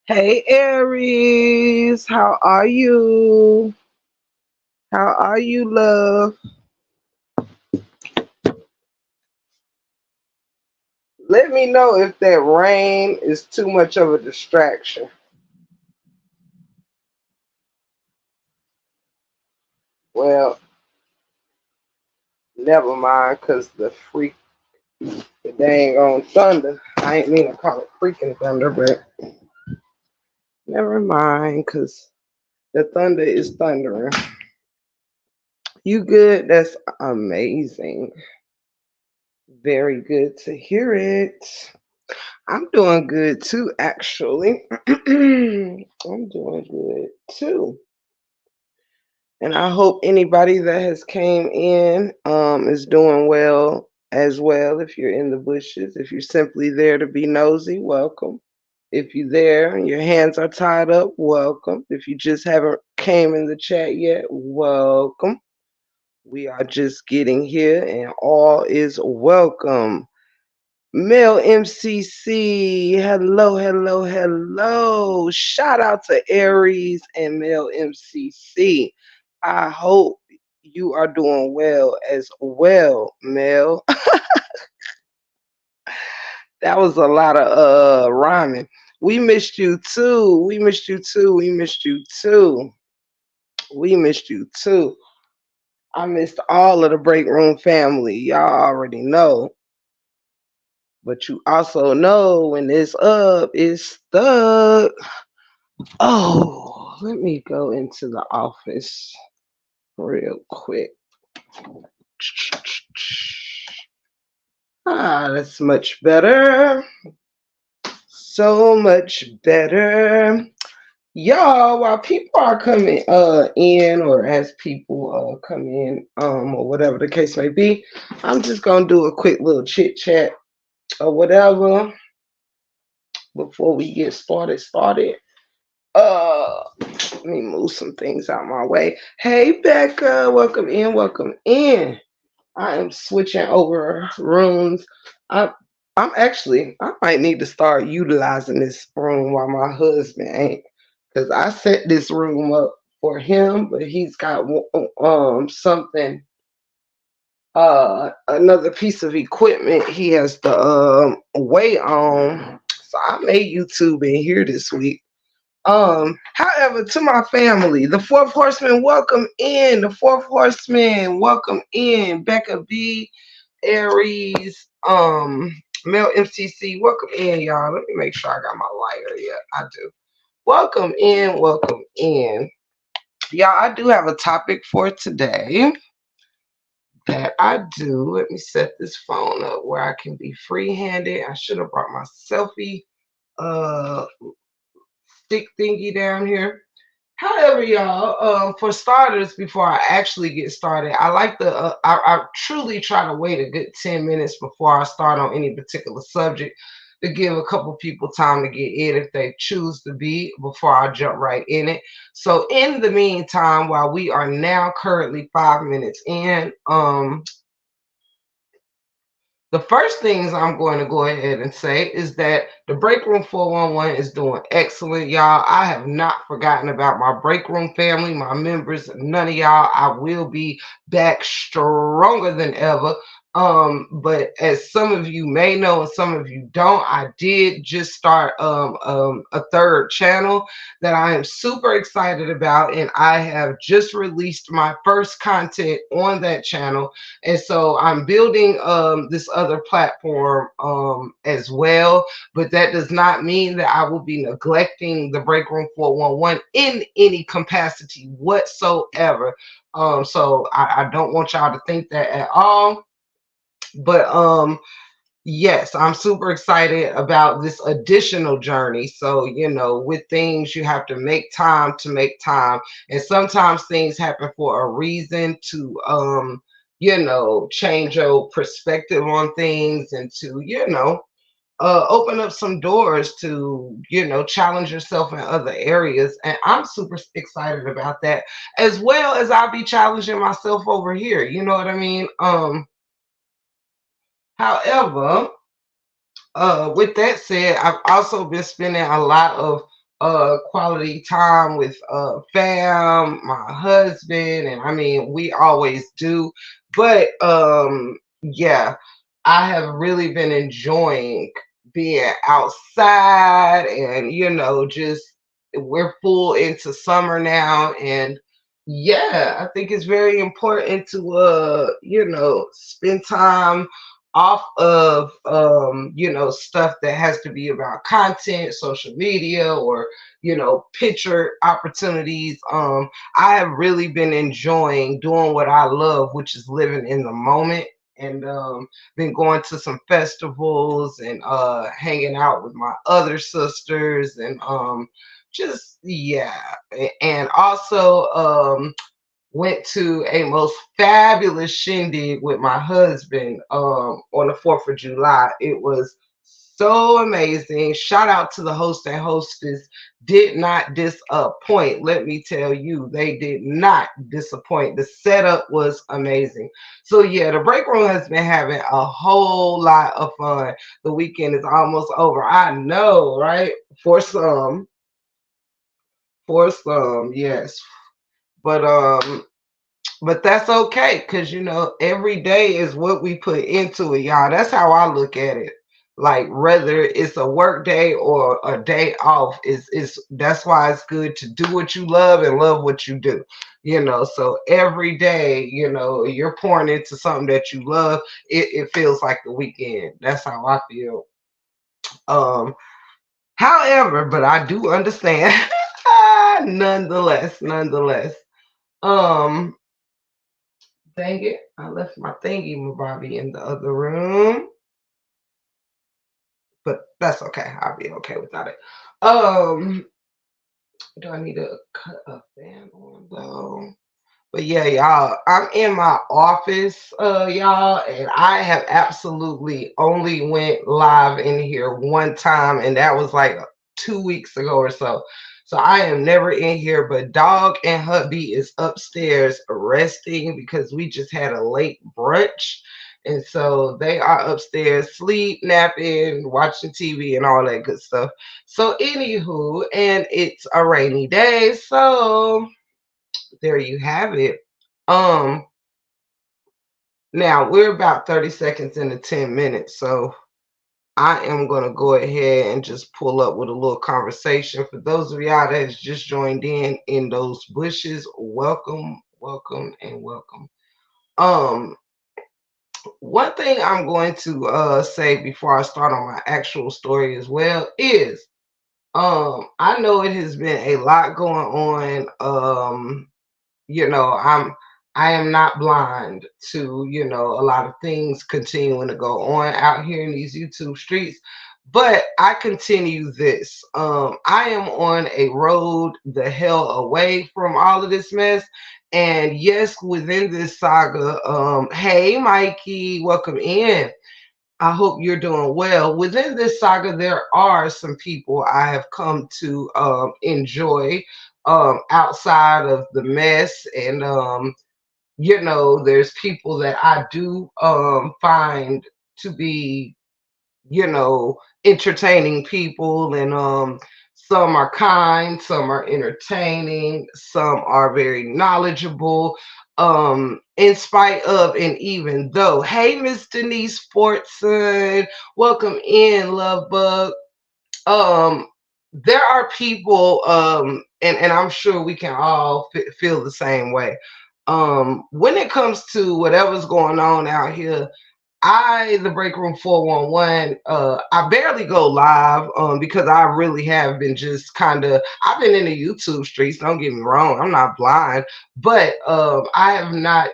Hey Aries, how are you? How are you, love? Let me know if that rain is too much of a distraction. Well, never mind, cause the dang on thunder. I ain't mean to call it freaking thunder, but never mind, cause the thunder is thundering. You good? That's amazing. Very good to hear it. I'm doing good too, actually. I'm doing good too. And I hope anybody that has came in is doing well as well. If you're in the bushes, if you're simply there to be nosy, welcome. If you're there and your hands are tied up, welcome. If you just haven't came in the chat yet, welcome. We are just getting here and all is welcome. Mel MCC, hello, hello, hello. Shout out to Aries and Mel MCC. I hope you are doing well as well, Mel. That was a lot of rhyming. We missed you too. We missed you too. We missed you too. We missed you too. I missed all of the break room family. Y'all already know. But you also know when it's up, it's stuck. Oh, let me go into the office real quick. Ah, that's much better. So much better. Y'all, while people are coming in or as people come in, or whatever the case may be, I'm just gonna do a quick little chit chat or whatever before we get started. Let me move some things out my way. Hey, Becca, welcome in, welcome in. I am switching over rooms. I'm, I might need to start utilizing this room while my husband ain't, because I set this room up for him, but he's got something, another piece of equipment he has to wait on. So I made YouTube in here this week. However, to my family, the fourth horseman, welcome in. The fourth horseman, welcome in. Becca B, Aries, Mel MCC, welcome in, y'all. Let me make sure I got my lighter. Yeah, I do. Welcome in, welcome in. Y'all, I do have a topic for today that I do. Let me set this phone up where I can be free-handed. I should have brought my selfie uh stick thingy down here. However, y'all, for starters, before I actually get started, I like to, I truly try to wait a good 10 minutes before I start on any particular subject to give a couple people time to get in if they choose to be before I jump right in it. So, in the meantime, while we are now currently 5 minutes in, the first things I'm going to go ahead and say is that the Break Room 411 is doing excellent, y'all. I have not forgotten about my Break Room family, my members, none of y'all. I will be back stronger than ever. But as some of you may know and some of you don't, I did just start a third channel that I am super excited about, and I have just released my first content on that channel. And so I'm building this other platform as well, but that does not mean that I will be neglecting the Break Room 411 in any capacity whatsoever. So I don't want y'all to think that at all. But yes, I'm super excited about this additional journey. So, with things, you have to make time to make time. And sometimes things happen for a reason to, change your perspective on things and to, open up some doors to, challenge yourself in other areas. And I'm super excited about that, as well as I'll be challenging myself over here. You know what I mean? However, with that said, I've also been spending a lot of quality time with fam, my husband, and I mean we always do. But yeah, I have really been enjoying being outside and just we're full into summer now and yeah, I think it's very important to spend time off of stuff that has to be about content, social media, or picture opportunities. I have really been enjoying doing what I love, which is living in the moment, and been going to some festivals and hanging out with my other sisters and just yeah. And also went to a most fabulous shindig with my husband on the 4th of July. It was so amazing. Shout out to the host and hostess. Did not disappoint. Let me tell you, they did not disappoint. The setup was amazing. So yeah, the break room has been having a whole lot of fun. The weekend is almost over. I know, right? For some, yes. But that's okay because every day is what we put into it, y'all. That's how I look at it. Like whether it's a work day or a day off, is that's why it's good to do what you love and love what you do. So every day, you're pouring into something that you love. It feels like the weekend. That's how I feel. Um, However, but I do understand. Nonetheless. Um, Dang it. I left my thingy Bobby in the other room. But that's okay. I'll be okay without it. Um, do I need to cut a fan on though? But yeah, y'all, I'm in my office, y'all, and I have absolutely only went live in here one time, and that was like 2 weeks ago or so. So I am never in here, but Dog and hubby is upstairs resting because we just had a late brunch. And so they are upstairs sleep, napping, watching TV and all that good stuff. So anywho, and it's a rainy day, so there you have it. Um, Now we're about 30 seconds into 10 minutes, so I am gonna go ahead and just pull up with a little conversation. For those of y'all that has just joined in those bushes, welcome, welcome, and welcome. Um, One thing I'm going to say before I start on my actual story as well is I know it has been a lot going on. I am not blind to a lot of things continuing to go on out here in these YouTube streets, but I continue this. I am on a road the hell away from all of this mess. And yes, within this saga, hey Mikey, welcome in. I hope you're doing well. Within this saga, there are some people I have come to enjoy outside of the mess. And, there's people that I do find to be entertaining people, and some are kind, some are entertaining, some are very knowledgeable. In spite of and even though, hey, Miss Denise Fortson, welcome in, love bug. um there are people, and I'm sure we can all feel the same way. When it comes to whatever's going on out here, the Break Room 411, I barely go live because I really have been just kind of, I've been in the YouTube streets, don't get me wrong, I'm not blind, but I have not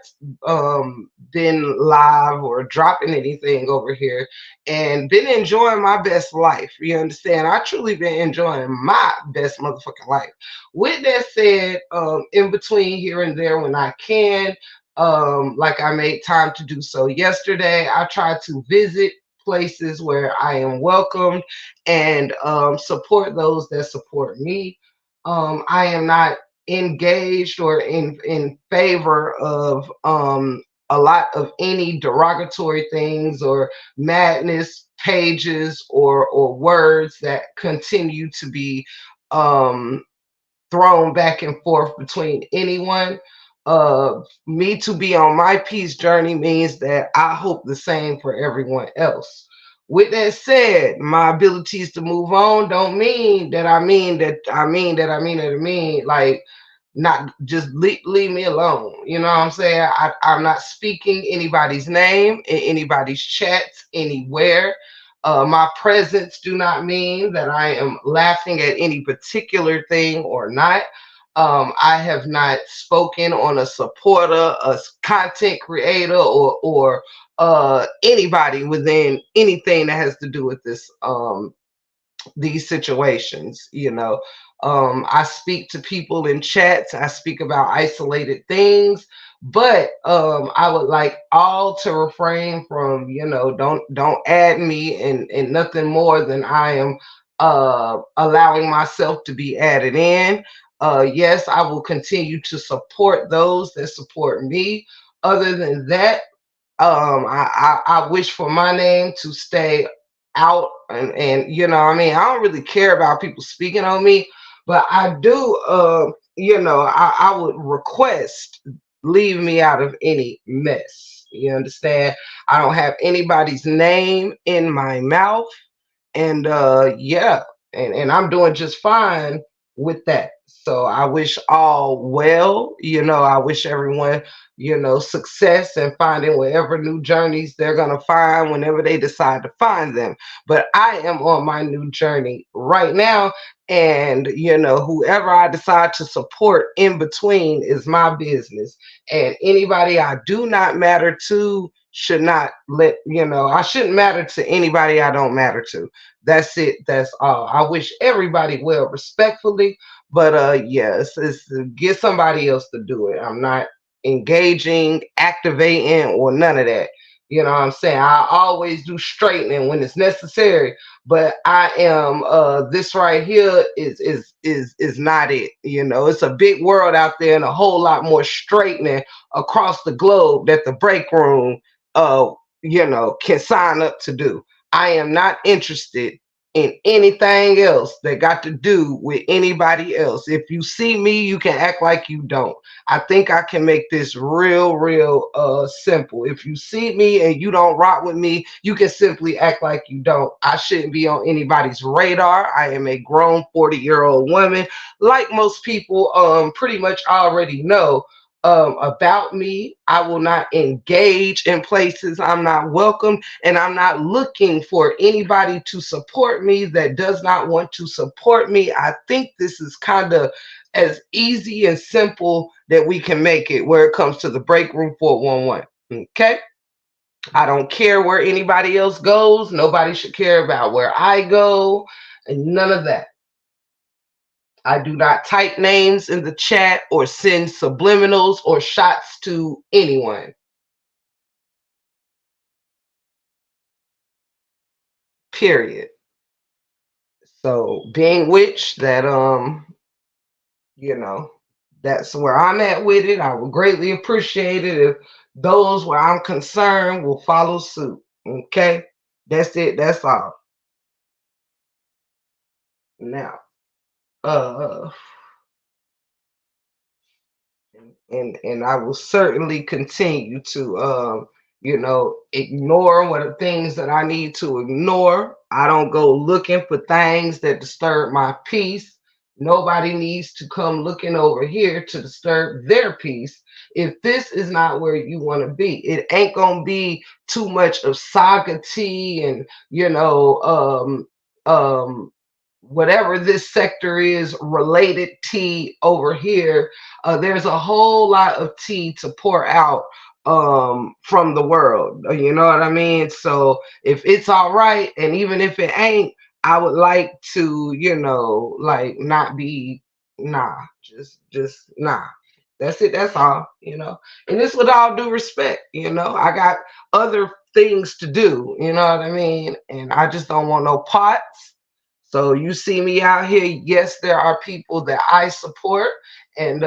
been live or dropping anything over here and been enjoying my best life. You understand? I truly been enjoying my best motherfucking life. With that said, in between here and there when I can, like I made time to do so yesterday, I try to visit places where I am welcomed and support those that support me. I am not engaged or in favor of a lot of any derogatory things or madness pages or words that continue to be um thrown back and forth between anyone. Me to be on my peace journey means that I hope the same for everyone else. With that said, my abilities to move on don't mean that like not just leave me alone. You know what I'm saying? I'm not speaking anybody's name in anybody's chats anywhere. My presence do not mean that I am laughing at any particular thing or not. I have not spoken on a supporter, a content creator, or anybody within anything that has to do with this these situations. I speak to people in chats. I speak about isolated things, but I would like all to refrain from, don't add me and nothing more than I am allowing myself to be added in. Yes, I will continue to support those that support me. Other than that, I wish for my name to stay out, and I don't really care about people speaking on me, but I do, I would request leave me out of any mess. You understand? I don't have anybody's name in my mouth, and yeah, and I'm doing just fine with that. So I wish all well. I wish everyone, success and finding whatever new journeys they're gonna find whenever they decide to find them. But I am on my new journey right now, and whoever I decide to support in between is my business. And anybody I do not matter to should not I shouldn't matter to anybody I don't matter to. That's it. That's all. I wish everybody well, respectfully, but yes, it's get somebody else to do it. I'm not engaging, activating, or none of that. You know what I'm saying? I always do straightening when it's necessary, but I am this right here is not it. It's a big world out there and a whole lot more straightening across the globe that the break room uh can sign up to do. I am not interested in anything else that got to do with anybody else. If you see me, you can act like you don't. I think I can make this real simple. If you see me and you don't rock with me, you can simply act like you don't. I shouldn't be on anybody's radar. I am a grown 40-year-old woman. Like most people pretty much already know about me. I will not engage in places I'm not welcome, and I'm not looking for anybody to support me that does not want to support me. I think this is kind of as easy and simple that we can make it where it comes to the break room 411. Okay. I don't care where anybody else goes. Nobody should care about where I go, and none of that. I do not type names in the chat or send subliminals or shots to anyone. Period. So being which that you know, that's where I'm at with it. I would greatly appreciate it if those where I'm concerned will follow suit. Okay? That's it. That's all. Now, uh and I will certainly continue to ignore what are things that I need to ignore. I don't go looking for things that disturb my peace. Nobody needs to come looking over here to disturb their peace. If this is not where you want to be, it ain't gonna be too much of saga tea and whatever this sector is related tea over here. There's a whole lot of tea to pour out from the world. You know what I mean? So if it's all right, and even if it ain't, I would like to, like not be nah, just nah. That's it. That's all. And this with all due respect, I got other things to do, you know what I mean? And I just don't want no pots. So you see me out here. Yes, there are people that I support, And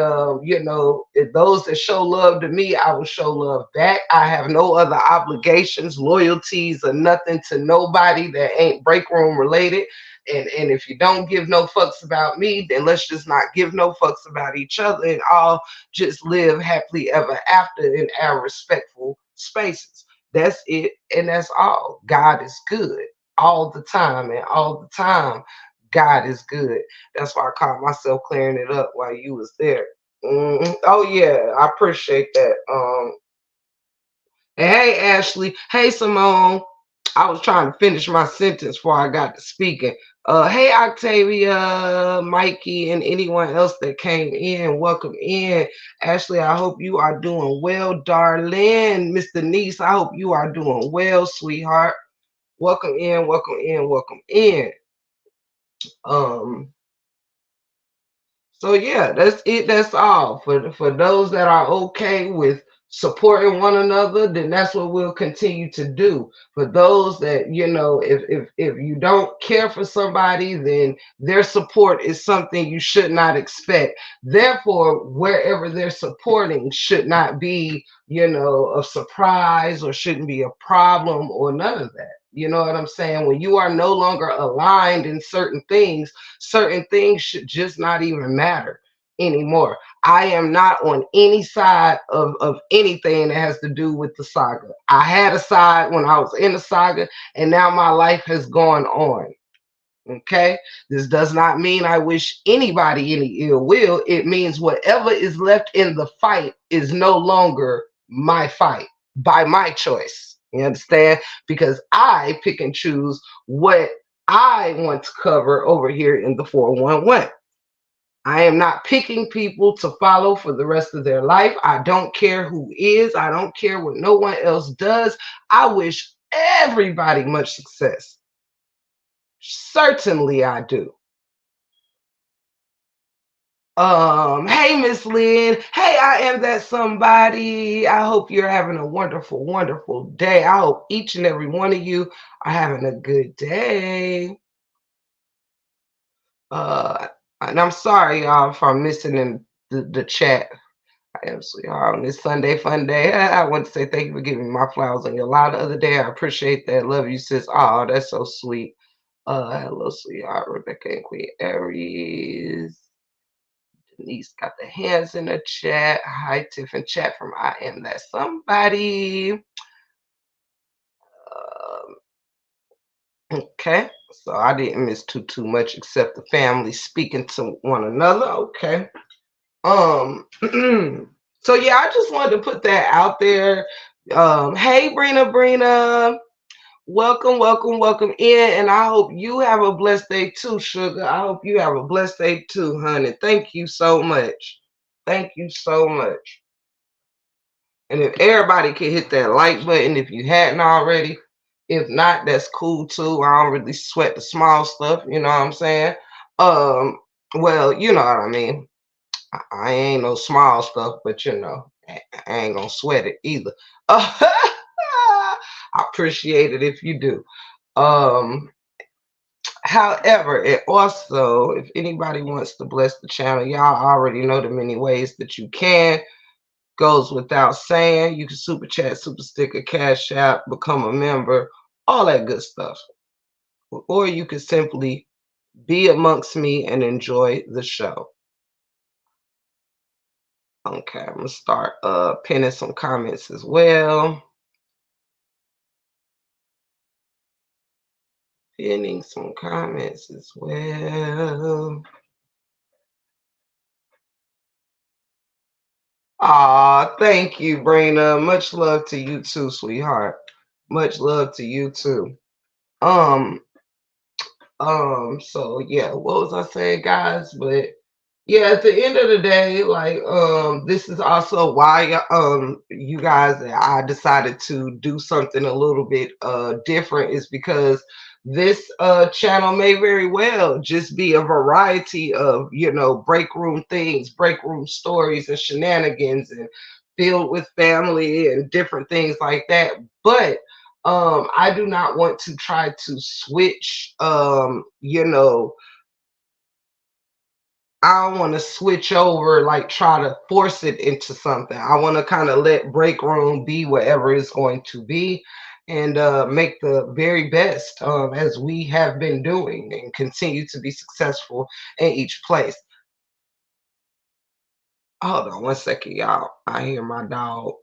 you know, if those that show love to me, I will show love back. I have no other obligations, loyalties, or nothing to nobody that ain't break room related. And if you don't give no fucks about me, then let's just not give no fucks about each other and all just live happily ever after in our respectful spaces. That's it, and that's all. God is good all the time, and all the time, God is good. That's why I caught myself clearing it up while you was there. Oh yeah, I appreciate that. And hey Ashley, hey Simone. I was trying to finish my sentence before I got to speaking. Hey Octavia, Mikey, and anyone else that came in, welcome in. Ashley, I hope you are doing well, darling. Mr. Niece, I hope you are doing well, sweetheart. Welcome in, welcome in, welcome in. Um, So yeah, that's it. That's all. For those that are okay with supporting one another, then that's what we'll continue to do. For those that, you know, if you don't care for somebody, then their support is something you should not expect. Therefore, wherever they're supporting should not be, you know, a surprise or shouldn't be a problem or none of that. You know what I'm saying? When you are no longer aligned in certain things should just not even matter anymore. I am not on any side of anything that has to do with the saga. I had a side when I was in the saga, and now my life has gone on. Okay, this does not mean I wish anybody any ill will. It means whatever is left in the fight is no longer my fight by my choice. You understand? Because I pick and choose what I want to cover over here in the 411. I am not picking people to follow for the rest of their life. I don't care who is. I don't care what no one else does. I wish everybody much success. Certainly I do. Hey Miss Lynn. Hey, I am that somebody. I hope you're having a wonderful, wonderful day. I hope each and every one of you are having a good day. And I'm sorry, y'all, if I'm missing in the chat. I am sweetheart on this Sunday fun day. I want to say thank you for giving me my flowers on your line the other day. I appreciate that. Love you, sis. Oh, that's so sweet. Hello, sweetheart. Rebecca and Queen Aries. Denise got the hands in the chat. Hi, Tiff in chat from I Am That Somebody. Okay, so I didn't miss too much except the family speaking to one another. Okay. So yeah, I just wanted to put that out there. Hey Brina, welcome, welcome, welcome in, and I hope you have a blessed day too, sugar. I hope you have a blessed day too, honey. Thank you so much. Thank you so much. And if everybody can hit that like button, if you hadn't already, if not, that's cool too. I don't really sweat the small stuff, you know what I'm saying? Well, you know what I mean. I ain't no small stuff, but you know, I ain't gonna sweat it either. I appreciate it if you do. However, it also, if anybody wants to bless the channel, y'all already know the many ways that you can. Goes without saying. You can super chat, super sticker, cash app, become a member, all that good stuff. Or you can simply be amongst me and enjoy the show. Okay, I'm gonna start pinning some comments as well. Pinning some comments as well. Aw, thank you, Brina. Much love to you too, sweetheart. Much love to you too. Um, so yeah, what was I saying, guys? But yeah, at the end of the day, like this is also why you guys I decided to do something a little bit different is because this channel may very well just be a variety of, you know, break room things, break room stories and shenanigans and filled with family and different things like that. But I do not want to try to switch you know, I don't want to switch over, like try to force it into something. I want to kind of let break room be whatever it's going to be, and make the very best, as we have been doing, and continue to be successful in each place. Hold on one second, y'all. I hear my dog.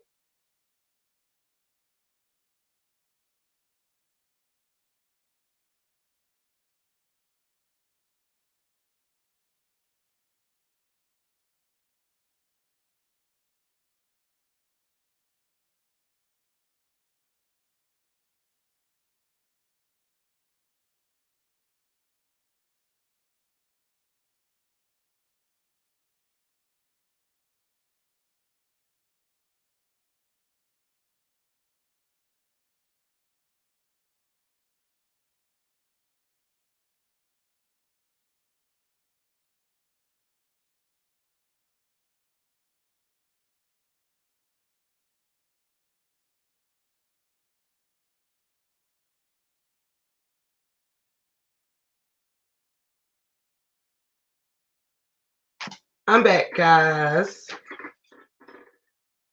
I'm back, guys.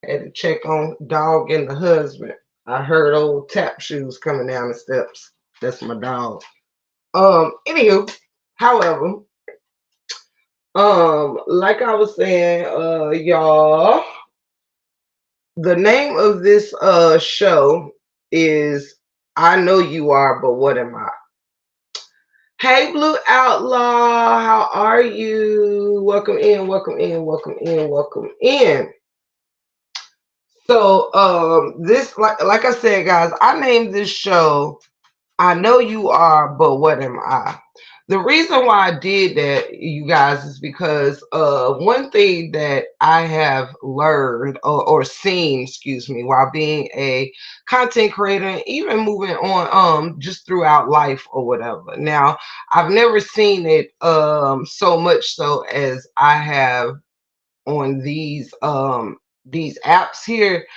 Had to check on dog and the husband. I heard old tap shoes coming down the steps. That's my dog. Anywho, however, like I was saying, y'all, the name of this show is I Know You Are, but What Am I? Hey, Blue Outlaw, how are you? Welcome in, welcome in, welcome in, welcome in. So, this, like I said, guys, I named this show I Know You Are, but What Am I? The reason why I did that, you guys, is because one thing that I have learned, or seen, excuse me, while being a content creator, and even moving on just throughout life or whatever. Now, I've never seen it so much so as I have on these apps here,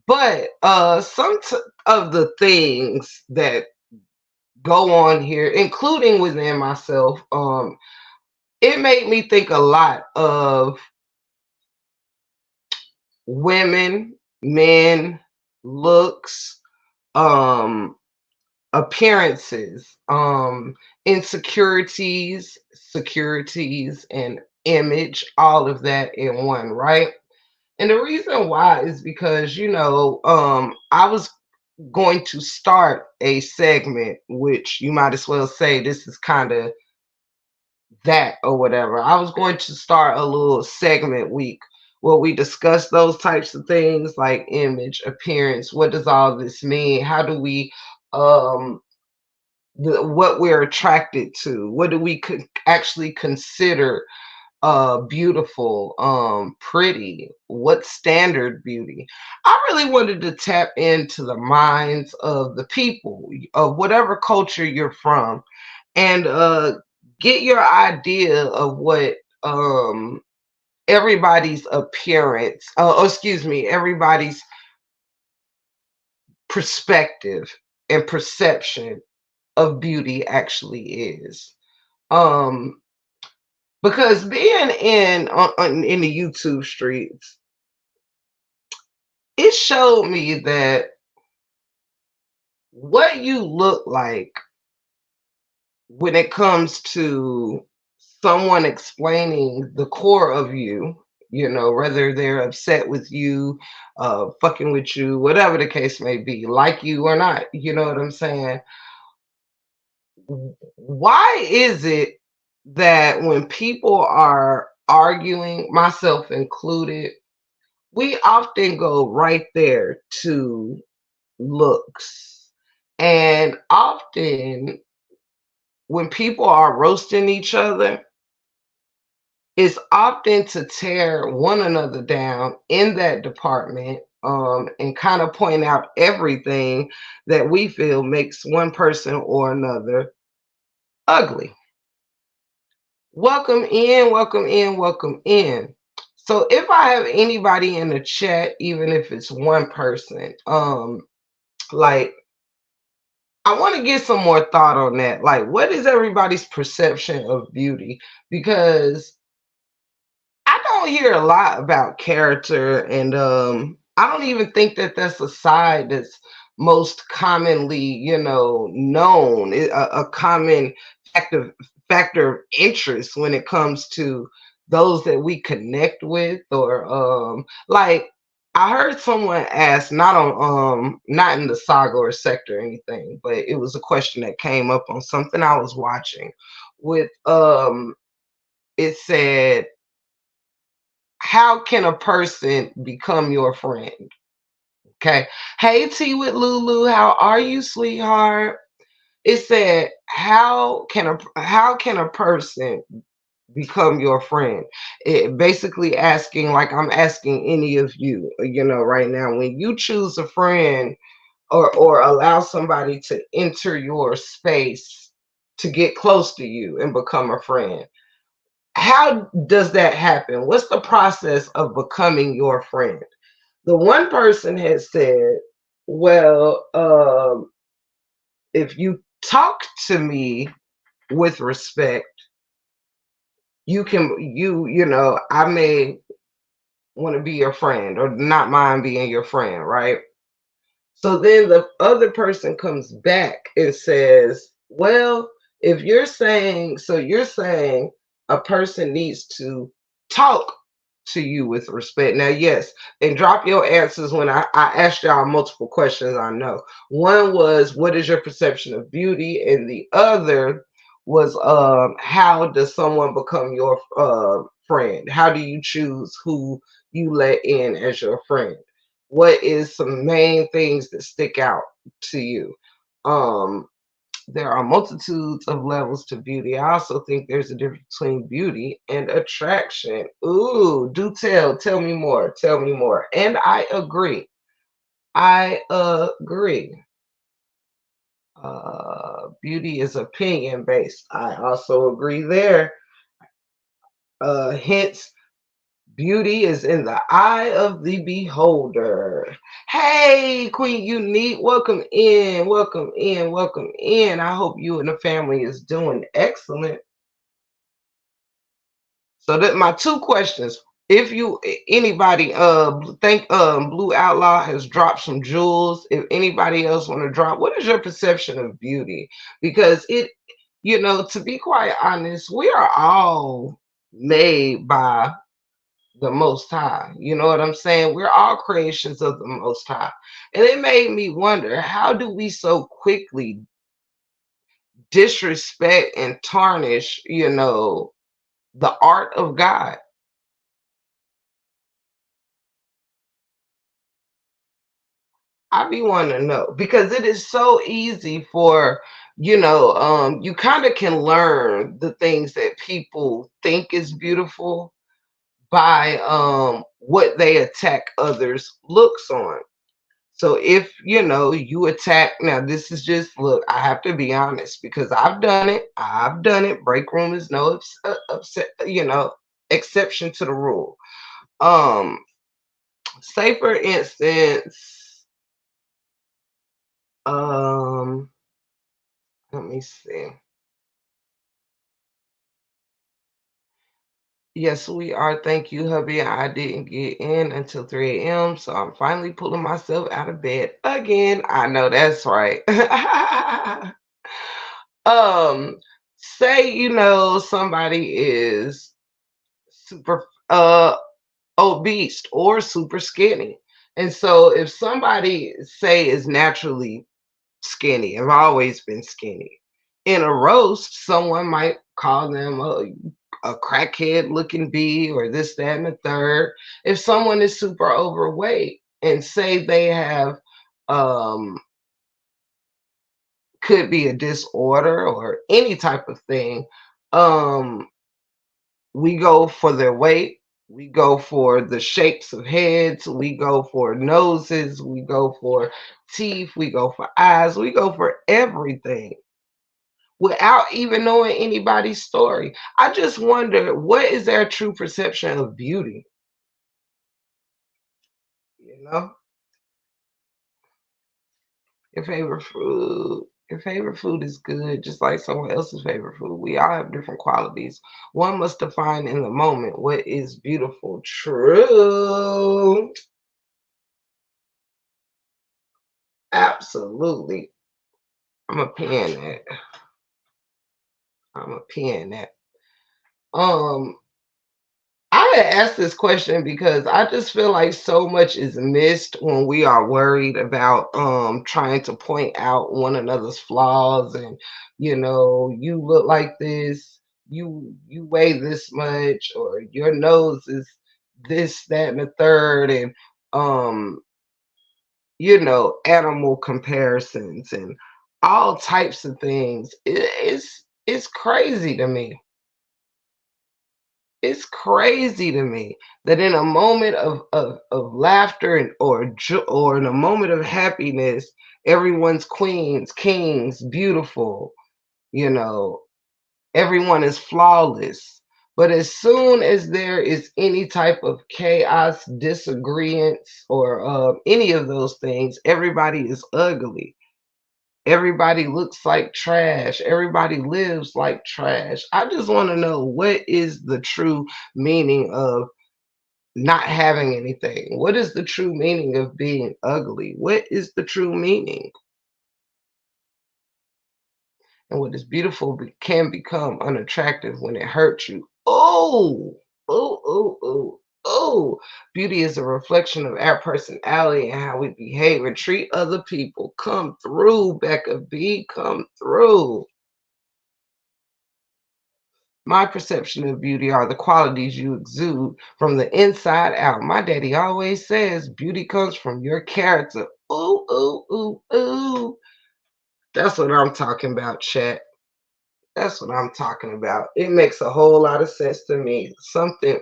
but of the things that go on here, including within myself, it made me think a lot of women, men, looks, um, appearances, insecurities, securities, and image, all of that in one, right? And the reason why is because, I was going to start a segment, which you might as well say this is kind of that or whatever. I was going to start a little segment week where we discuss those types of things like image, appearance. What does all this mean? How do we, um, what we're attracted to? What do we actually consider beautiful, pretty? What standard beauty? I really wanted to tap into the minds of the people of whatever culture you're from, and get your idea of what everybody's appearance, or excuse me, everybody's perspective and perception of beauty actually is. Um, because being in the YouTube streets, it showed me that what you look like when it comes to someone explaining the core of you, whether they're upset with you, fucking with you, whatever the case may be, like you or not, you know what I'm saying? Why is it that when people are arguing, myself included, we often go right there to looks? And often when people are roasting each other, it's often to tear one another down in that department, and kind of point out everything that we feel makes one person or another ugly. Welcome in, welcome in, welcome in. So if I have anybody in the chat, even if it's one person, like, I want to get some more thought on that. Like, what is everybody's perception of beauty? Because don't hear a lot about character, and I don't even think that that's a side that's most commonly, known. A common factor factor of interest when it comes to those that we connect with, or like I heard someone ask, not in the saga or sector or anything, but it was a question that came up on something I was watching with it said, how can a person become your friend? Okay. Hey T with Lulu, how are you, sweetheart? It said, how can a person become your friend? It basically asking, like I'm asking any of you, right now, when you choose a friend, or allow somebody to enter your space to get close to you and become a friend, how does that happen? What's the process of becoming your friend? The one person has said, well, if you talk to me with respect, I may want to be your friend or not mind being your friend, right? So then the other person comes back and says, well, if you're saying a person needs to talk to you with respect. Now, yes, and drop your answers when I asked y'all multiple questions. I know. One was, what is your perception of beauty? And the other was, how does someone become your friend? How do you choose who you let in as your friend? What is some main things that stick out to you? Um, there are multitudes of levels to beauty. I also think there's a difference between beauty and attraction. Ooh, do tell me more, tell me more. And I agree. I agree. Beauty is opinion based. I also agree there. Hence, beauty is in the eye of the beholder. Hey, Queen Unique, welcome in, welcome in, welcome in. I hope you and the family is doing excellent. So that my two questions. If you anybody think Blue Outlaw has dropped some jewels. If anybody else want to drop, what is your perception of beauty? Because to be quite honest, we are all made by the Most High. You know what I'm saying? We're all creations of the Most High. And it made me wonder, how do we so quickly disrespect and tarnish, the art of God? I be wanting to know because it is so easy for, you kind of can learn the things that people think is beautiful by what they attack others' looks on. So if you attack, now this is just, look, I have to be honest because I've done it. I've done it. Break room is no upset, exception to the rule. Um, say for instance, um, let me see. Yes, we are. Thank you, hubby. I didn't get in until 3 a.m. So I'm finally pulling myself out of bed again. I know that's right. um, say somebody is super obese or super skinny. And so if somebody say is naturally skinny, have always been skinny, in a roast, someone might call them a crackhead looking bee or this, that, and the third. If someone is super overweight and say they have um could be a disorder or any type of thing, um we go for their weight, we go for the shapes of heads, we go for noses, we go for teeth, we go for eyes, we go for everything without even knowing anybody's story. I just wonder, what is their true perception of beauty? You know, your favorite food. Your favorite food is good, just like someone else's favorite food. We all have different qualities. One must define in the moment what is beautiful. True. Absolutely. I'm a pen that. I'm a pen that. Um, I had asked this question because I just feel like so much is missed when we are worried about trying to point out one another's flaws and you look like this, you weigh this much, or your nose is this, that, and the third, and um, animal comparisons and all types of things. It's crazy to me. It's crazy to me that in a moment of laughter or in a moment of happiness, everyone's queens, kings, beautiful, you know, everyone is flawless. But as soon as there is any type of chaos, disagreements, or any of those things, everybody is ugly. Everybody looks like trash. Everybody lives like trash. I just want to know, what is the true meaning of not having anything? What is the true meaning of being ugly? What is the true meaning? And what is beautiful can become unattractive when it hurts you. Oh, oh, oh, oh, oh. Beauty is a reflection of our personality and how we behave and treat other people. Come through, Becca B. Come through. My perception of beauty are the qualities you exude from the inside out. My daddy always says beauty comes from your character. Ooh, ooh, ooh, ooh. That's what I'm talking about, chat. That's what I'm talking about. It makes a whole lot of sense to me. Something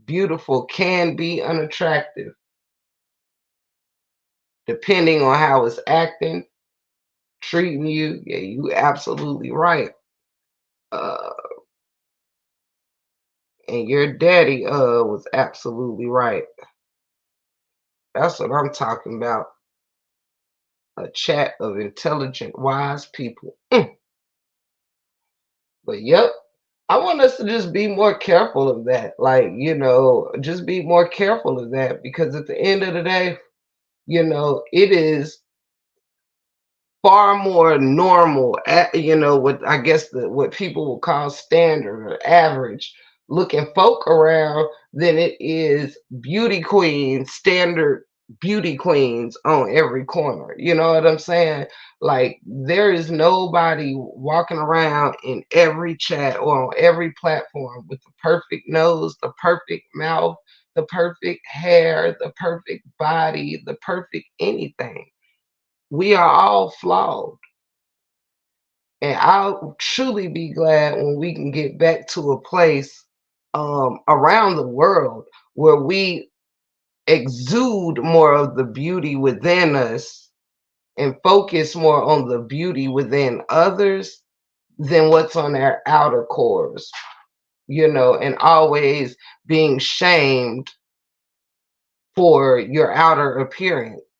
beautiful can be unattractive depending on how it's acting, treating you. Yeah, you absolutely right. Uh, and your daddy was absolutely right. That's what I'm talking about. A chat of intelligent, wise people. But yep, I want us to just be more careful of that. Like, just be more careful of that, because at the end of the day, it is far more normal, what I guess what people will call standard or average looking folk around than it is beauty queens, standard beauty queens on every corner. You know what I'm saying? Like, there is nobody walking around in every chat or on every platform with the perfect nose, the perfect mouth, the perfect hair, the perfect body, the perfect anything. We are all flawed. And I'll truly be glad when we can get back to a place around the world where we exude more of the beauty within us and focus more on the beauty within others than what's on our outer cores, and always being shamed for your outer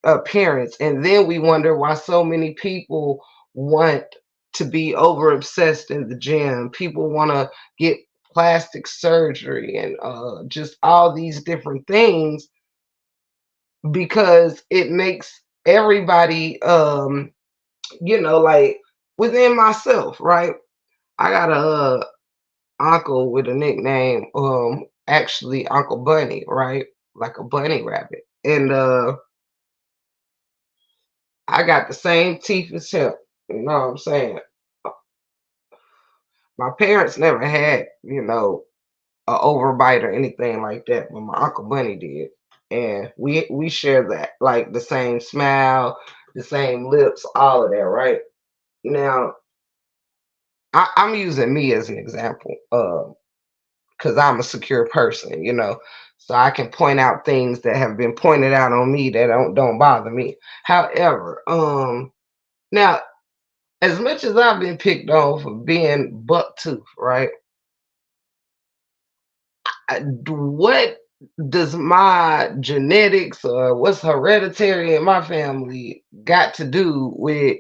appearance. And then we wonder why so many people want to be over obsessed in the gym. People want to get plastic surgery and just all these different things, because it makes everybody like, within myself, right? I got a uncle with a nickname, actually Uncle Bunny, right? Like a bunny rabbit. And I got the same teeth as him. You know what I'm saying? My parents never had, a overbite or anything like that, but my Uncle Bunny did. And we share that, like the same smile, the same lips, all of that, right? Now, I'm using me as an example, because I'm a secure person, so I can point out things that have been pointed out on me that don't bother me. However, now, as much as I've been picked on for being buck tooth, right? What does my genetics or what's hereditary in my family got to do with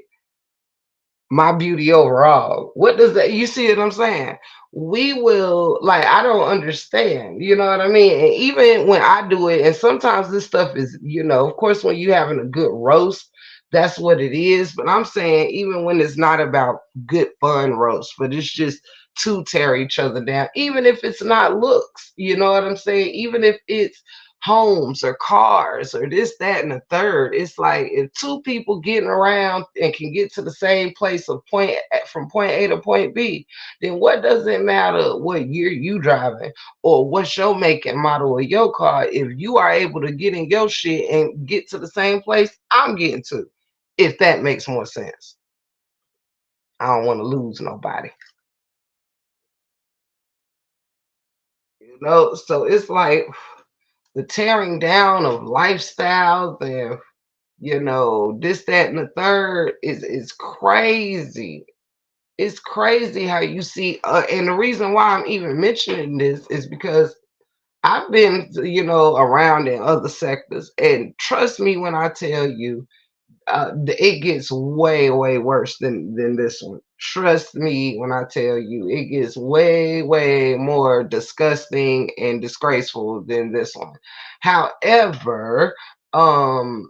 my beauty overall. What does that, you see what I'm saying? We will, like, I don't understand, you know what I mean? And even when I do it, and sometimes this stuff is, of course, when you having a good roast, that's what it is. But I'm saying, even when it's not about good fun roast, but it's just to tear each other down, even if it's not looks, you know what I'm saying? Even if it's homes or cars or this, that, and the third. It's like if two people getting around and can get to the same place of from point A to point B, then what does it matter what year you driving or what's your make and model of your car? If you are able to get in your shit and get to the same place I'm getting to, if that makes more sense. I don't want to lose nobody. So it's like the tearing down of lifestyles and this, that, and the third is crazy. It's crazy how you see, and the reason why I'm even mentioning this is because I've been, around in other sectors, and trust me when I tell you, it gets way, way worse than this one. Trust me when I tell you, it gets way, way more disgusting and disgraceful than this one. However, um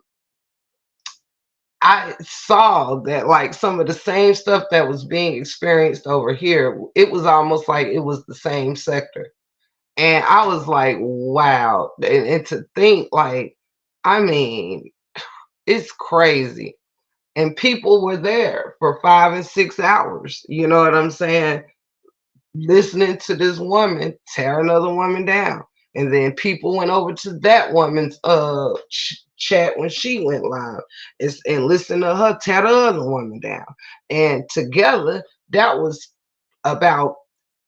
I saw that like some of the same stuff that was being experienced over here, it was almost like it was the same sector. And I was like, wow. And to think like, I mean, it's crazy. And people were there for 5 and 6 hours. You know what I'm saying? Listening to this woman tear another woman down. And then people went over to that woman's chat when she went live and listened to her tear the other woman down. And together, that was about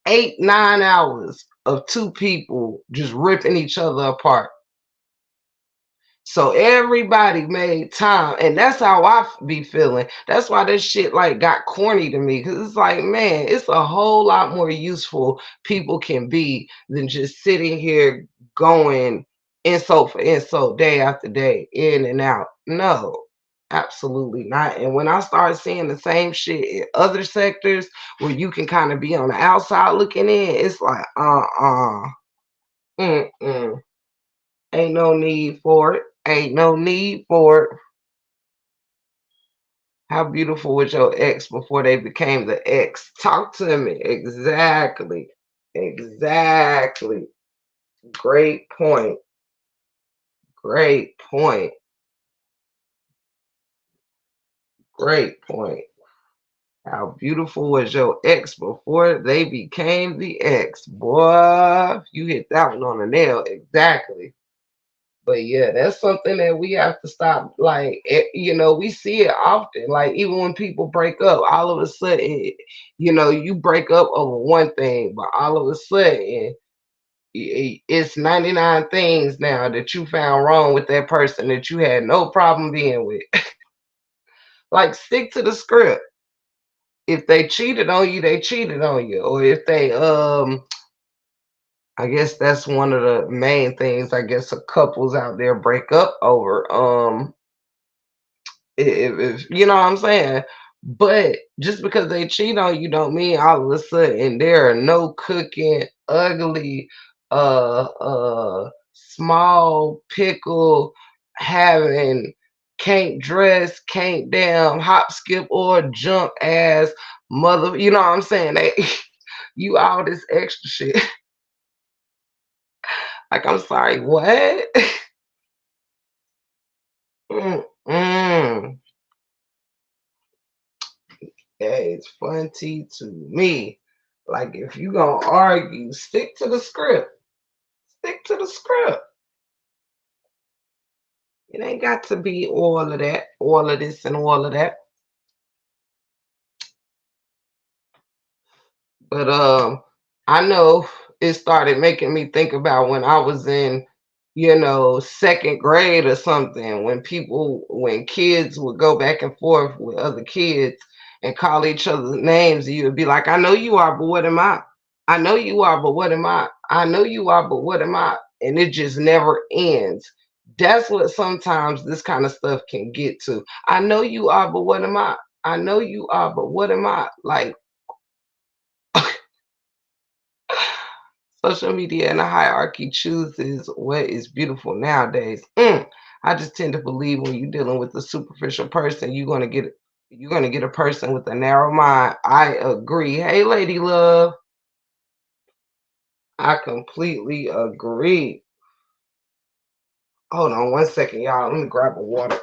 8, 9 hours of two people just ripping each other apart. So everybody made time, and that's how I be feeling. That's why this shit like got corny to me, because it's like, man, it's a whole lot more useful people can be than just sitting here going insult for insult day after day, in and out. No, absolutely not. And when I start seeing the same shit in other sectors where you can kind of be on the outside looking in, it's like, mm-mm. Ain't no need for it. Ain't no need for it. How beautiful was your ex before they became the ex? Talk to me. Exactly. Exactly. Great point. Great point. Great point. How beautiful was your ex before they became the ex? Boy, you hit that one on the nail. Exactly. But yeah, that's something that we have to stop. Like, we see it often. Like, even when people break up, all of a sudden, you break up over one thing, but all of a sudden, it's 99 things now that you found wrong with that person that you had no problem being with. Like, stick to the script. If they cheated on you, they cheated on you. Or if they, I guess that's one of the main things I guess a couples out there break up over. If you know what I'm saying. But just because they cheat on you don't mean all of a sudden there are no cooking, ugly, small pickle having can't dress, can't damn hop, skip, or jump ass mother. You know what I'm saying? They you all this extra shit. Like I'm sorry, what? Mm-mm. That is funny to me. Like if you gonna argue, stick to the script. Stick to the script. It ain't got to be all of that, all of this and all of that. But I know it started making me think about when I was in, second grade or something, when kids would go back and forth with other kids and call each other names, and you would be like, I know you are, but what am I? I know you are, but what am I? I know you are, but what am I? And it just never ends. That's what sometimes this kind of stuff can get to. I know you are, but what am I? I know you are, but what am I? Like, social media and the hierarchy chooses what is beautiful nowadays. I just tend to believe when you're dealing with a superficial person, you're gonna get a person with a narrow mind. I agree. Hey, lady love, I completely agree. Hold on one second, y'all. Let me grab a water.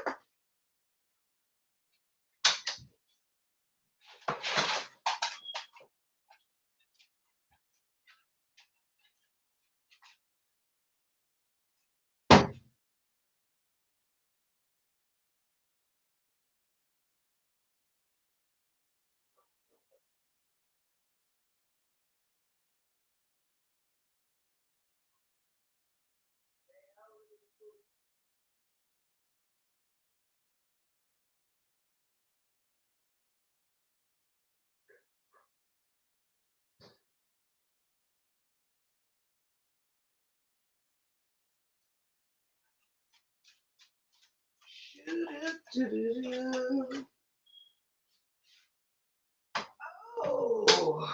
Oh,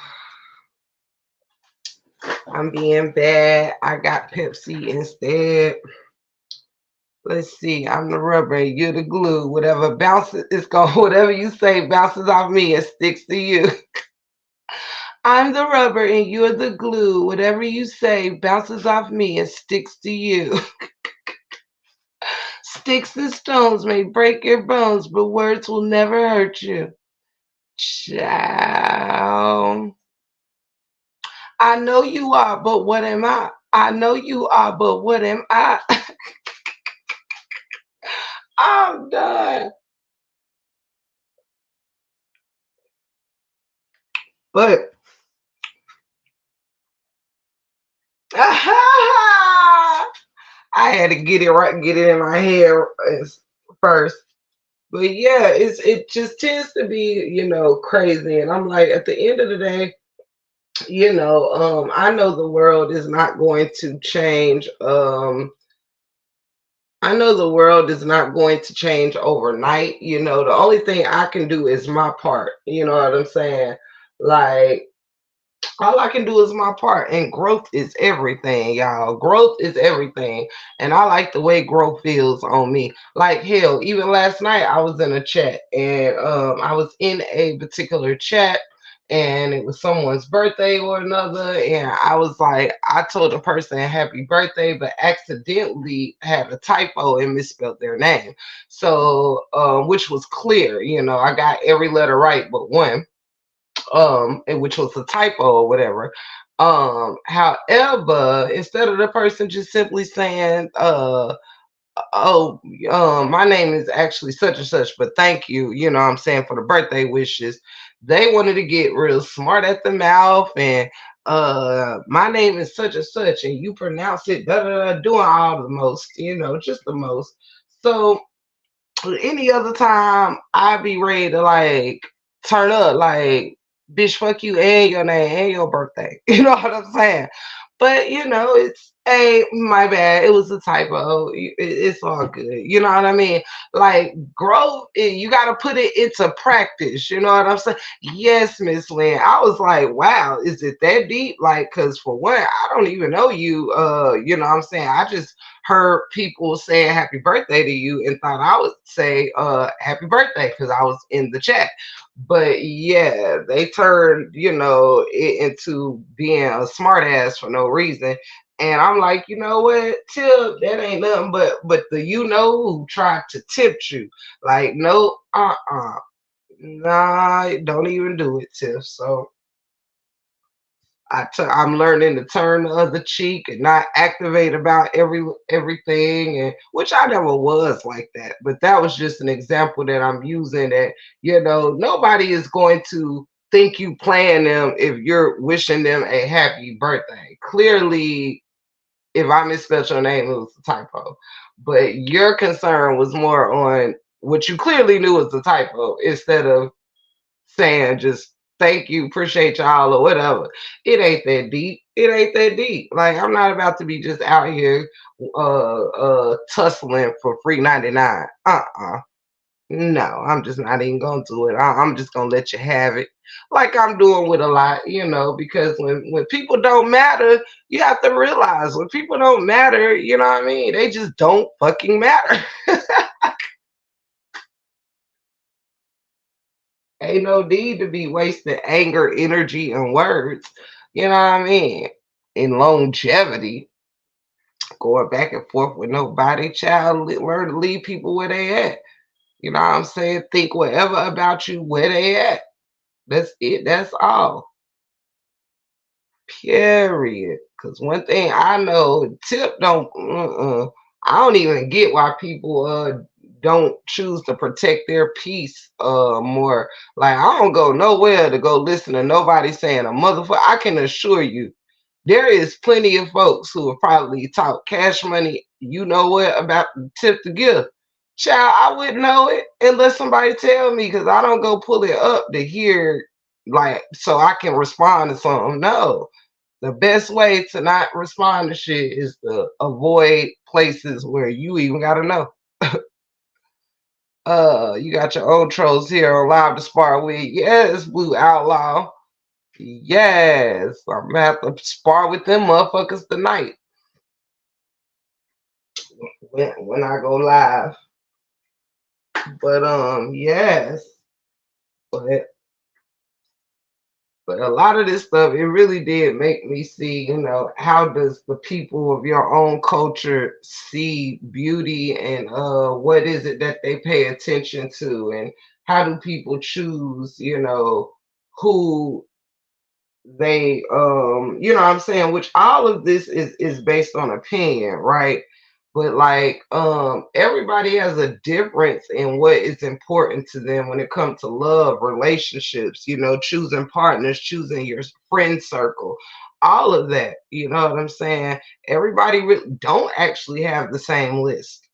I'm being bad. I got Pepsi instead. Let's see. I'm the rubber and you're the glue. Whatever bounces, it's going. Whatever you say bounces off me and sticks to you. I'm the rubber and you're the glue. Whatever you say bounces off me and sticks to you. Sticks and stones may break your bones, but words will never hurt you. Ciao. I know you are, but what am I? I know you are, but what am I? I'm done. But I had to get it right, get it in my head first. But yeah, it just tends to be, crazy. And I'm like, at the end of the day, I know the world is not going to change. I know the world is not going to change overnight. The only thing I can do is my part. You know what I'm saying? Like, all I can do is my part, and growth is everything, y'all. Growth is everything, and I like the way growth feels on me. Like hell, even last night I was in a chat, and I was in a particular chat, and it was someone's birthday or another, and I was like, I told the person happy birthday, but accidentally had a typo and misspelled their name. So, which was clear, I got every letter right but one, and which was a typo or whatever. However, instead of the person just simply saying, oh, my name is actually such and such, but thank you, I'm saying, for the birthday wishes, they wanted to get real smart at the mouth and my name is such and such, and you pronounce it da da da, doing all the most, just the most. So any other time I'd be ready to like turn up, like, bitch, fuck you and your name and your birthday. You know what I'm saying? But it's a my bad. It was a typo. It's all good. You know what I mean? Like growth, you got to put it into practice. You know what I'm saying? Yes, Miss Lynn. I was like, wow, is it that deep? Like, cause for one, I don't even know you. You know what I'm saying? I just heard people saying happy birthday to you and thought I would say happy birthday because I was in the chat. But yeah, they turned, it into being a smart ass for no reason. And I'm like, you know what, Tip, that ain't nothing but the who tried to tempt you. Like, no, nah, don't even do it, Tip. So I'm learning to turn the other cheek and not activate about everything, and which I never was like that. But that was just an example that I'm using, that nobody is going to think you playing them if you're wishing them a happy birthday. Clearly, if I misspelled your name, it was a typo. But your concern was more on what you clearly knew was a typo instead of saying just thank you, appreciate y'all, or whatever. It ain't that deep. It ain't that deep. Like, I'm not about to be just out here tussling for free 99. No, I'm just not even gonna do it. I'm just gonna let you have it, like I'm doing with a lot, because when people don't matter, you have to realize when people don't matter, you know what I mean? They just don't fucking matter. Ain't no need to be wasting anger, energy, and words. You know what I mean? In longevity, going back and forth with nobody, child, learn to leave people where they at. You know what I'm saying? Think whatever about you where they at. That's it. That's all. Period. Because one thing I know, Tip don't. I don't even get why people don't choose to protect their peace more. Like I don't go nowhere to go listen to nobody saying a motherfucker. I can assure you, there is plenty of folks who have probably talk cash money. You know what about the Tip to give? Child, I wouldn't know it unless somebody tell me because I don't go pull it up to hear like so I can respond to something. No, the best way to not respond to shit is to avoid places where you even gotta know. You got your own trolls here on live to spar with. Yes, Blue Outlaw. Yes, I'm gonna have to spar with them motherfuckers tonight when I go live. But yes, but But a lot of this stuff, it really did make me see, how does the people of your own culture see beauty and what is it that they pay attention to and how do people choose, who they what I'm saying, which all of this is based on opinion, right? But like everybody has a difference in what is important to them when it comes to love, relationships, choosing partners, choosing your friend circle, all of that, you know what I'm saying? Everybody really don't actually have the same list.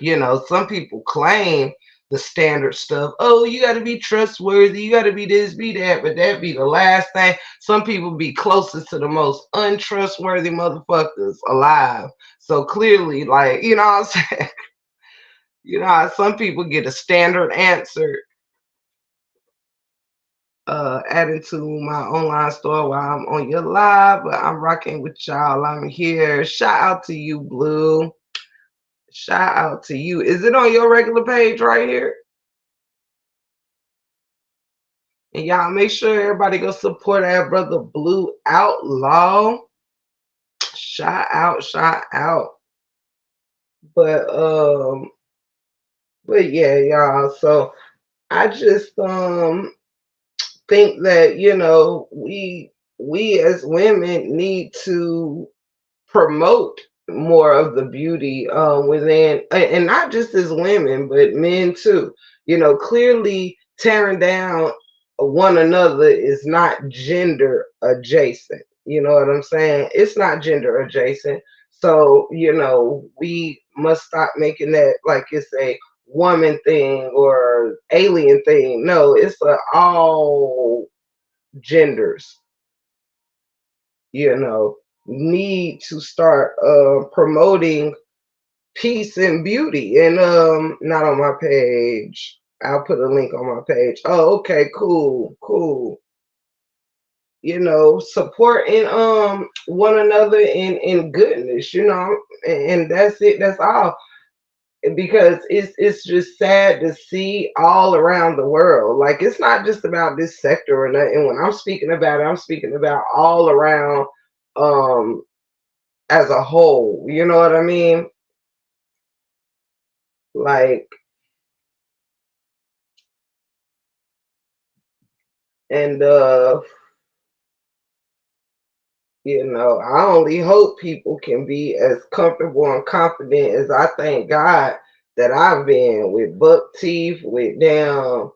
Some people claim the standard stuff. Oh, you got to be trustworthy. You got to be this, be that. But that be the last thing. Some people be closest to the most untrustworthy motherfuckers alive. So clearly, like, you know what I'm saying? You know how some people get a standard answer added to my online store while I'm on your live, but I'm rocking with y'all. I'm here. Shout out to you, Blue. Shout out to you. Is it on your regular page right here? And y'all make sure everybody go support our brother Blue Outlaw. Shout out, shout out. But but yeah, y'all. So I just think that, we as women need to promote more of the beauty within and not just as women but men too. Clearly tearing down one another is not gender adjacent. You know what I'm saying? It's not gender adjacent. So we must stop making that like it's a woman thing or alien thing. No, it's all genders, you know, need to start promoting peace and beauty. And not on my page. I'll put a link on my page. Oh, okay, cool, cool. Supporting one another in goodness, and that's it, that's all. Because it's just sad to see all around the world. Like it's not just about this sector or nothing. When I'm speaking about it, I'm speaking about all around um as a whole. You know what I mean? Like, and I only hope people can be as comfortable and confident as I thank God that I've been with buck teeth, with damn,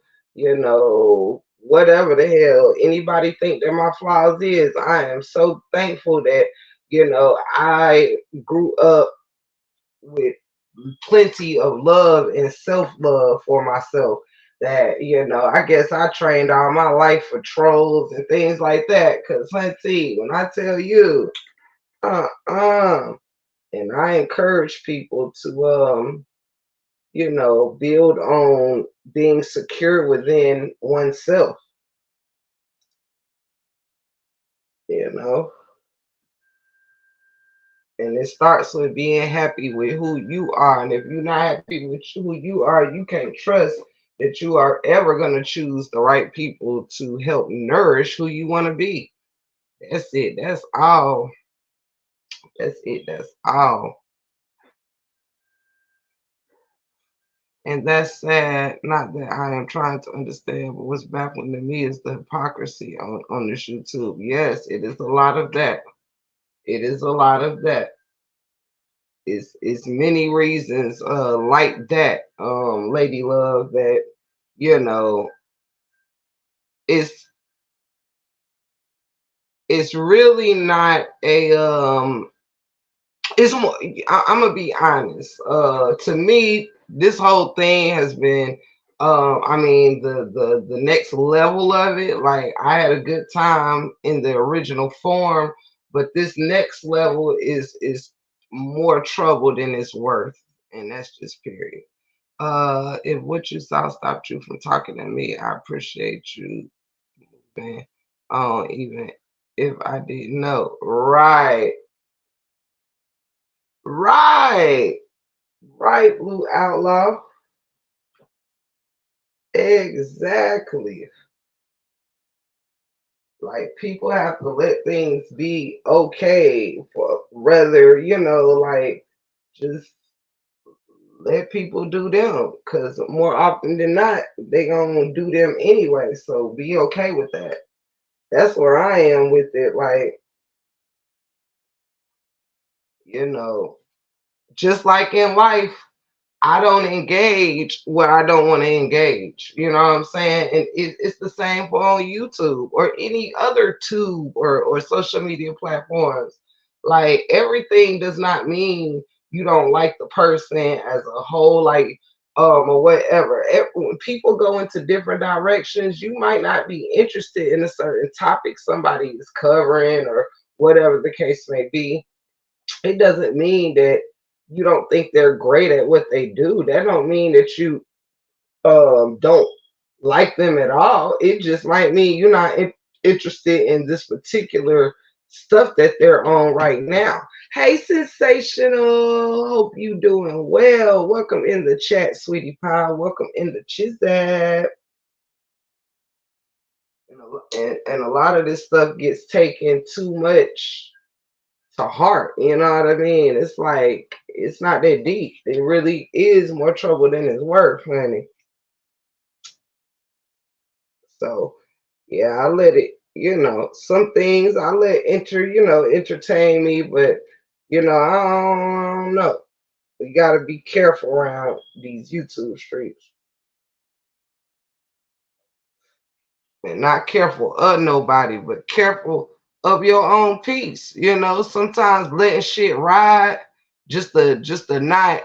whatever the hell anybody think that my flaws is. I am so thankful that, I grew up with plenty of love and self-love for myself that I guess I trained all my life for trolls and things like that because see, when I tell you uh-uh, and I encourage people to build on being secure within oneself, you know. And it starts with being happy with who you are. And if you're not happy with who you are, you can't trust that you are ever going to choose the right people to help nourish who you want to be. That's it. That's all. That's it. That's all. And that's sad. Not that I am trying to understand, but what's baffling to me is the hypocrisy on this YouTube. Yes, it is a lot of that. It is a lot of that. It's many reasons like that, Lady Love, that you know it's it's really not a it's more, I'm gonna be honest. To me, this whole thing has been, I mean, the next level of it. Like I had a good time in the original form, but this next level is more trouble than it's worth, and that's just period. If what you saw stopped you from talking to me, I appreciate you, man. Even if I didn't know, right, right. Right, Blue Outlaw. Exactly. Like people have to let things be okay for rather, like just let people do them. Cause more often than not, they gonna do them anyway. So be okay with that. That's where I am with it. Like, you know, just like in life, I don't engage where I don't want to engage. You know what I'm saying? And it's the same for on YouTube or any other tube or social media platforms. Like everything does not mean you don't like the person as a whole, like or whatever. When people go into different directions, you might not be interested in a certain topic somebody is covering or whatever the case may be. It doesn't mean that you don't think they're great at what they do. That don't mean that you don't like them at all. It just might mean you're not interested in this particular stuff that they're on right now. Hey, sensational. Hope you doing well. Welcome in the chat, sweetie pie. Welcome in the chisel. And a lot of this stuff gets taken too much to heart. You know what I mean? It's like it's not that deep. It really is more trouble than it's worth, honey. So yeah, I let it. Some things I let entertain me, but I don't know. We gotta be careful around these YouTube streets, and not careful of nobody, but careful of your own peace. Sometimes letting shit ride just to not.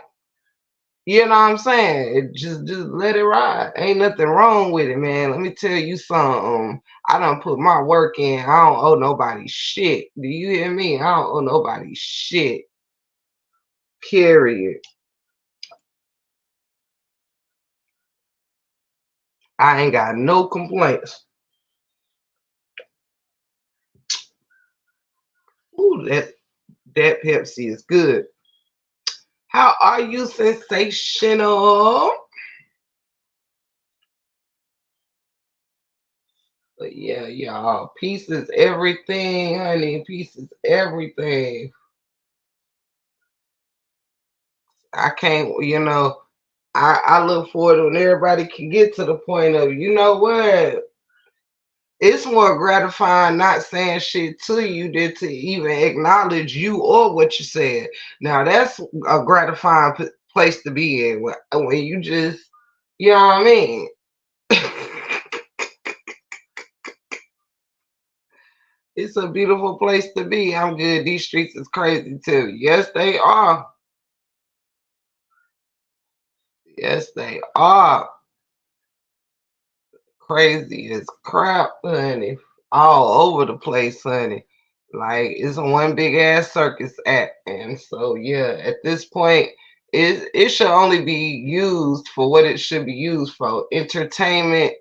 You know what I'm saying? Just let it ride. Ain't nothing wrong with it, man. Let me tell you something. I done put my work in. I don't owe nobody shit. Do you hear me? I don't owe nobody shit. Period. I ain't got no complaints. Ooh, that Pepsi is good. How are you, sensational? But yeah, y'all. Peace is everything, honey. Peace is everything. I can't, I look forward when everybody can get to the point of, you know what? It's more gratifying not saying shit to you than to even acknowledge you or what you said. Now that's a gratifying place to be in when you just, you know what I mean? It's a beautiful place to be. I'm good. These streets is crazy too. Yes, they are. Yes, they are. Crazy as crap, honey. All over the place, honey. Like it's a one big ass circus act. And so yeah, at this point, it should only be used for what it should be used for, entertainment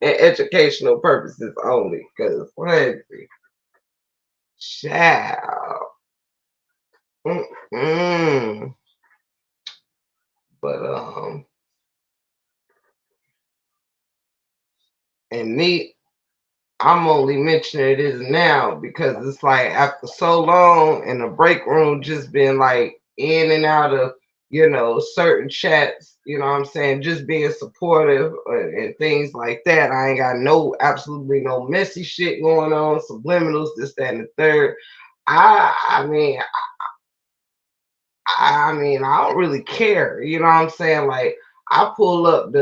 and educational purposes only. Because what, child, mm-mm. But and me, I'm only mentioning this now because it's like after so long in the break room, just been like in and out of, certain chats, what I'm saying, just being supportive and things like that. I ain't got absolutely no messy shit going on, subliminals, this, that, and the third. I mean, I don't really care. You know what I'm saying? Like, I pull up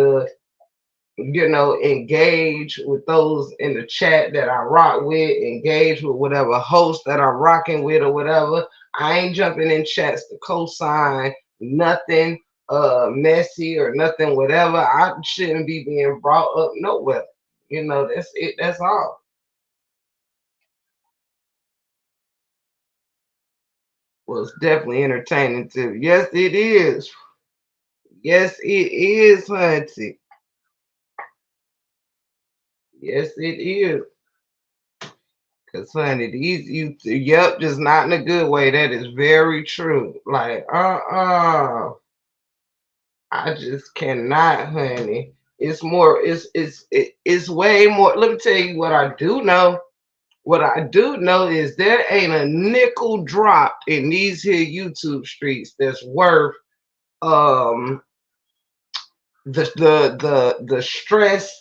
engage with those in the chat that I rock with, engage with whatever host that I'm rocking with or whatever. I ain't jumping in chats to co-sign nothing messy or nothing, whatever. I shouldn't be being brought up nowhere. That's it. That's all. Well, it's definitely entertaining too. Yes, it is. Yes, it is, Hunty. Yes, it is. Cause honey, these you yep, just not in a good way. That is very true. Like, I just cannot, honey. It's more, it's way more. Let me tell you what I do know. What I do know is there ain't a nickel dropped in these here YouTube streets that's worth um the stress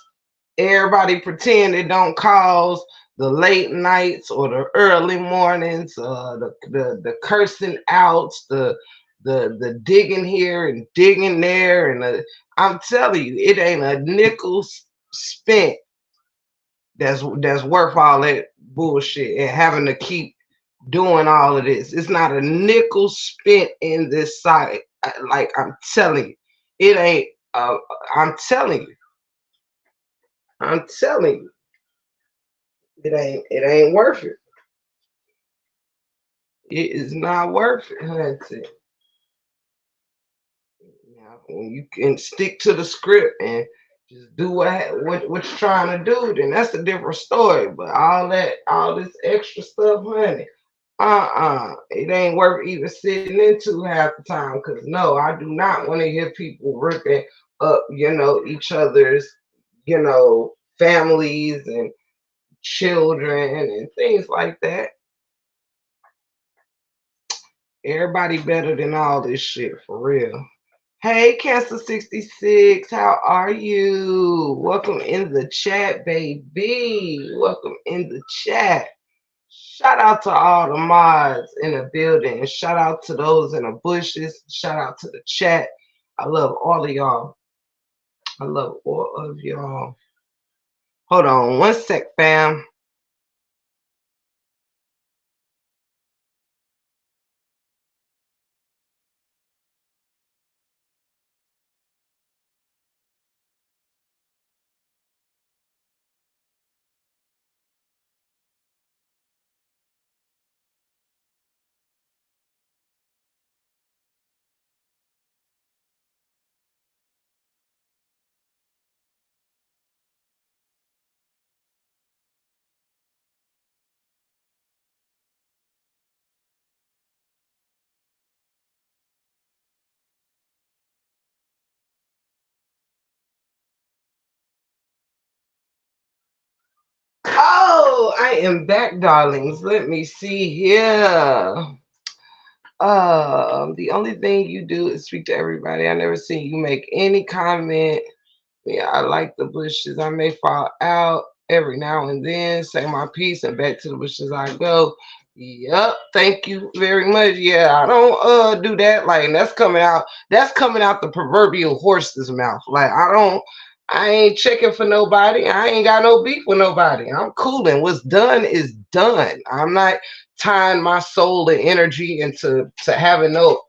everybody pretend it don't cause, the late nights or the early mornings, the cursing outs, the digging here and digging there, and I'm telling you, it ain't a nickel spent that's worth all that bullshit and having to keep doing all of this. It's not a nickel spent in this site. Like I'm telling you, it ain't. I'm telling you. I'm telling you. It ain't worth it. It is not worth it, Hunty. Now, when you can stick to the script and just do what you're trying to do, then that's a different story. But all this extra stuff, honey, it ain't worth even sitting into half the time. Cause no, I do not want to hear people ripping up, each other's, families and children and things like that. Everybody better than all this shit for real. Hey, Cancer 66, how are you? Welcome in the chat, baby. Welcome in the chat. Shout out to all the mods in the building. Shout out to those in the bushes. Shout out to the chat. I love all of y'all. I love all of y'all. Hold on one sec, fam. Oh, I am back, darlings. Let me see here. The only thing you do is speak to everybody. I never seen you make any comment. Yeah, I like the bushes. I may fall out every now and then, say my piece, and back to the bushes I go. Yep, thank you very much. Yeah, I don't do that. Like that's coming out the proverbial horse's mouth. Like I ain't checking for nobody. I ain't got no beef with nobody. I'm cooling. What's done is done. I'm not tying my soul and energy into having no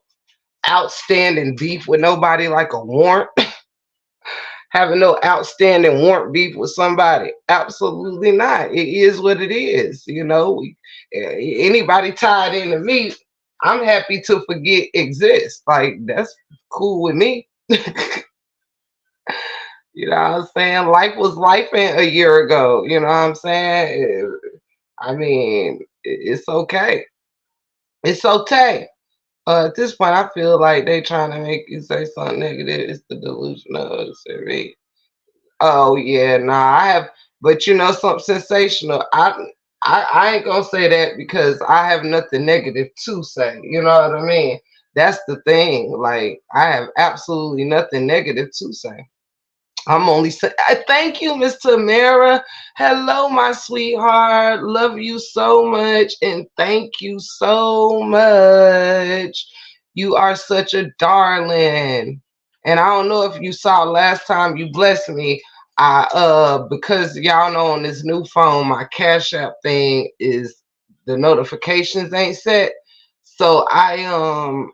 outstanding beef with nobody like a warrant. Having no outstanding warrant beef with somebody. Absolutely not. It is what it is. Anybody tied into me, I'm happy to forget exists. Like that's cool with me. You know what I'm saying? Life was life a year ago. You know what I'm saying? I mean, it's okay. It's okay. At this point, I feel like they trying to make you say something negative. It's the delusion of the. Oh yeah, nah, I have, but you know something sensational. I ain't gonna say that because I have nothing negative to say. You know what I mean? That's the thing. Like I have absolutely nothing negative to say. I'm only saying, thank you, Miss Tamara. Hello, my sweetheart. Love you so much, and thank you so much. You are such a darling. And I don't know if you saw last time you blessed me. I because y'all know on this new phone, my Cash App thing is the notifications ain't set. So I,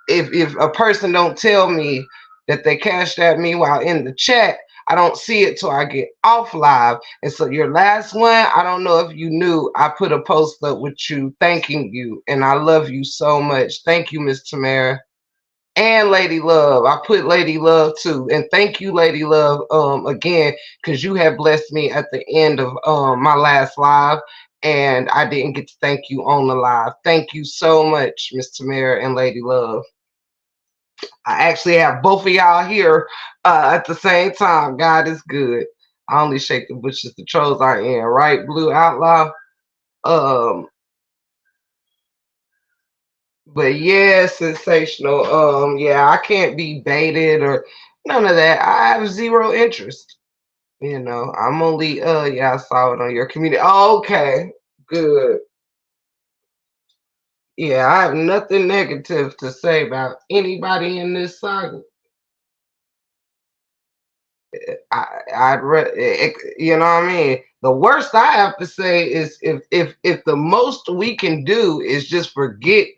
if a person don't tell me that they cashed at me while in the chat, I don't see it till I get off live. And so your last one, I don't know if you knew, I put a post up with you thanking you, and I love you so much. Thank you, Miss Tamara. And Lady Love. I put Lady Love too. And thank you, Lady Love, again, because you have blessed me at the end of my last live. And I didn't get to thank you on the live. Thank you so much, Miss Tamara and Lady Love. I actually have both of y'all here at the same time. God is good. I only shake the bushes the trolls are in, right? Blue Outlaw. Um, but yeah, sensational. Yeah, I can't be baited or none of that. I have zero interest. You know, I'm only yeah, I saw it on your community. Oh, okay, good. Yeah, I have nothing negative to say about anybody in this saga. You know what I mean. The worst I have to say is if the most we can do is just forget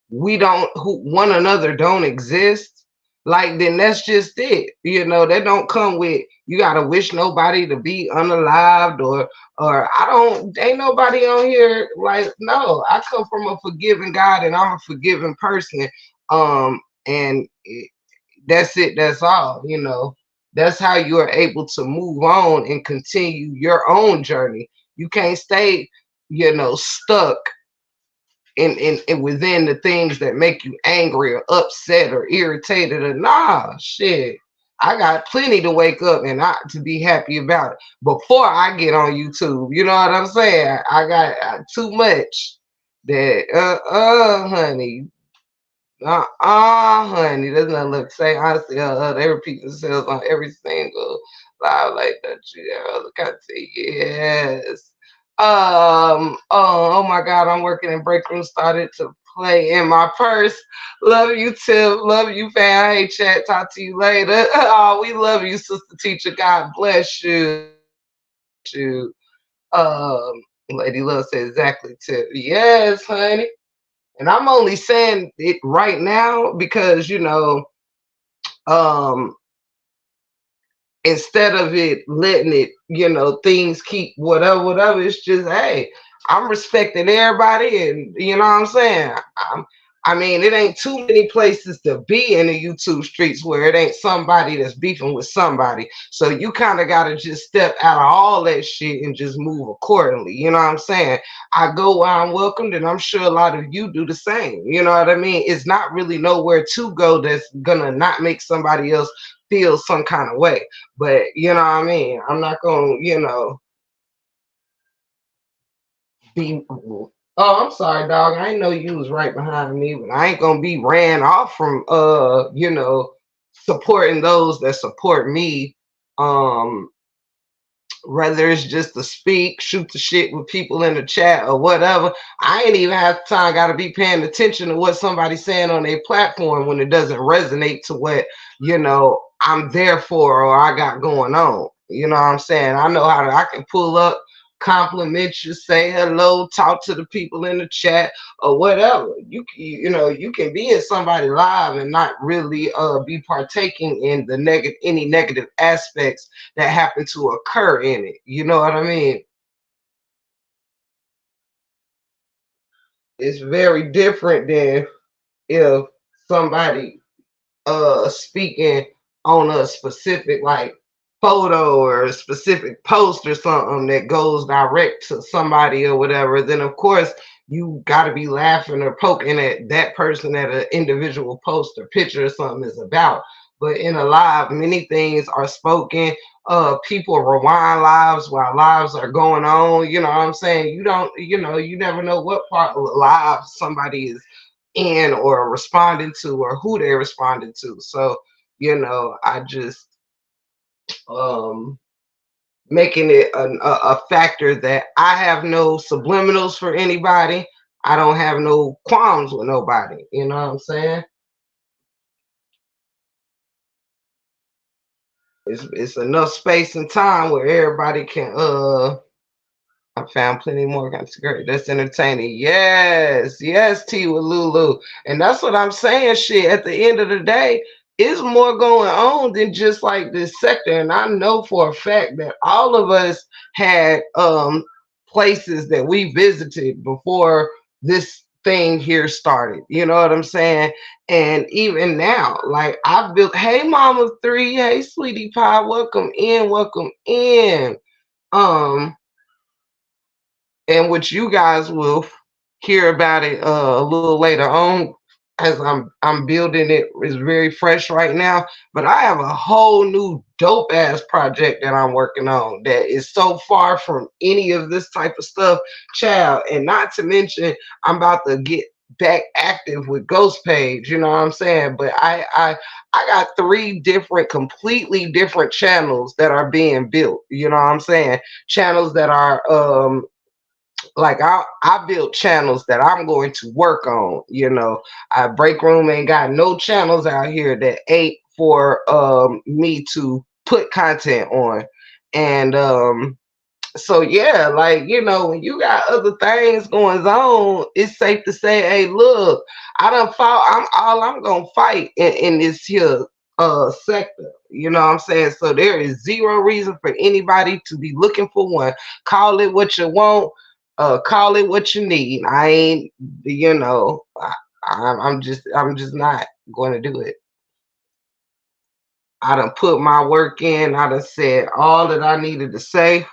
we don't who one another don't exist, like then that's just it. You know, that don't come with you gotta wish nobody to be unalived or I don't ain't nobody on here like no. I come from a forgiving God and I'm a forgiving person. And that's it, that's all, you know. That's how you are able to move on and continue your own journey. You can't stay, you know, stuck in within the things that make you angry or upset or irritated or nah shit. I got plenty to wake up and not to be happy about it before I get on YouTube. You know what I'm saying? I got too much that honey, honey, there's nothing left to say. Honestly, they repeat themselves on every single live like that. You other content, yes. Oh my God, I'm working in break room. Started to play in my purse. Love you, Tip. Love you, fam. Hey, chat. Talk to you later. Oh, we love you, sister teacher. God bless you. You. Lady Love said exactly, Tip. Yes, honey. And I'm only saying it right now because, you know, um, instead of it letting it, you know, things keep whatever, it's just, hey, I'm respecting everybody. And, you know what I'm saying? I mean, it ain't too many places to be in the YouTube streets where it ain't somebody that's beefing with somebody. So you kind of got to just step out of all that shit and just move accordingly. You know what I'm saying? I go where I'm welcomed, and I'm sure a lot of you do the same. You know what I mean? It's not really nowhere to go that's gonna not make somebody else feel some kind of way. But you know what I mean? I'm not gonna, you know, be oh, I'm sorry, dog. I didn't know you was right behind me, but I ain't gonna be ran off from you know, supporting those that support me. Um, whether it's just to speak, shoot the shit with people in the chat or whatever. I ain't even have time, gotta be paying attention to what somebody's saying on their platform when it doesn't resonate to what, you know, I'm there for or I got going on. You know what I'm saying? I know how to I can pull up, compliment you, say hello, talk to the people in the chat or whatever. You know, you can be in somebody live and not really be partaking in the negative any negative aspects that happen to occur in it. You know what I mean? it's very different than if somebody speaking on a specific like photo or a specific post or something that goes direct to somebody or whatever, then of course you got to be laughing or poking at that person that an individual post or picture or something is about. But in a live, many things are spoken. People rewind lives while lives are going on. You know what I'm saying? You don't, you know, you never know what part of the live somebody is in or responding to or who they're responding to. So, you know, I just um making it a factor that I have no subliminals for anybody. I don't have no qualms with nobody. You know what I'm saying? It's enough space and time where everybody can I found plenty more. That's great. That's entertaining. Yes, yes, T with Lulu. And that's what I'm saying. Shit, at the end of the day, it's more going on than just like this sector. And I know for a fact that all of us had places that we visited before this thing here started. You know what I'm saying? And even now, like I've built, hey mama three, hey sweetie pie, welcome in, welcome in. Um and which you guys will hear about it a little later on as I'm building it. Is very fresh right now, but I have a whole new dope ass project that I'm working on that is so far from any of this type of stuff, child. And not to mention, I'm about to get back active with Ghost Page. You know what I'm saying? But I got three different, completely different channels that are being built. You know what I'm saying? Channels that are like I built channels that I'm going to work on. You know, I break room ain't got no channels out here that ain't for me to put content on. And so yeah, like you know, when you got other things going on, it's safe to say, hey, look, I done fought. I'm gonna fight in this here sector. You know what I'm saying? So there is zero reason for anybody to be looking for one. Call it what you want, call it what you need. I ain't, you know, I'm just not going to do it. I done put my work in. I done said all that I needed to say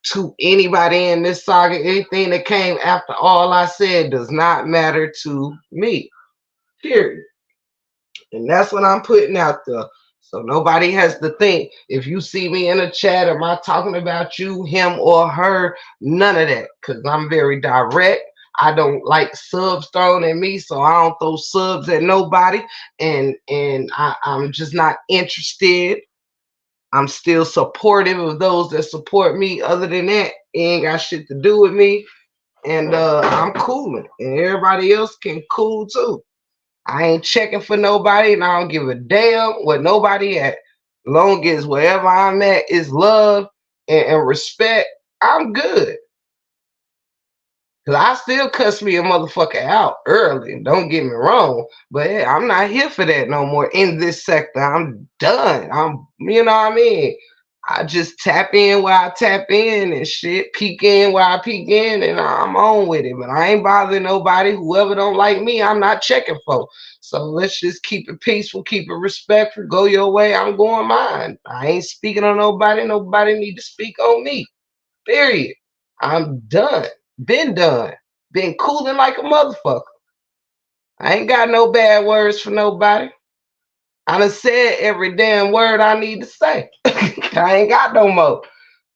to anybody in this saga. Anything that came after all I said does not matter to me. Period. And that's what I'm putting out there. So nobody has to think if you see me in a chat, am I talking about you, him, or her? None of that. Because I'm very direct. I don't like subs thrown at me, so I don't throw subs at nobody. I'm just not interested. I'm still supportive of those that support me. Other than that, it ain't got shit to do with me. And I'm cooling. And everybody else can cool too. I ain't checking for nobody, and I don't give a damn what nobody at. Long as wherever I'm at is love and respect, I'm good. Cause I still cuss me a motherfucker out early. Don't get me wrong, but yeah, I'm not here for that no more in this sector. I'm done. You know what I mean? I just tap in where I tap in and shit, peek in where I peek in, and I'm on with it. But I ain't bothering nobody. Whoever don't like me, I'm not checking for. So let's just keep it peaceful, keep it respectful. Go your way, I'm going mine. I ain't speaking on nobody. Nobody need to speak on me. Period. I'm done. Been done. Been cooling like a motherfucker. I ain't got no bad words for nobody. I done said every damn word I need to say. I ain't got no more.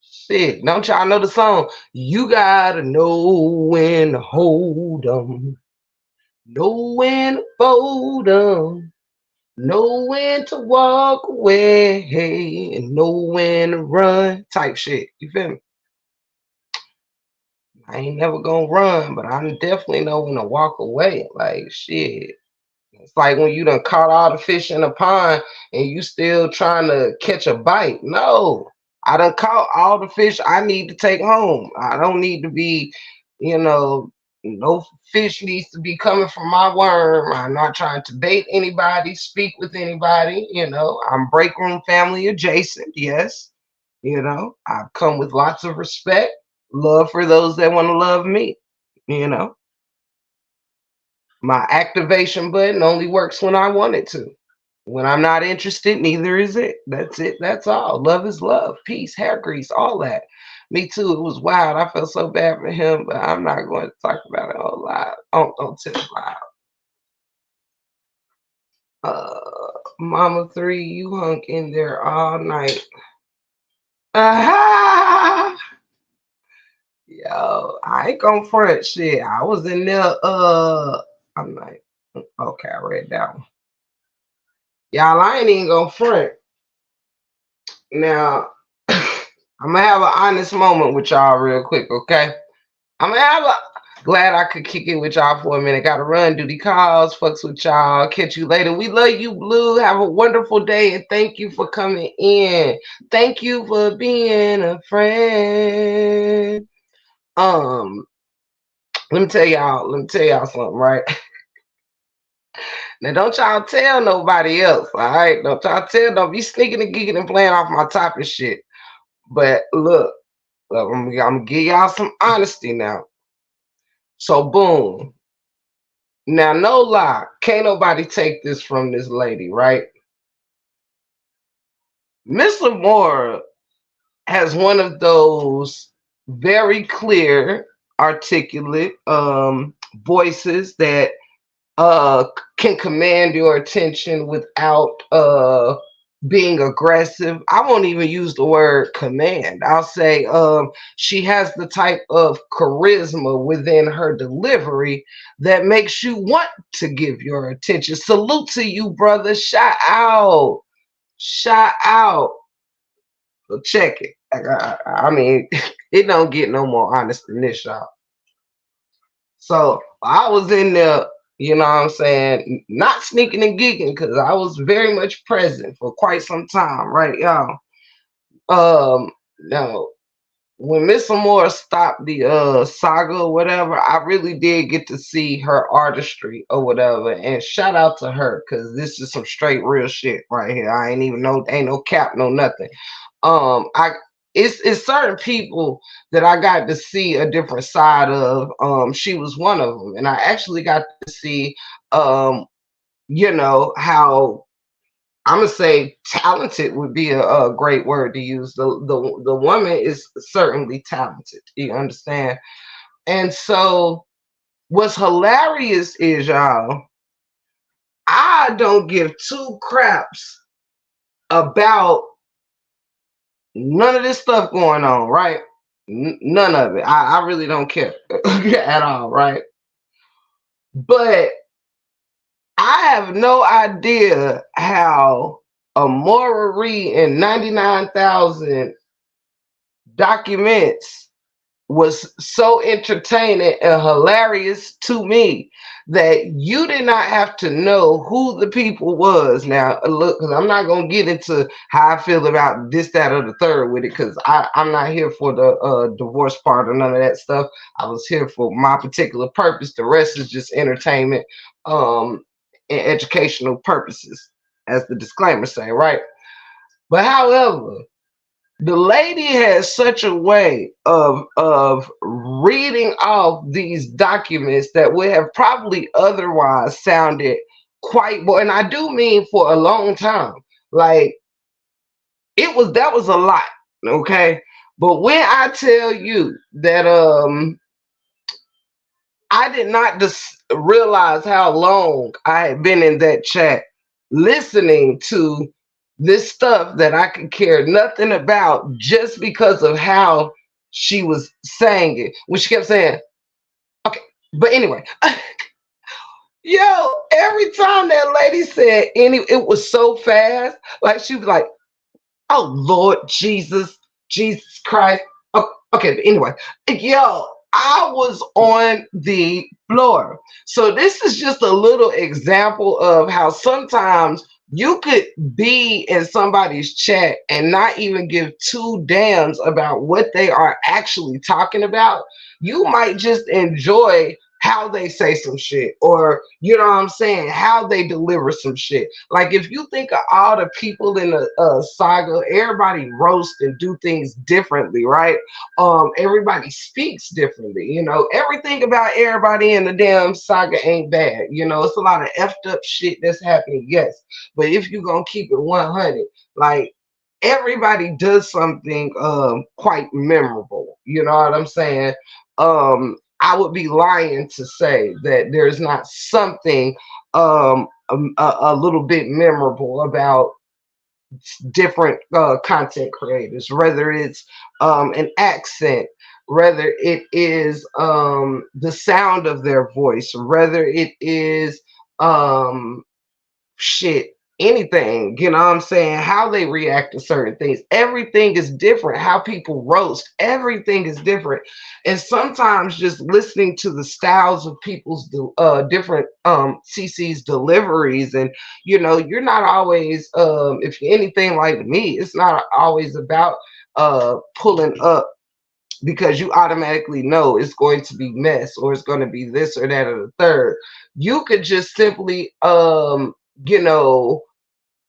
Shit, don't y'all know the song? You gotta know when to hold 'em, know when to fold 'em, know when to walk away, and know when to run. Type shit. You feel me? I ain't never gonna run, but I definitely know when to walk away. Like shit. It's like when you done caught all the fish in the pond and you still trying to catch a bite. No. I done caught all the fish I need to take home. I don't need to be, you know, no fish needs to be coming from my worm. I'm not trying to bait anybody, speak with anybody, you know. I'm break room family adjacent, yes. You know, I've come with lots of respect, love for those that want to love me, you know. My activation button only works when I want it to. When I'm not interested, neither is it. That's it. That's all. Love is love. Peace, hair grease, all that. Me too. It was wild. I felt so bad for him, but I'm not going to talk about it a whole lot. Don't tell it loud. Mama three, you hung in there all night. Ah, yo, I ain't gonna front shit. I was in there. I'm like, okay, I read that one. Y'all, I ain't even gonna front. Now, I'm gonna have an honest moment with y'all real quick, okay? I'm gonna have a glad I could kick it with y'all for a minute. Gotta run, do the calls, fucks with y'all. Catch you later. We love you, Blue. Have a wonderful day and thank you for coming in. Thank you for being a friend. Um, let me tell y'all something, right? Now don't y'all tell nobody else, all right? Don't be sneaking and geeking and playing off my top and shit. But look, I'm gonna give y'all some honesty now. So boom. Now, no lie, can't nobody take this from this lady, right? Miss Amora has one of those very clear, articulate voices that can command your attention without being aggressive. I won't even use the word command. I'll say she has the type of charisma within her delivery that makes you want to give your attention. Salute to you, brother. Shout out. Shout out. So check it. I mean, it don't get no more honest than this, y'all. So I was in there, you know what I'm saying, not sneaking and geeking because I was very much present for quite some time, right, y'all? Now when Miss Amora stopped the saga or whatever, I really did get to see her artistry or whatever. And shout out to her because this is some straight real shit right here. I ain't even know, ain't no cap, no nothing. I it's certain people that I got to see a different side of. She was one of them, and I actually got to see how I'm gonna say talented would be a great word to use. The woman is certainly talented. You understand? And so what's hilarious is y'all, I don't give two craps about none of this stuff going on, right? None of it. I really don't care at all, right? But I have no idea how a Maura Reed and 99,000 documents was so entertaining and hilarious to me that you did not have to know who the people was. Now, look, because I'm not gonna get into how I feel about this, that, or the third with it, because I'm not here for the divorce part or none of that stuff. I was here for my particular purpose. The rest is just entertainment, and educational purposes, as the disclaimer say, right? But however, the lady has such a way of reading off these documents that would have probably otherwise sounded quite boring. And I do mean for a long time. Like that was a lot, okay? But when I tell you that I did not just realize how long I had been in that chat listening to this stuff that I could care nothing about just because of how she was saying it. When she kept saying, okay, but anyway, yo, every time that lady said it was so fast. Like she was like, oh Lord Jesus Christ. Oh, okay, but anyway, yo, I was on the floor. So this is just a little example of how sometimes you could be in somebody's chat and not even give two damns about what they are actually talking about. You might just enjoy how they say some shit, or you know what I'm saying, how they deliver some shit. Like if you think of all the people in the saga, everybody roast and do things differently, right? Everybody speaks differently. You know, everything about everybody in the damn saga ain't bad. You know, it's a lot of effed up shit that's happening, yes. But if you gonna keep it 100, like everybody does something quite memorable. You know what I'm saying? I would be lying to say that there's not something a little bit memorable about different content creators, whether it's an accent, whether it is the sound of their voice, whether it is um, shit, anything, you know what I'm saying? How they react to certain things. Everything is different. How people roast, everything is different. And sometimes just listening to the styles of people's different CC's deliveries, and you know, you're not always if you're anything like me, it's not always about pulling up because you automatically know it's going to be mess or it's going to be this or that or the third. You could just simply you know,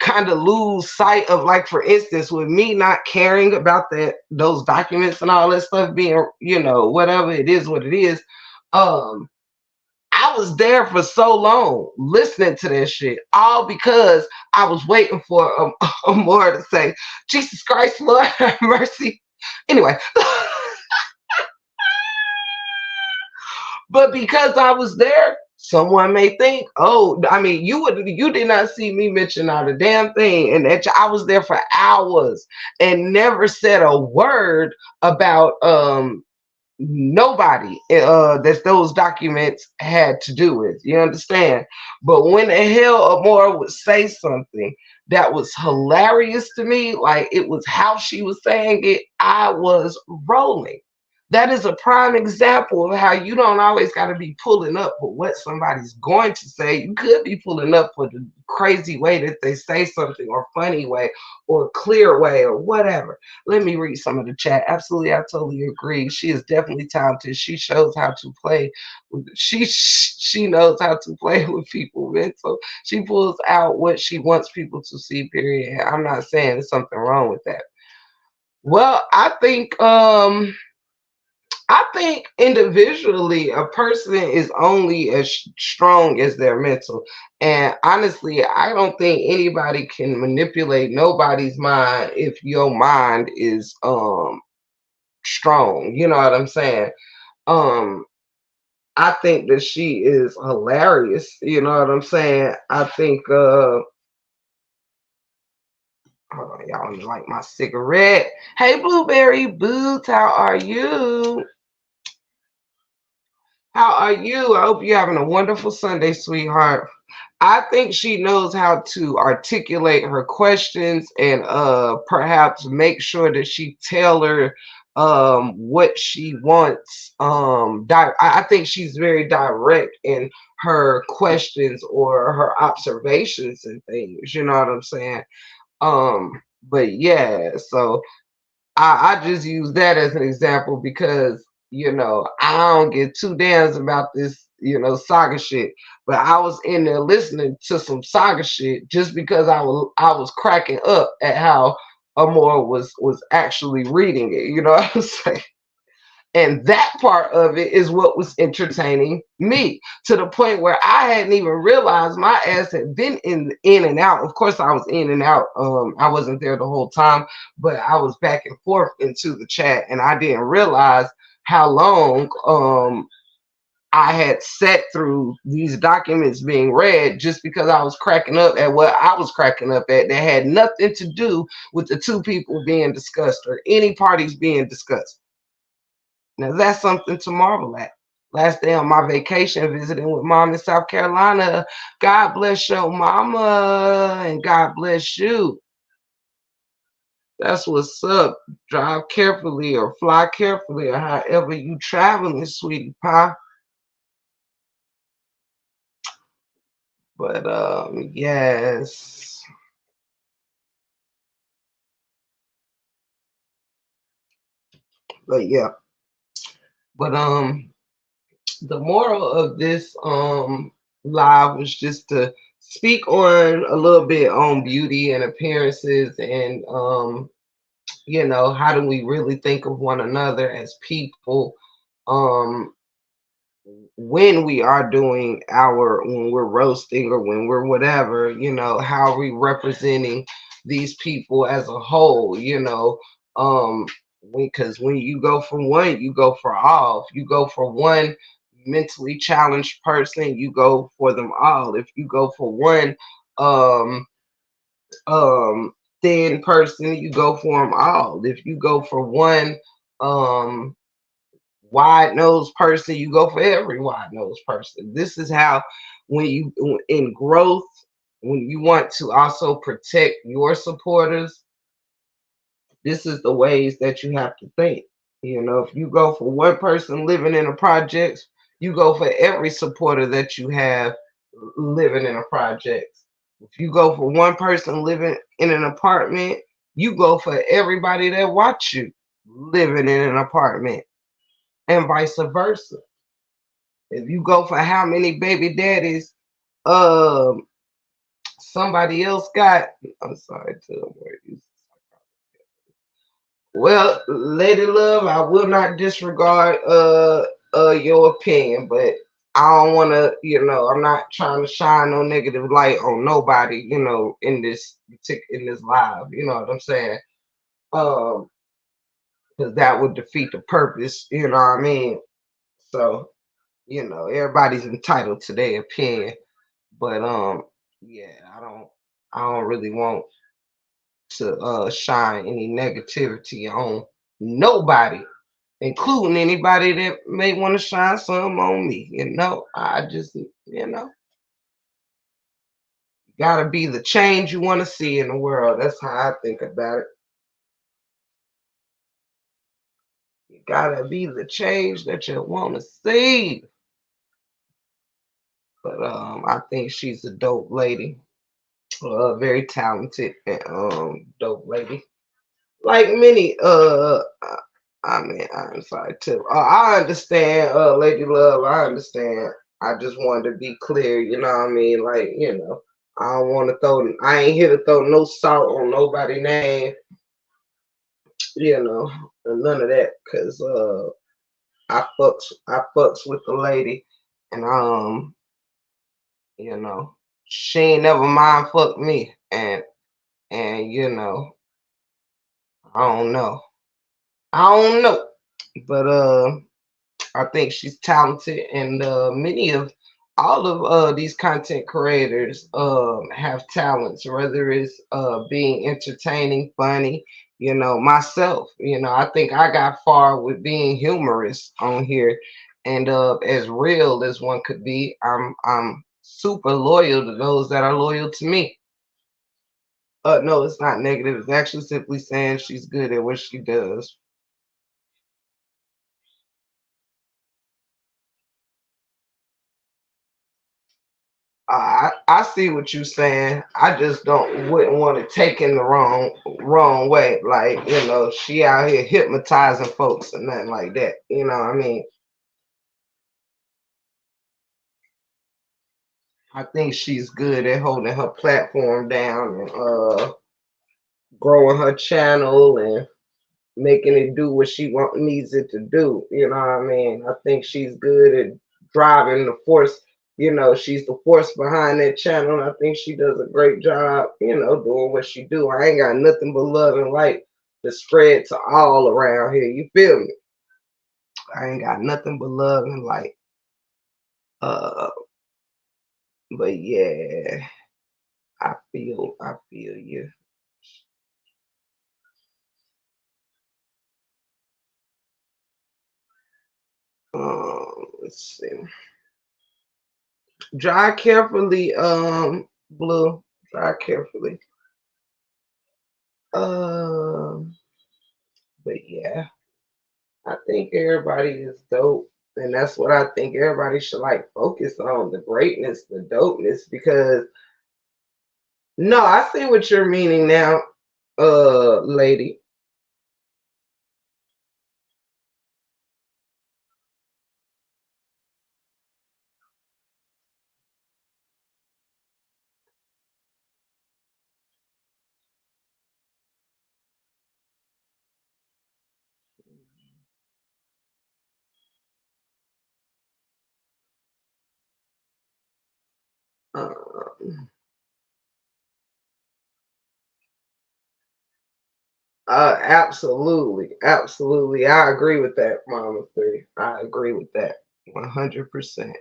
kind of lose sight of, like, for instance, with me not caring about that those documents and all that stuff being, you know, whatever it is, what it is. um I was there for so long listening to that shit, all because I was waiting for a more to say, Jesus Christ, Lord have mercy. Anyway, but because I was there, someone may think, oh, I mean, you did not see me mention not a damn thing, and that I was there for hours and never said a word about nobody that those documents had to do with. You understand? But when the hell Amora would say something that was hilarious to me, like it was how she was saying it, I was rolling. That is a prime example of how you don't always got to be pulling up for what somebody's going to say. You could be pulling up for the crazy way that they say something, or funny way, or clear way, or whatever. Let me read some of the chat. Absolutely, I totally agree. She is definitely talented. She shows how to play. She knows how to play with people, man. So she pulls out what she wants people to see. Period. I'm not saying there's something wrong with that. Well, I think individually, a person is only as strong as their mental. And honestly, I don't think anybody can manipulate nobody's mind if your mind is strong. You know what I'm saying? Um I think that she is hilarious. You know what I'm saying? I think hold on, y'all, let me light my cigarette. Hey Blueberry Boots, how are you? How are you? I hope you're having a wonderful Sunday, sweetheart. I think she knows how to articulate her questions and perhaps make sure that she tailor what she wants. I think she's very direct in her questions or her observations and things. You know what I'm saying? But yeah, so I just use that as an example because, you know, I don't get too damns about this, you know, saga shit. But I was in there listening to some saga shit just because I was cracking up at how Amor was actually reading it. You know what I'm saying? And that part of it is what was entertaining me, to the point where I hadn't even realized my ass had been in and out. Of course, I was in and out. I wasn't there the whole time, but I was back and forth into the chat, and I didn't realize how long I had sat through these documents being read just because I was cracking up at what I was cracking up at that had nothing to do with the two people being discussed or any parties being discussed. Now that's something to marvel at. Last day on my vacation, visiting with mom in South Carolina. God bless your mama and God bless you. That's what's up. Drive carefully or fly carefully or however you traveling, sweetie pie. But yes. But yeah. But The moral of this live was just to speak on a little bit on beauty and appearances, and how do we really think of one another as people, um when we are doing when we're roasting or when we're whatever, how are we representing these people as a whole, because when you go for one, you go for all. If you go for one mentally challenged person, you go for them all. If you go for one um um thin person, you go for them all. If you go for one um wide nosed person, you go for every wide nosed person. This is how, when you in growth, when you want to also protect your supporters, this is the ways that you have to think. If you go for one person living in a project, you go for every supporter that you have living in a project. If you go for one person living in an apartment, you go for everybody that watch you living in an apartment, and vice versa. If you go for how many baby daddies um somebody else got, I'm sorry to you. Well, Lady Love, I will not disregard your opinion, but I don't want to, I'm not trying to shine no negative light on nobody, in this live, you know what I'm saying? Um, because that would defeat the purpose, you know what I mean? So, everybody's entitled to their opinion. But yeah, I don't really want to shine any negativity on nobody, including anybody that may want to shine some on me. I just, gotta be the change you want to see in the world. That's how I think about it. You gotta be the change that you want to see. But I think she's a dope lady, very talented and dope lady. Like many I mean, I'm sorry too. I understand, Lady Love, I understand. I just wanted to be clear, you know what I mean? Like, I don't want to I ain't here to throw no salt on nobody's name, and none of that, cause I fucks with the lady, and you know she ain't never mind fuck me, and I don't know, but I think she's talented, and many of all of these content creators have talents, whether it's being entertaining, funny. Myself, I think I got far with being humorous on here, and as real as one could be. I'm super loyal to those that are loyal to me. No, it's not negative. It's actually simply saying she's good at what she does. I see what you're saying. I just wouldn't want to take in the wrong way. Like, she out here hypnotizing folks and nothing like that. You know what I mean? I think she's good at holding her platform down and growing her channel and making it do what she needs it to do. You know what I mean? I think she's good at driving the force. She's the force behind that channel. And I think she does a great job, doing what she do. I ain't got nothing but love and light to spread to all around here. You feel me? I ain't got nothing but love and light. Uh, but yeah, I feel you. Let's see. Dry carefully, Blue. Dry carefully. Um, but yeah, I think everybody is dope, and that's what I think everybody should like focus on, the greatness, the dopeness. Because no, I see what you're meaning now, lady. Absolutely, absolutely. I agree with that, Mama Three. I agree with that 100%.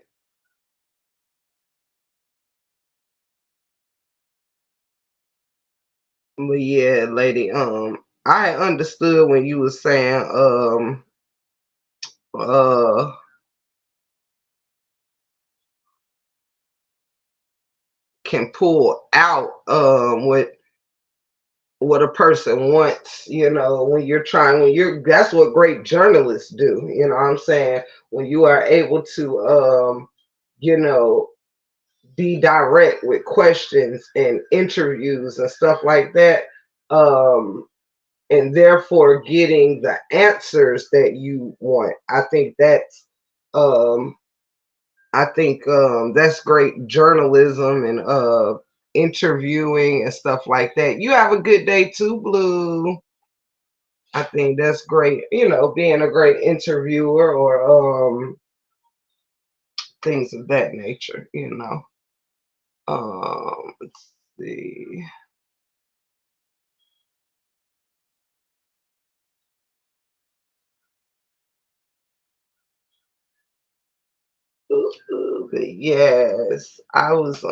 But yeah, lady, I understood when you were saying uh can pull out what a person wants, when you're trying, when you're that's what great journalists do, you know what I'm saying? When you are able to you know, be direct with questions and interviews and stuff like that. Um and therefore getting the answers that you want. Um that's great journalism and interviewing and stuff like that. You have a good day too, Blue. I think that's great, being a great interviewer or things of that nature. Let's see. But yes, I was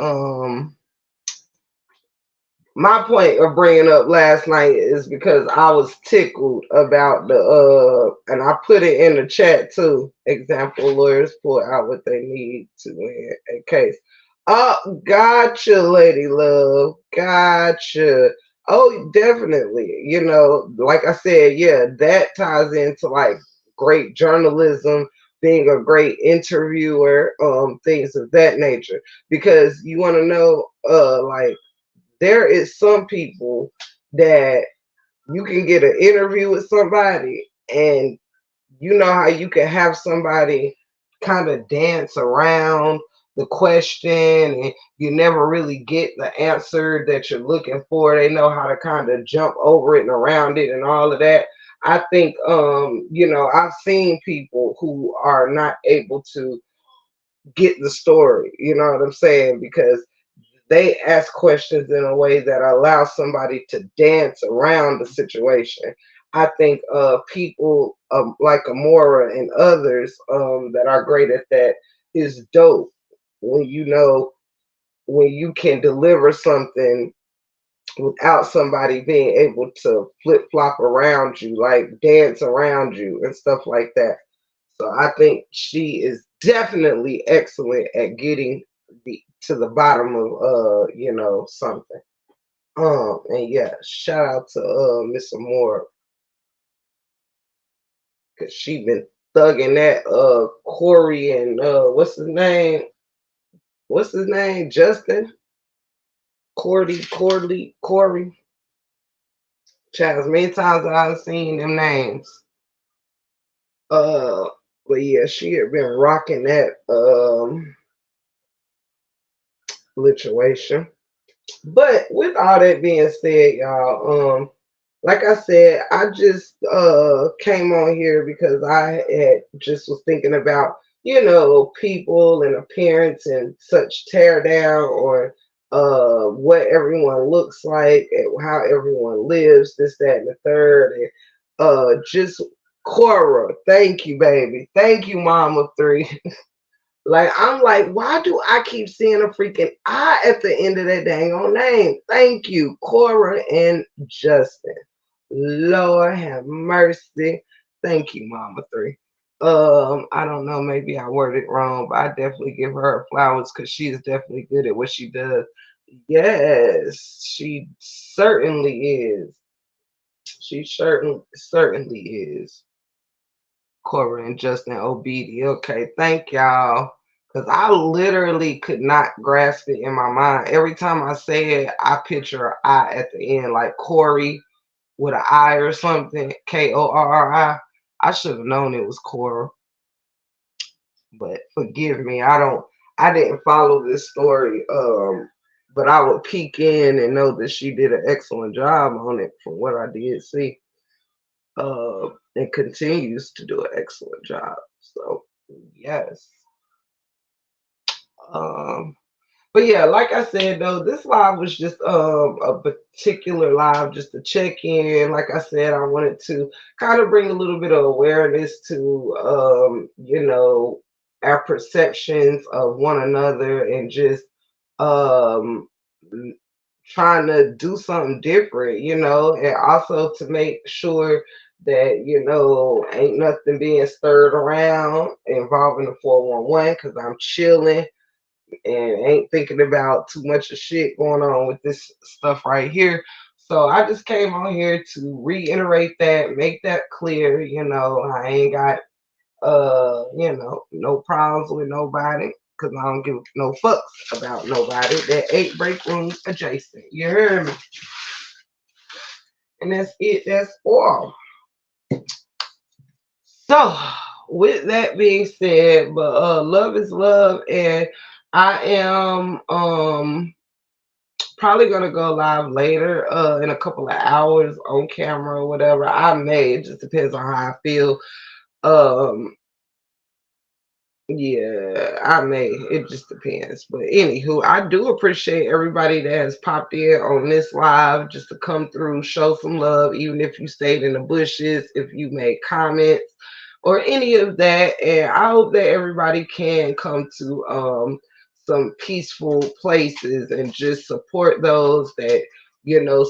my point of bringing up last night is because I was tickled about and I put it in the chat too. Example, lawyers pull out what they need to win a case. Oh, gotcha, lady love. Gotcha. Oh, definitely. Like I said, yeah, that ties into like great journalism, being a great interviewer, things of that nature. Because you want to know, like, there is some people that you can get an interview with somebody, and you know how you can have somebody kind of dance around the question and you never really get the answer that you're looking for. They know how to kind of jump over it and around it and all of that. I think I've seen people who are not able to get the story, you know what I'm saying? Because they ask questions in a way that allows somebody to dance around the situation. I think people like Amora and others that are great at that is dope when when you can deliver something without somebody being able to flip flop around you, like dance around you and stuff like that. So I think she is definitely excellent at getting to the bottom of something. And yeah, shout out to Miss Moore because she been thugging that Corey and what's his name? What's his name? Justin? Corey. Child, as many times as I've seen them names. Uh but yeah, she had been rocking that lituation. But with all that being said, y'all, like I said, I just came on here because I had just was thinking about, people and appearance and such tear down or what everyone looks like and how everyone lives, this, that, and the third. And just Cora, thank you, baby. Thank you, Mama Three. Like I'm like, why do I keep seeing a freaking I at the end of that dang on name? Thank you, Cora and Justin. Lord have mercy. Thank you, Mama Three. I don't know, maybe I worded it wrong, but I definitely give her flowers because she is definitely good at what she does. Yes, she certainly is. She certainly is. Cora and Justin Obedi. Okay, thank y'all. Because I literally could not grasp it in my mind. Every time I say it, I picture an I at the end, like Corey with an I or something, Korri. I should have known it was Cora, but forgive me. I didn't follow this story. But I would peek in and know that she did an excellent job on it from what I did see. And continues to do an excellent job. So yes. Um, But yeah, like I said though, this live was just a particular live just to check in. Like I said, I wanted to kind of bring a little bit of awareness to our perceptions of one another and just um trying to do something different, and also to make sure that, ain't nothing being stirred around involving the 411 because I'm chilling and ain't thinking about too much of shit going on with this stuff right here. So I just came on here to reiterate that, make that clear. I ain't got no problems with nobody because I don't give no fucks about nobody that ain't break room adjacent. You heard me? And that's it. That's all. So with that being said, but love is love, and I am probably gonna go live later, in a couple of hours on camera or whatever. I may. It just depends on how I feel. Um, yeah, I may. It just depends. But anywho, I do appreciate everybody that has popped in on this live just to come through, show some love, even if you stayed in the bushes, if you made comments or any of that. And I hope that everybody can come to some peaceful places and just support those that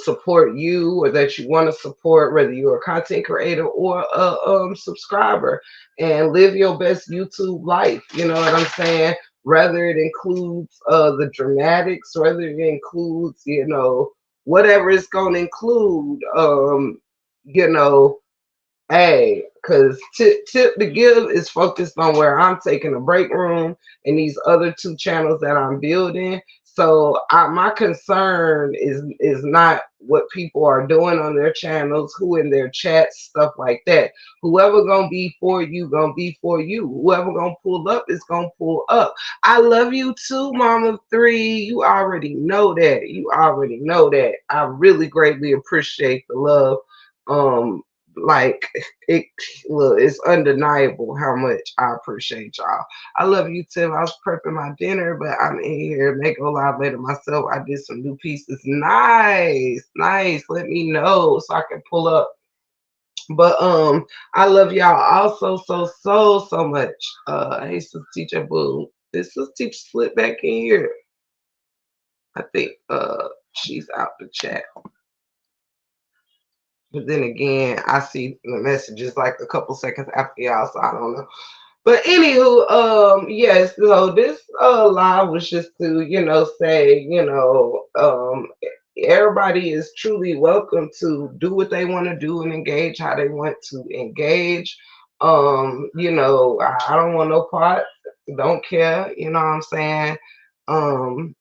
support you or that you want to support, whether you're a content creator or a subscriber, and live your best YouTube life. You know what I'm saying? Whether it includes the dramatics, whether it includes, whatever it's going to include, you know, hey, because tip to give is focused on where I'm taking a break room and these other two channels that I'm building. So my concern is not what people are doing on their channels, who in their chats, stuff like that. Whoever gonna be for you, gonna be for you. Whoever gonna pull up is gonna pull up. I love you too, Mama Three. You already know that. You already know that. I really greatly appreciate the love. Like it look, it's undeniable how much I appreciate y'all. I love you, Tim. I was prepping my dinner, but I'm in here. Make go live later myself. I did some new pieces. Nice, nice. Let me know so I can pull up. But I love y'all also so much. Hey, sister teacher boo. This sister teacher slip back in here. I think she's out the chat. But then again, I see the messages like a couple seconds after y'all, so I don't know. But anywho, yes, so this live was just to, say, everybody is truly welcome to do what they want to do and engage how they want to engage. I don't want no part, don't care, you know what I'm saying? Um,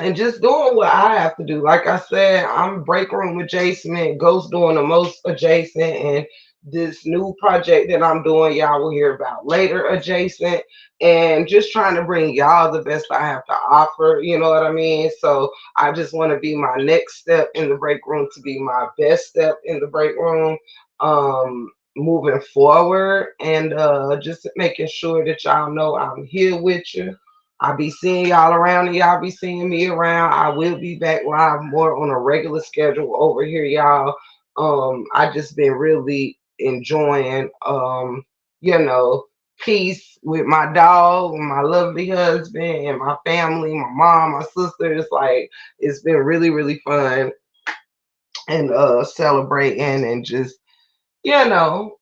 and just doing what I have to do. Like I said, I'm break room adjacent, Ghost doing the most adjacent, and this new project that I'm doing, y'all will hear about later adjacent, and just trying to bring y'all the best I have to offer, you know what I mean? So I just want to be my next step in the break room to be my best step in the break room. Moving forward, and just making sure that y'all know I'm here with you. I'll be seeing y'all around and y'all be seeing me around. I will be back live more on a regular schedule over here, y'all. I just been really enjoying you know, peace with my dog, my lovely husband, and my family, my mom, my sister. It's like it's been really, really fun and celebrating and just, you know,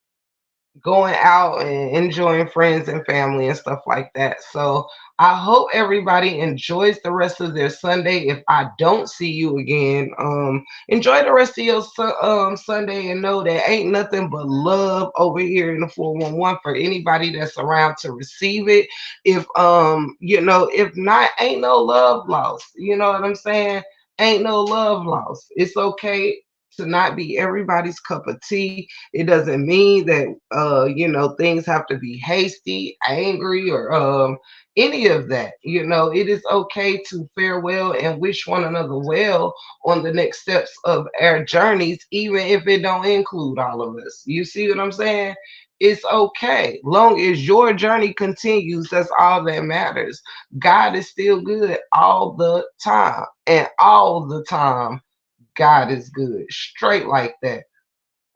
going out and enjoying friends and family and stuff like that. So I hope everybody enjoys the rest of their Sunday. If I don't see you again, enjoy the rest of your Sunday and know that ain't nothing but love over here in the 411 for anybody that's around to receive it. If if not, ain't no love lost. You know what I'm saying? Ain't no love lost. It's okay to not be everybody's cup of tea. It doesn't mean that things have to be hasty, angry, or any of that. It is okay to farewell and wish one another well on the next steps of our journeys, even if it don't include all of us. You see what I'm saying? It's okay. Long as your journey continues, that's all that matters. God is still good all the time. And all the time, God is good. Straight like that.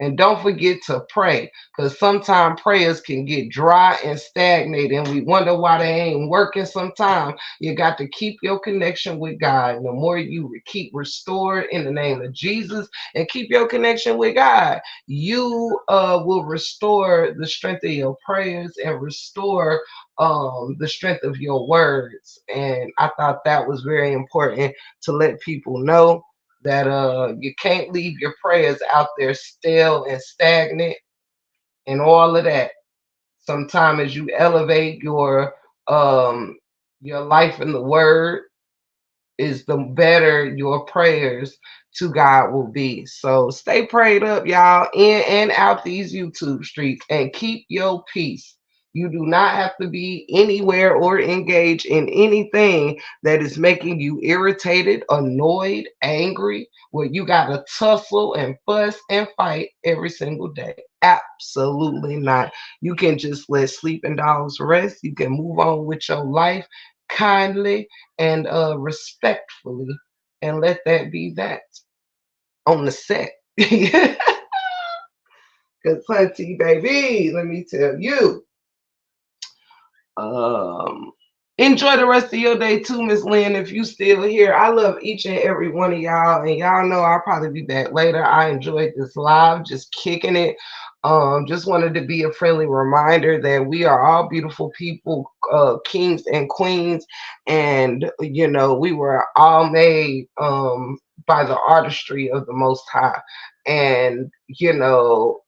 And don't forget to pray, because sometimes prayers can get dry and stagnate, and we wonder why they ain't working. Sometimes you got to keep your connection with God. And the more you keep restored in the name of Jesus and keep your connection with God, you will restore the strength of your prayers and restore the strength of your words. And I thought that was very important to let people know that you can't leave your prayers out there stale and stagnant and all of that. Sometimes as you elevate your life in the word, is the better your prayers to God will be. So stay prayed up, y'all, in and out these YouTube streets, and keep your peace. You do not have to be anywhere or engage in anything that is making you irritated, annoyed, angry, where you got to tussle and fuss and fight every single day. Absolutely not. You can just let sleeping dogs rest. You can move on with your life kindly and respectfully, and let that be that on the set. Because, hunty baby, let me tell you, um, enjoy the rest of your day too, Miss Lynn. If you still here, I love each and every one of y'all, and y'all know I'll probably be back later. I enjoyed this live, just kicking it. Just wanted to be a friendly reminder that we are all beautiful people, kings and queens, and we were all made by the artistry of the Most High, and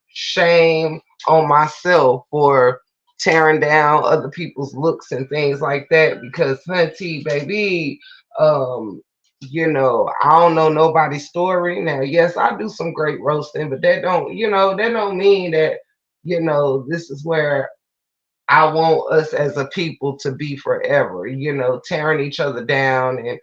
shame on myself for tearing down other people's looks and things like that, because hunty baby, I don't know nobody's story. Now, yes, I do some great roasting, but that don't mean that this is where I want us as a people to be forever, tearing each other down and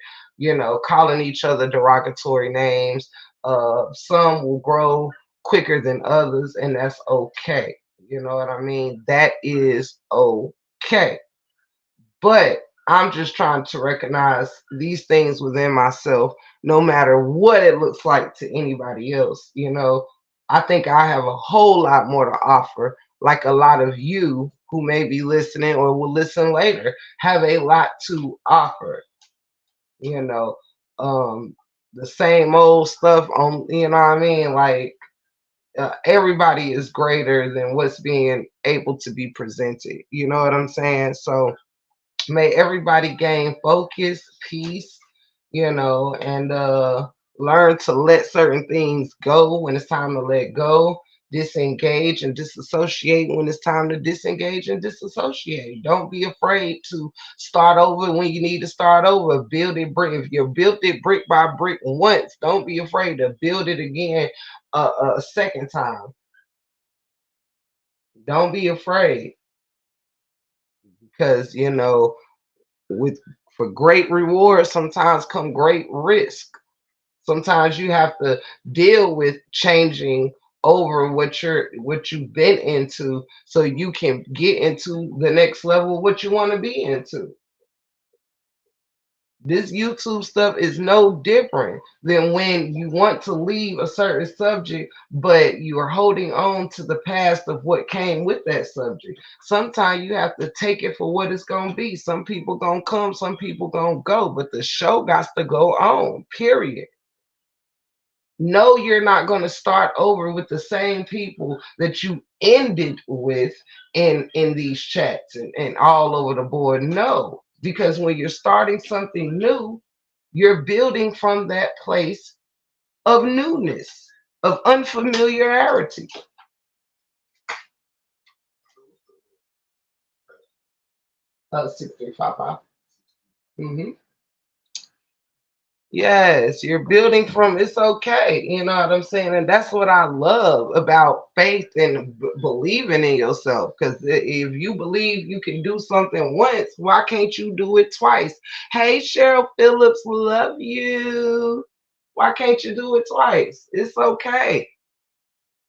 calling each other derogatory names. Some will grow quicker than others, and that's okay. You know what I mean? That is okay. But I'm just trying to recognize these things within myself, no matter what it looks like to anybody else. I think I have a whole lot more to offer, like a lot of you who may be listening or will listen later have a lot to offer. You know, um, the same old stuff on, you know what I mean? Like, everybody is greater than what's being able to be presented. You know what I'm saying? So may everybody gain focus, peace, and learn to let certain things go when it's time to let go, disengage and disassociate when it's time to disengage and disassociate. Don't be afraid to start over when you need to start over. Build it brick. If you built it brick by brick once, don't be afraid to build it again a second time. Don't be afraid, because with for great reward sometimes come great risk. Sometimes you have to deal with changing over what you've been into, so you can get into the next level what you want to be into. This YouTube stuff is no different than when you want to leave a certain subject, but you are holding on to the past of what came with that subject. Sometimes you have to take it for what it's gonna be. Some people gonna come, some people gonna go, but the show got to go on, period. No, you're not going to start over with the same people that you ended with in these chats and all over the board. No, because when you're starting something new, you're building from that place of newness, of unfamiliarity. 6355. Yes, you're building from, it's okay. You know what I'm saying? And that's what I love about faith and believing in yourself. Because if you believe you can do something once, why can't you do it twice? Hey, Cheryl Phillips, love you. Why can't you do it twice? It's okay.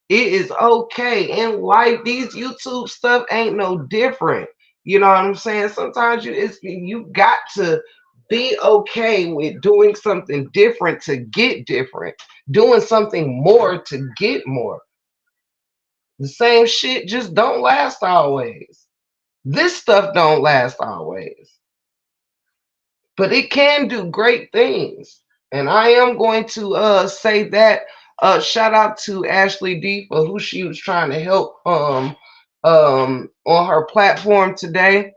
It is okay in life. These YouTube stuff ain't no different. You know what I'm saying? Sometimes you got to be okay with doing something different to get different, doing something more to get more. The same shit just don't last always. This stuff don't last always, but it can do great things. And I am going to say that shout out to Ashley D for who she was trying to help on her platform today.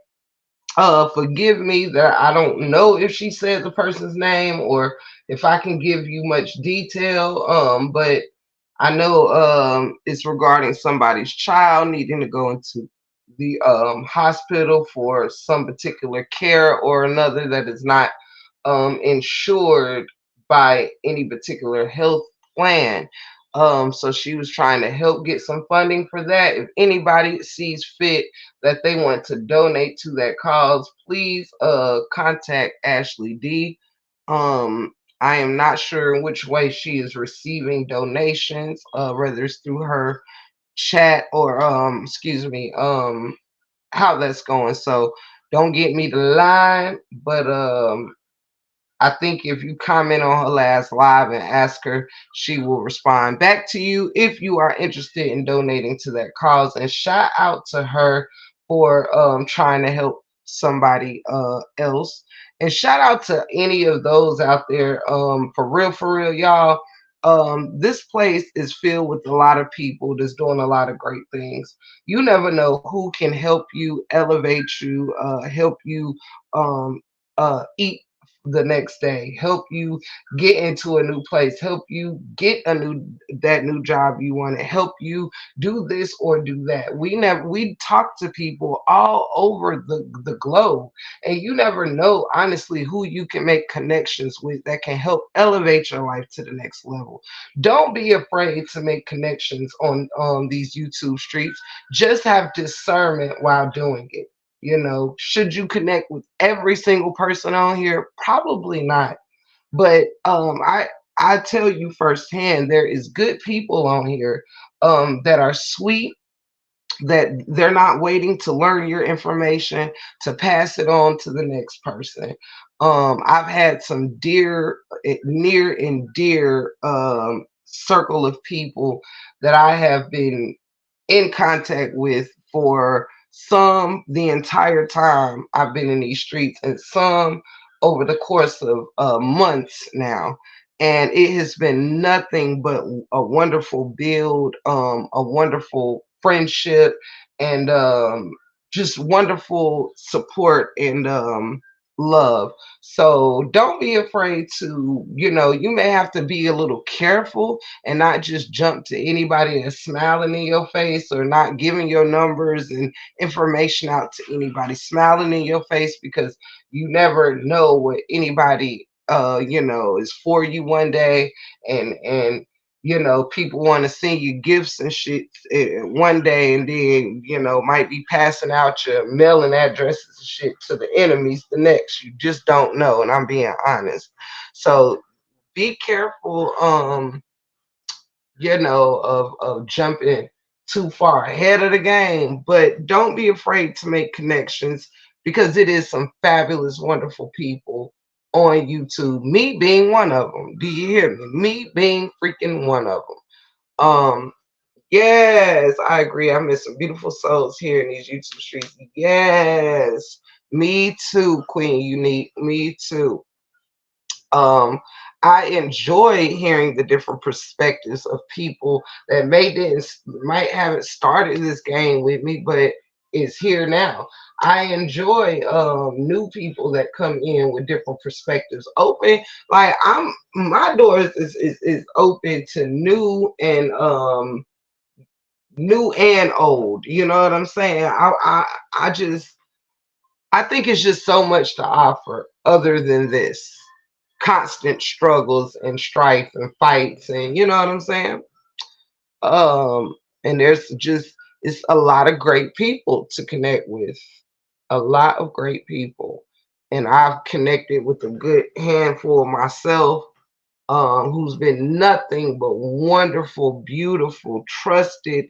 Forgive me that I don't know if she said the person's name or if I can give you much detail. But I know it's regarding somebody's child needing to go into the hospital for some particular care or another that is not insured by any particular health plan. So she was trying to help get some funding for that. If anybody sees fit that they want to donate to that cause, please contact Ashley D. I am not sure in which way she is receiving donations, whether it's through her chat or excuse me, how that's going. So don't get me to lie, but I think if you comment on her last live and ask her, she will respond back to you if you are interested in donating to that cause. And shout out to her for trying to help somebody else. And shout out to any of those out there. For real, y'all. This place is filled with a lot of people that's doing a lot of great things. You never know who can help you, elevate you, help you eat the next day, help you get into a new place, help you get that new job you want, to help you do this or do that. We talk to people all over the globe, and you never know honestly who you can make connections with that can help elevate your life to the next level. Don't be afraid to make connections on these YouTube streets. Just have discernment while doing it. Should you connect with every single person on here? Probably not. But I tell you firsthand, there is good people on here that are sweet, that they're not waiting to learn your information to pass it on to the next person. I've had some near and dear circle of people that I have been in contact with for some the entire time I've been in these streets, and some over the course of months now. And it has been nothing but a wonderful build, a wonderful friendship, and just wonderful support and love. So don't be afraid to, you may have to be a little careful and not just jump to anybody that's smiling in your face, or not giving your numbers and information out to anybody smiling in your face, because you never know what anybody is for you one day, and people want to send you gifts and shit one day, and then might be passing out your mailing addresses and shit to the enemies the next. You just don't know, and I'm being honest. So be careful of jumping too far ahead of the game, but don't be afraid to make connections, because it is some fabulous, wonderful people on YouTube. Me being one of them. Do you hear me? Me being freaking one of them. Yes, I agree. I miss some beautiful souls here in these YouTube streets. Yes, me too, Queen Unique. Me too. um I enjoy hearing the different perspectives of people that might haven't started this game with me, but is here now. I enjoy new people that come in with different perspectives. Open, like my doors is open to new and old. You know what I'm saying? I think it's just so much to offer other than this constant struggles and strife and fights, and you know what I'm saying? And there's just it's a lot of great people to connect with. A lot of great people. And I've connected with a good handful myself. who's been nothing but wonderful, beautiful, trusted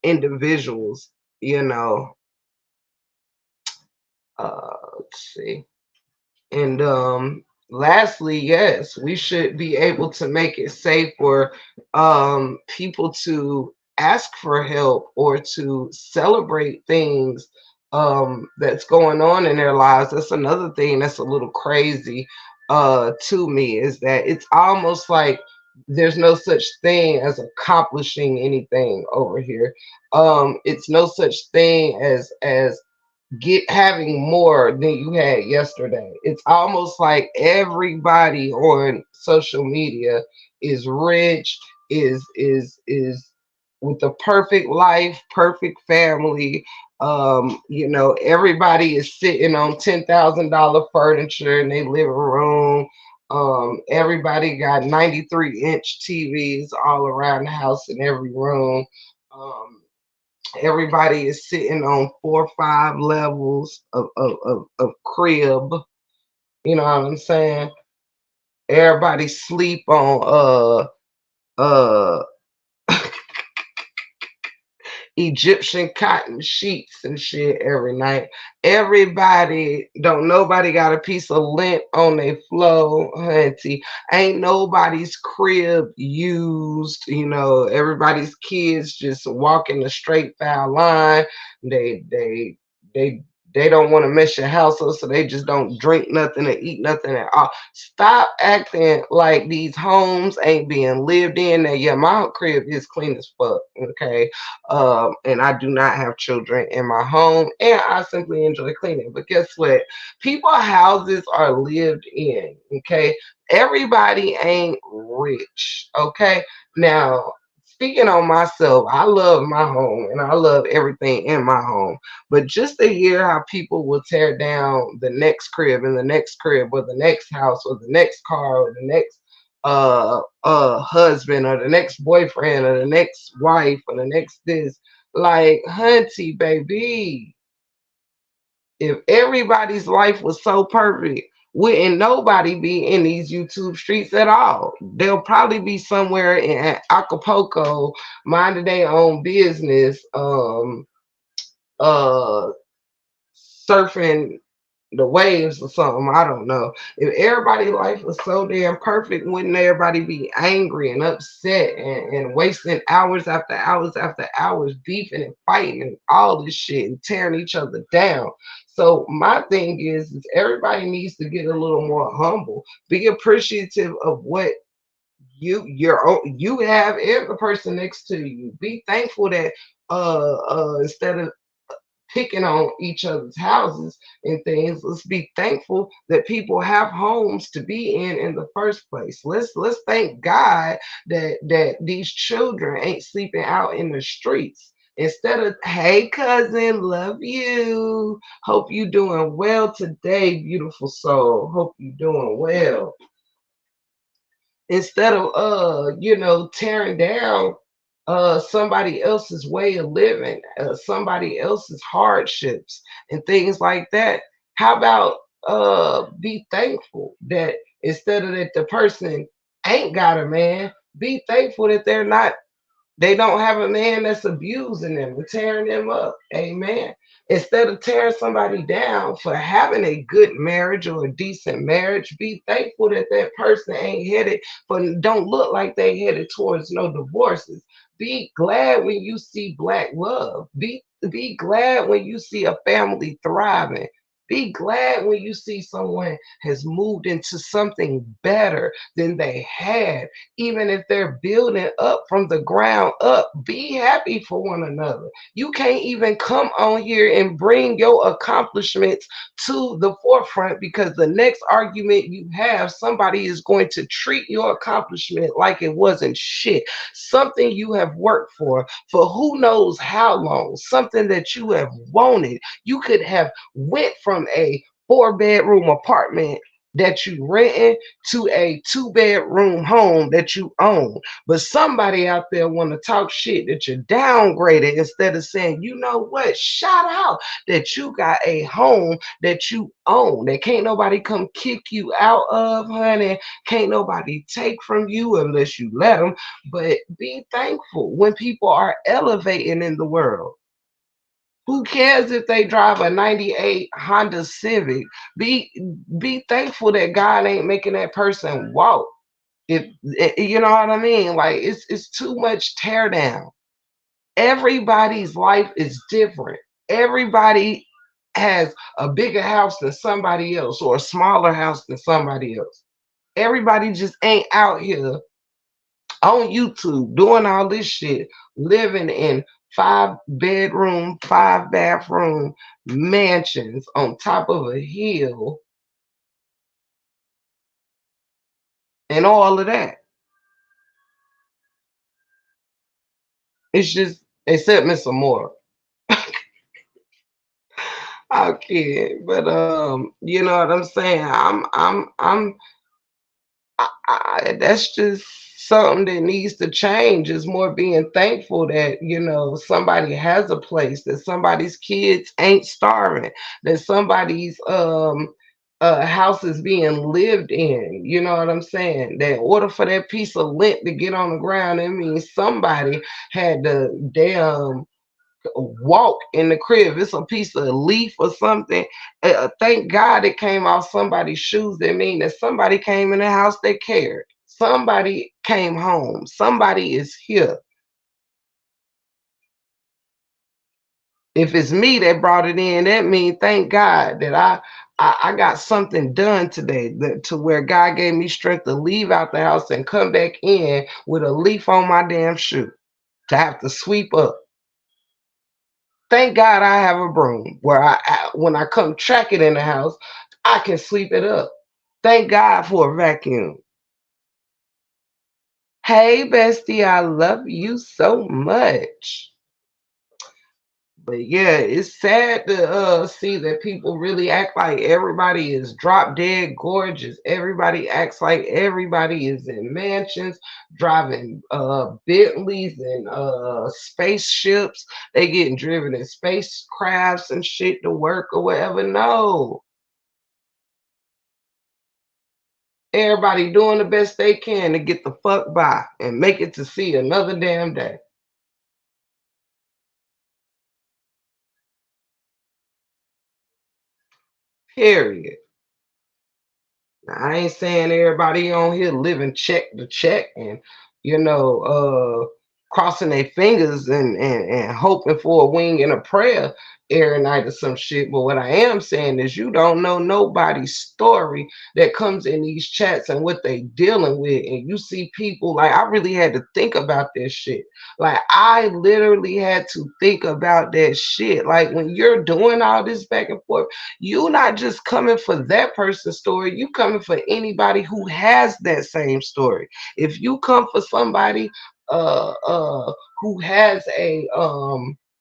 individuals, you know. Let's see. And lastly, yes, we should be able to make it safe for people to ask for help or to celebrate things that's going on in their lives. That's another thing that's a little crazy to me, is that it's almost like there's no such thing as accomplishing anything over here. It's no such thing as get having more than you had yesterday. It's almost like everybody on social media is rich, is with the perfect life, perfect family. Everybody is sitting on $10,000 furniture in their living room. Everybody got 93-inch TVs all around the house in every room. Everybody is sitting on 4 or 5 levels of crib. You know what I'm saying? Everybody sleep on uh Egyptian cotton sheets and shit every night. Everybody don't nobody got a piece of lint on their floor, hunty. Ain't nobody's crib used. Everybody's kids just walking a straight foul line. They they they they don't want to mess your house up, so they just don't drink nothing or eat nothing at all. Stop acting like these homes ain't being lived in. Now, yeah, my crib is clean as fuck. Okay, and I do not have children in my home, and I simply enjoy cleaning. But guess what? People houses are lived in. Okay, everybody ain't rich. Okay, now speaking on myself, I love my home and I love everything in my home. But just to hear how people will tear down the next crib and the next crib or the next house or the next car or the next husband or the next boyfriend or the next wife or the next this, like, hunty baby, if everybody's life was so perfect, wouldn't nobody be in these YouTube streets at all. They'll probably be somewhere in Acapulco minding their own business, uh surfing the waves or something. I don't know. If everybody's life was so damn perfect, wouldn't everybody be angry and upset and wasting hours after hours after hours beefing and fighting and all this shit and tearing each other down? So my thing is everybody needs to get a little more humble. Be appreciative of what you have and the person next to you. Be thankful that instead of picking on each other's houses and things. Let's be thankful that people have homes to be in the first place. Let's thank God that these children ain't sleeping out in the streets. Instead of, hey cousin, love you. Hope you doing well today, beautiful soul. Hope you doing well. Instead of tearing down somebody else's way of living, somebody else's hardships and things like that. How about be thankful that instead of that the person ain't got a man, be thankful that they don't have a man that's abusing them and tearing them up. Amen. Instead of tearing somebody down for having a good marriage or a decent marriage, be thankful that that person ain't headed for, don't look like they headed towards no divorces. Be glad when you see black love. Be glad when you see a family thriving. Be glad when you see someone has moved into something better than they had, even if they're building up from the ground up. Be happy for one another. You can't even come on here and bring your accomplishments to the forefront because the next argument you have, somebody is going to treat your accomplishment like it wasn't shit. Something you have worked for who knows how long, something that you have wanted. You could have went from a 4-bedroom apartment that you renting to a 2 bedroom home that you own. But somebody out there want to talk shit that you're downgraded instead of saying, you know what, shout out that you got a home that you own, that can't nobody come kick you out of, honey. Can't nobody take from you unless you let them. But be thankful when people are elevating in the world. Who cares if they drive a 98 Honda Civic? Be be thankful that God ain't making that person walk. If you know what I mean, like it's too much tear down. Everybody's life is different. Everybody has a bigger house than somebody else or a smaller house than somebody else. Everybody just ain't out here on YouTube doing all this shit, living in 5 bedroom, 5 bathroom mansions on top of a hill and all of that. It's just except Miss Amora. I kid, but you know what I'm saying. That's just something that needs to change. Is more being thankful that somebody has a place, that somebody's kids ain't starving, that somebody's house is being lived in. You know what I'm saying? That in order for that piece of lint to get on the ground, it means somebody had to damn walk in the crib. It's a piece of leaf or something. Thank God it came off somebody's shoes. That mean that somebody came in the house that cared. Somebody came home. Somebody is here. If it's me that brought it in, that means thank God that I got something done today to where God gave me strength to leave out the house and come back in with a leaf on my damn shoe to have to sweep up. Thank God I have a broom where when I come track it in the house, I can sweep it up. Thank God for a vacuum. Hey, bestie, I love you so much. But yeah, it's sad to see that people really act like everybody is drop dead gorgeous. Everybody acts like everybody is in mansions, driving Bentleys and spaceships. They getting driven in spacecrafts and shit to work or whatever. No, everybody doing the best they can to get the fuck by and make it to see another damn day. Period. I ain't saying everybody on here living check to check and crossing their fingers and hoping for a wing and a prayer every night or some shit. But what I am saying is you don't know nobody's story that comes in these chats and what they dealing with. And you see people like I really had to think about this shit. Like I literally had to think about that shit. Like when you're doing all this back and forth, you not just coming for that person's story, you coming for anybody who has that same story. If you come for somebody who has a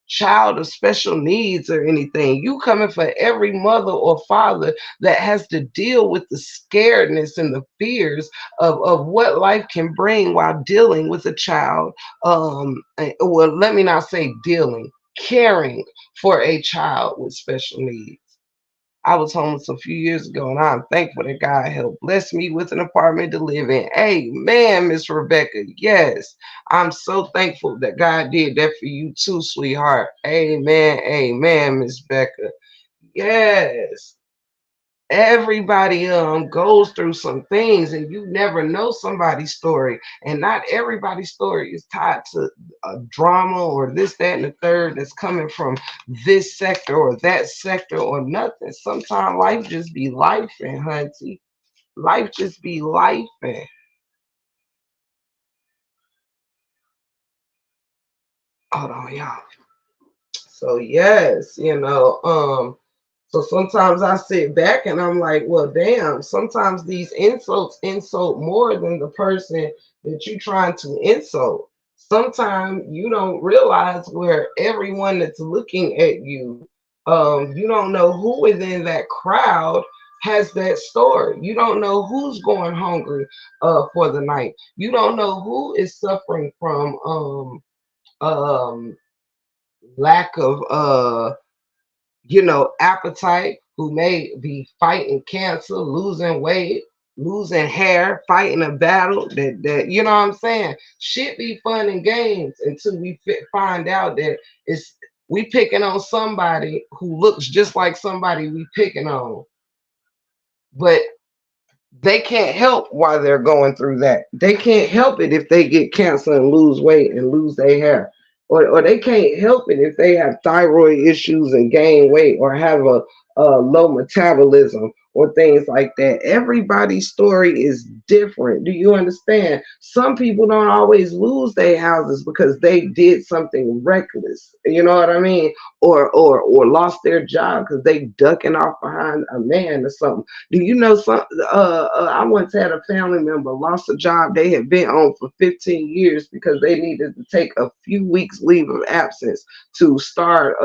child of special needs or anything, you coming for every mother or father that has to deal with the scaredness and the fears of what life can bring while dealing with a child. Well, let me not say dealing, caring for a child with special needs. I was homeless a few years ago, and I'm thankful that God helped bless me with an apartment to live in. Amen, Miss Rebecca. Yes, I'm so thankful that God did that for you too, sweetheart. Amen, amen, Miss Becca. Yes, everybody goes through some things, and you never know somebody's story, and not everybody's story is tied to a drama or this, that, and the third that's coming from this sector or that sector or nothing. Sometimes life just be life, and hunty, life just be life. And hold on, y'all. So yes, so sometimes I sit back and I'm like, well, damn, sometimes these insults insult more than the person that you're trying to insult. Sometimes you don't realize where everyone that's looking at you, you don't know who is in that crowd has that story. You don't know who's going hungry for the night. You don't know who is suffering from um lack of appetite, who may be fighting cancer, losing weight, losing hair, fighting a battle that you know what I'm saying? Shit be fun and games until we find out that it's we picking on somebody who looks just like somebody we picking on, but they can't help why they're going through that. They can't help it if they get cancer and lose weight and lose their hair. Or they can't help it if they have thyroid issues and gain weight or have a low metabolism or things like that. Everybody's story is different. Do you understand? Some people don't always lose their houses because they did something reckless. You know what I mean? Or lost their job because they ducking off behind a man or something. Do you know some? I once had a family member lost a job they had been on for 15 years because they needed to take a few weeks leave of absence to start.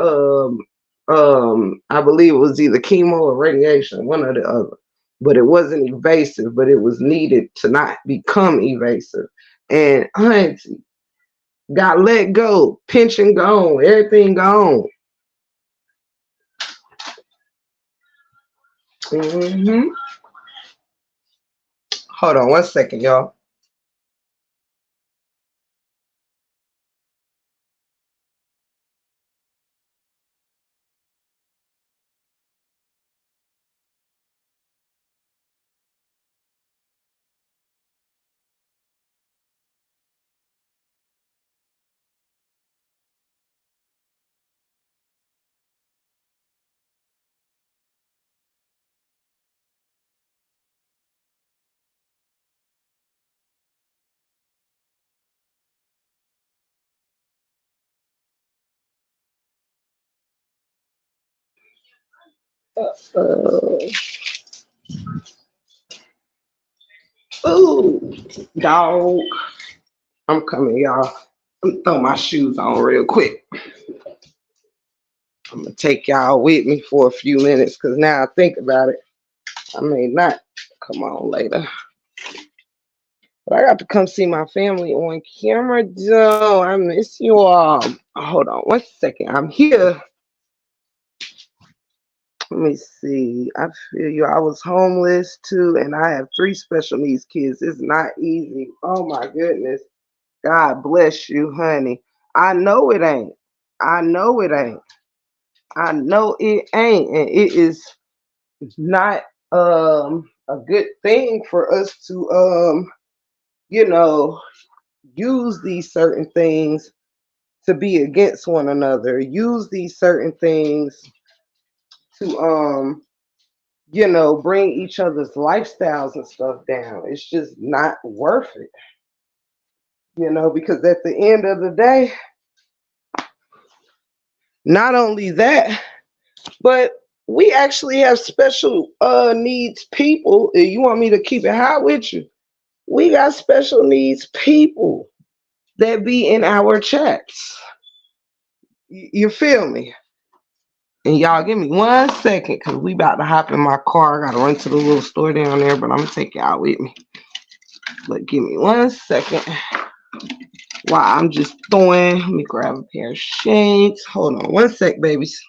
I believe it was either chemo or radiation, one or the other. But it wasn't evasive, but it was needed to not become evasive. And auntie got let go, pension gone, everything gone. hmm Hold on one second, y'all. Uh, ooh, dog. I'm coming, y'all. I'm gonna throw my shoes on real quick. I'm gonna take y'all with me for a few minutes because now I think about it, I may not come on later. But I got to come see my family on camera, though. I miss you all. Hold on one second. I'm here. Let me see. I feel you. I was homeless too, and I have three special needs kids. It's not easy. Oh my goodness. God bless you, honey. I know it ain't. I know it ain't. I know it ain't. And it is not a good thing for us to you know use these certain things to be against one another, use these certain things to bring each other's lifestyles and stuff down. It's just not worth it, because at the end of the day, not only that, but we actually have special needs people. You want me to keep it high with you? We got special needs people that be in our chats. You feel me? And y'all give me 1 second because we about to hop in my car. I gotta run to the little store down there, but I'm gonna take y'all with me. But give me 1 second while I'm just throwing. Let me grab a pair of shades. Hold on 1 sec, babies.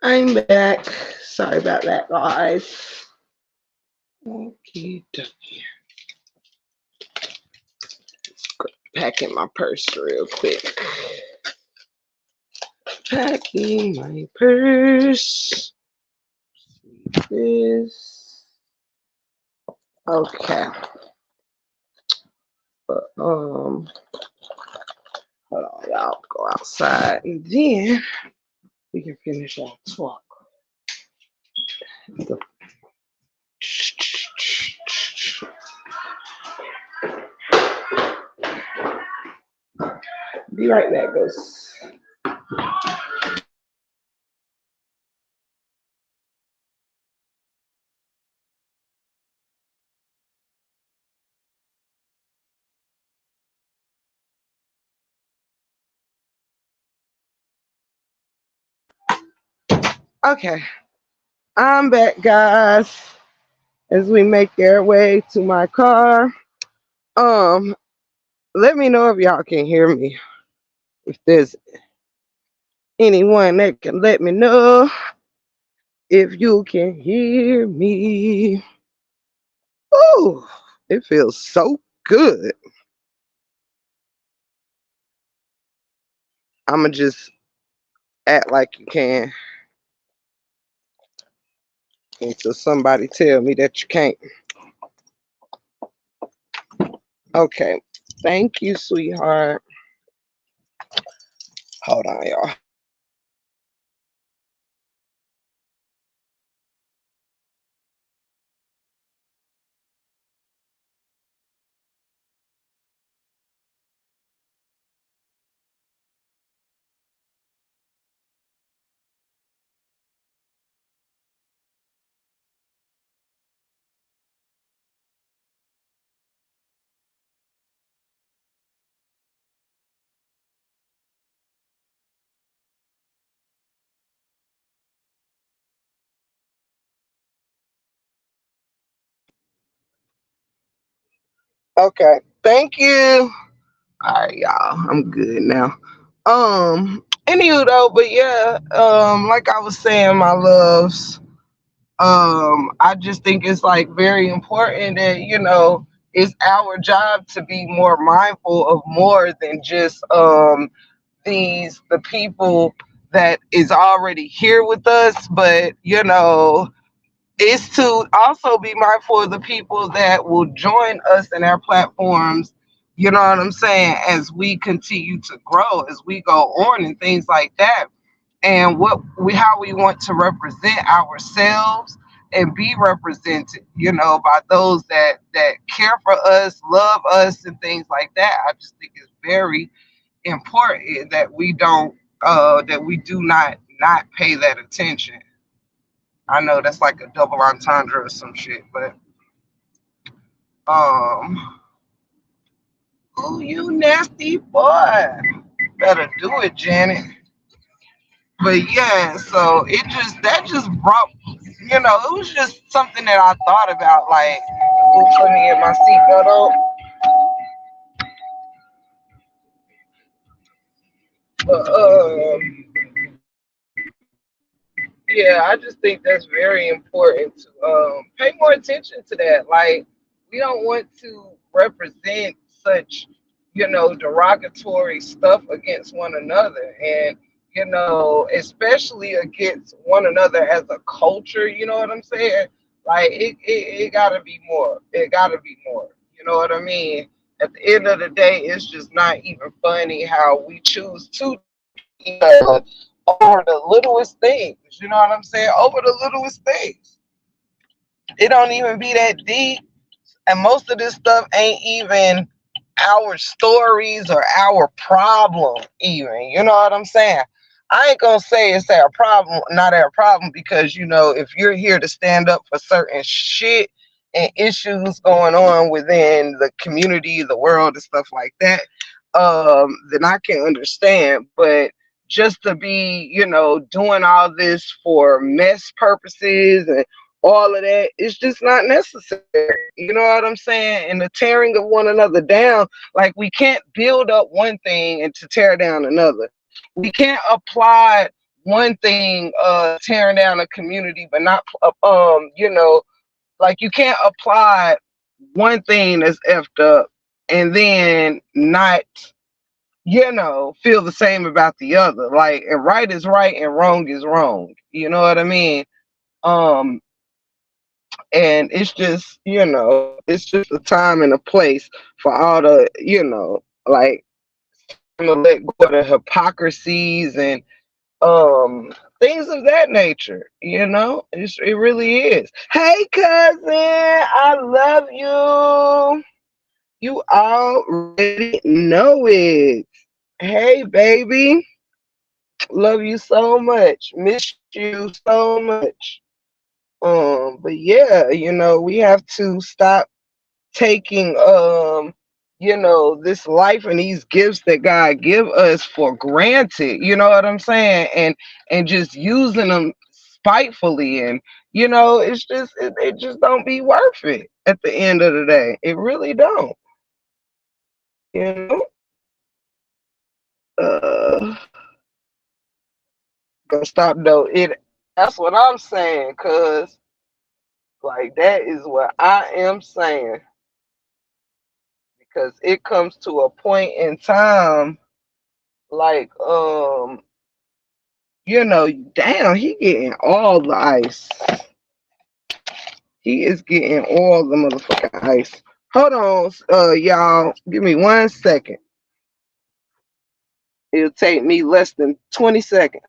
I'm back. Sorry about that, guys. Okay, packing my purse real quick. Packing my purse. This. Okay. But, hold on, y'all. Go outside and then we can finish our talk. Be right back, guys. Okay, I'm back, guys. As we make our way to my car, um, let me know if y'all can hear me. If there's anyone that can let me know if you can hear me. Ooh, it feels so good. I'ma just act like you can until somebody tell me that you can't. Okay, thank you, sweetheart. Hold on, y'all. Okay, thank you. All right, y'all. I'm good now. Anywho though, but yeah, like I was saying, my loves, I just think it's like very important that, it's our job to be more mindful of more than just the people that is already here with us, but is to also be mindful of the people that will join us in our platforms, you know what I'm saying, as we continue to grow, as we go on and things like that. And how we want to represent ourselves and be represented, by those that care for us, love us, and things like that. I just think it's very important that we do not pay that attention. I know that's like a double entendre or some shit, but um, oh, you nasty boy, better do it, Janet. But yeah, so that just brought, it was just something that I thought about. Like, oops, let me get my seatbelt on. But yeah, I just think that's very important to pay more attention to that. Like, we don't want to represent such, derogatory stuff against one another, and especially against one another as a culture. You know what I'm saying? Like, it gotta be more. It gotta be more. You know what I mean? At the end of the day, it's just not even funny how we choose to over the littlest things. You know what I'm saying? Over the littlest things. It don't even be that deep. And most of this stuff ain't even our stories or our problem, even. You know what I'm saying? I ain't gonna say it's our problem, not our problem, because if you're here to stand up for certain shit and issues going on within the community, the world, and stuff like that, then I can understand. But just to be, doing all this for mess purposes and all of that, it's just not necessary. You know what I'm saying? And the tearing of one another down, like, we can't build up one thing and to tear down another. We can't apply one thing tearing down a community, but not like you can't apply one thing that's effed up and then not feel the same about the other. Like, and right is right and wrong is wrong. You know what I mean? Um, and it's just, it's just a time and a place for all the, like, to let go of the hypocrisies and things of that nature. It really is. Hey, cousin, I love you. You already know it. Hey, baby. Love you so much. Miss you so much. But yeah, we have to stop taking this life and these gifts that God give us for granted. You know what I'm saying? And just using them spitefully, and it's just it just don't be worth it at the end of the day. It really don't. You know? Uh Gonna stop though. That's what I'm saying, cause like that is what I am saying. Because it comes to a point in time, like damn, he getting all the ice. He is getting all the motherfucking ice. Hold on, y'all. Give me 1 second. It'll take me less than 20 seconds.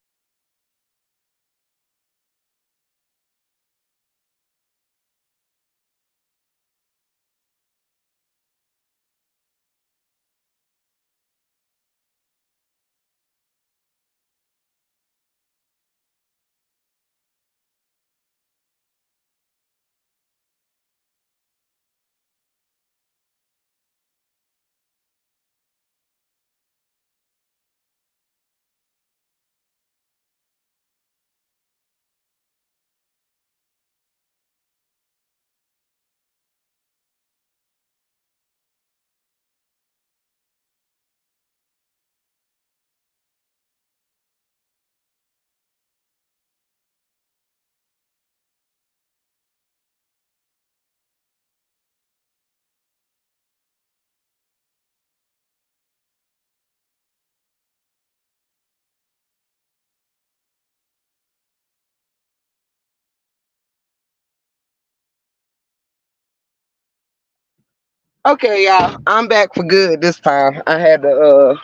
Okay, y'all. I'm back for good this time. I had to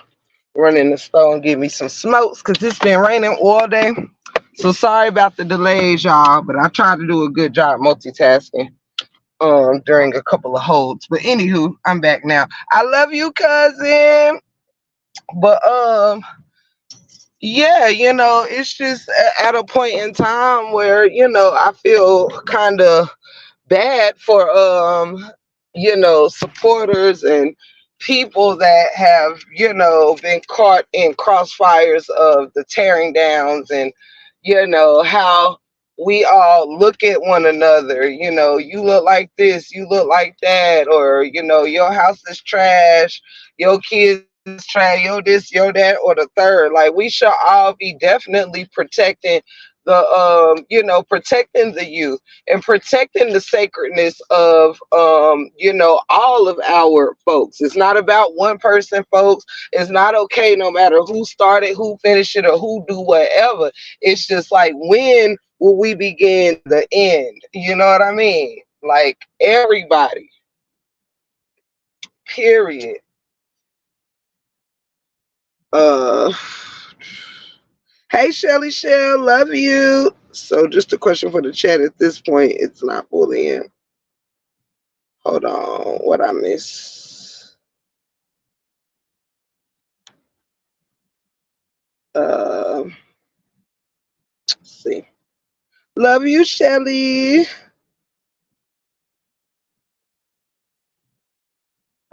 run in the store and get me some smokes because it's been raining all day. So sorry about the delays, y'all, but I tried to do a good job multitasking during a couple of holds. But anywho, I'm back now. I love you, cousin. But yeah, it's just at a point in time where, I feel kind of bad for supporters and people that have been caught in crossfires of the tearing downs, and how we all look at one another. You look like this, you look like that, or your house is trash, your kids is trash, your this, your that, or the third. Like, we should all be definitely protecting the protecting the youth and protecting the sacredness of all of our folks. It's not about one person, folks. It's not okay no matter who started, who finished it, or who do whatever. It's just like, when will we begin the end? You know what I mean? Like, everybody, period. uh Hey, Shelly Shell, love you. So just a question for the chat at this point. It's not fully in. Hold on, what I miss? Let's see. Love you, Shelly.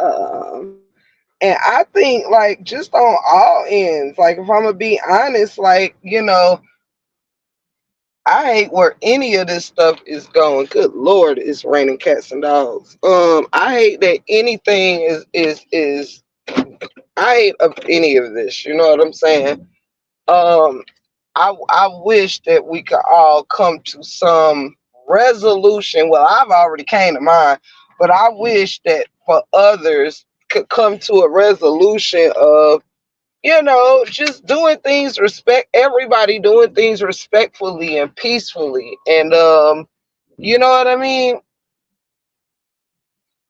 And I think, like, just on all ends, like, if I'm gonna be honest, like, I hate where any of this stuff is going. Good Lord, it's raining cats and dogs. I hate that anything is I hate of any of this. You know what I'm saying? Um, I wish that we could all come to some resolution. Well, I've already came to mine, but I wish that for others could come to a resolution of, just doing things everybody doing things respectfully and peacefully. And you know what I mean?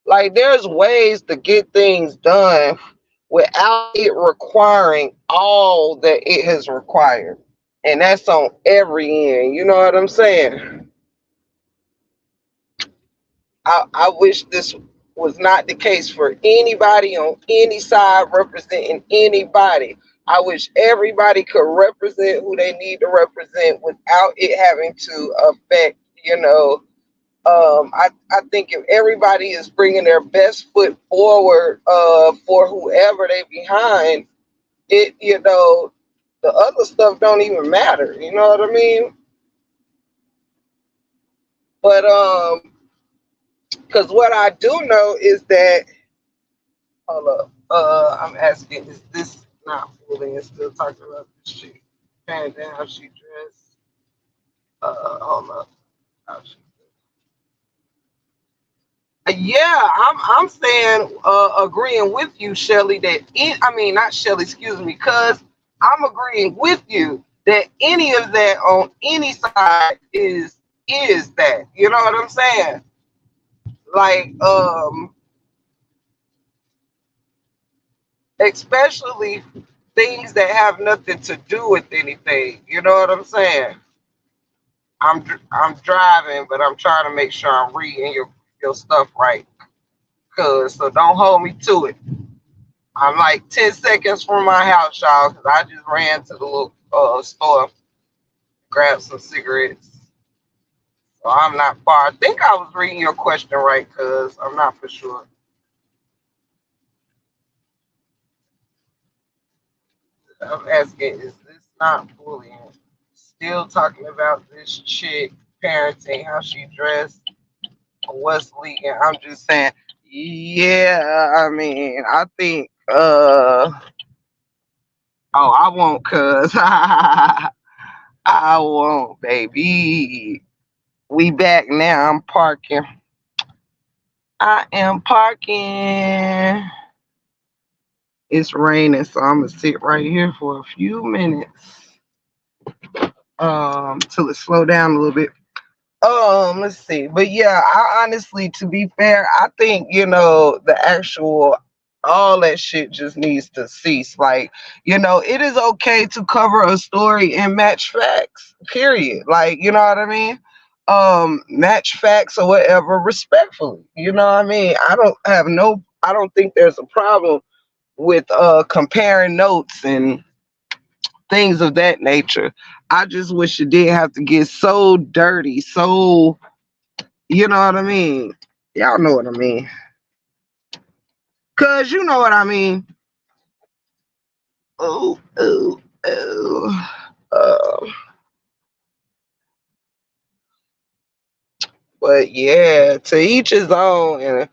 Like, there's ways to get things done without it requiring all that it has required. And that's on every end. You know what I'm saying? I wish this was not the case for anybody on any side representing anybody. I wish everybody could represent who they need to represent without it having to affect, I think if everybody is bringing their best foot forward for whoever they behind, the other stuff don't even matter. You know what I mean? But because what I do know is that, hold up, I'm asking, is this not fooling and still talking about this shit? Paying down how she dressed. Hold up, how she Yeah, I'm saying, agreeing with you, Shelly. I mean, not Shelly, excuse me, because I'm agreeing with you that any of that on any side is that. You know what I'm saying? Like, especially things that have nothing to do with anything. You know what I'm saying? I'm driving, but I'm trying to make sure I'm reading your stuff right. Cause so don't hold me to it. I'm like 10 seconds from my house, y'all, because I just ran to the little store, grabbed some cigarettes. So I'm not far. I think I was reading your question right, cuz I'm not for sure. I'm asking, is this not bullying? Still talking about this chick parenting, how she dressed, what's leaking. I'm just saying, yeah, I mean, I think, oh, I won't, cuz. I won't, baby. We back now. I'm parking. I am parking. It's raining, so I'm gonna sit right here for a few minutes. Till it slow down a little bit. Let's see. But yeah, I honestly, to be fair, I think, the actual all that shit just needs to cease. Like, it is okay to cover a story and match facts, period. Like, you know what I mean? Match facts or whatever respectfully. You know what I mean? I don't think there's a problem with comparing notes and things of that nature. I just wish it didn't have to get so dirty, so, you know what I mean? Y'all know what I mean. Cause you know what I mean. Oh, oh, oh. Uh, but yeah, to each his own. And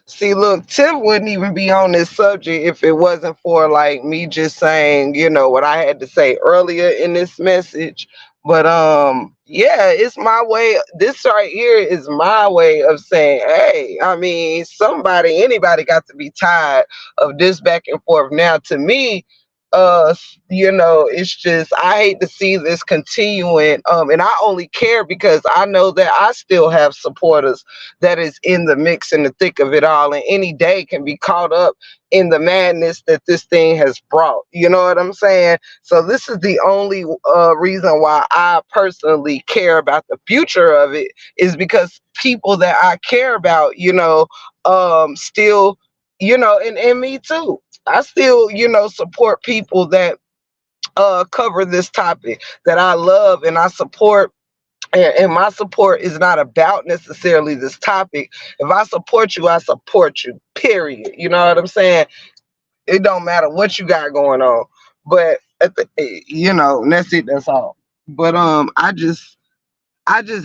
see, look, Tim wouldn't even be on this subject if it wasn't for like me just saying, what I had to say earlier in this message. But yeah, it's my way. This right here is my way of saying, hey, I mean, anybody got to be tired of this back and forth. Now, to me, it's just I hate to see this continuing. And I only care because I know that I still have supporters that is in the mix and the thick of it all, and any day can be caught up in the madness that this thing has brought. You know what I'm saying? So this is the only reason why I personally care about the future of it, is because people that I care about, still, and me too. I still, support people that cover this topic that I love and I support. And my support is not about necessarily this topic. If I support you, I support you. Period. You know what I'm saying? It don't matter what you got going on. But and that's it. That's all. But I just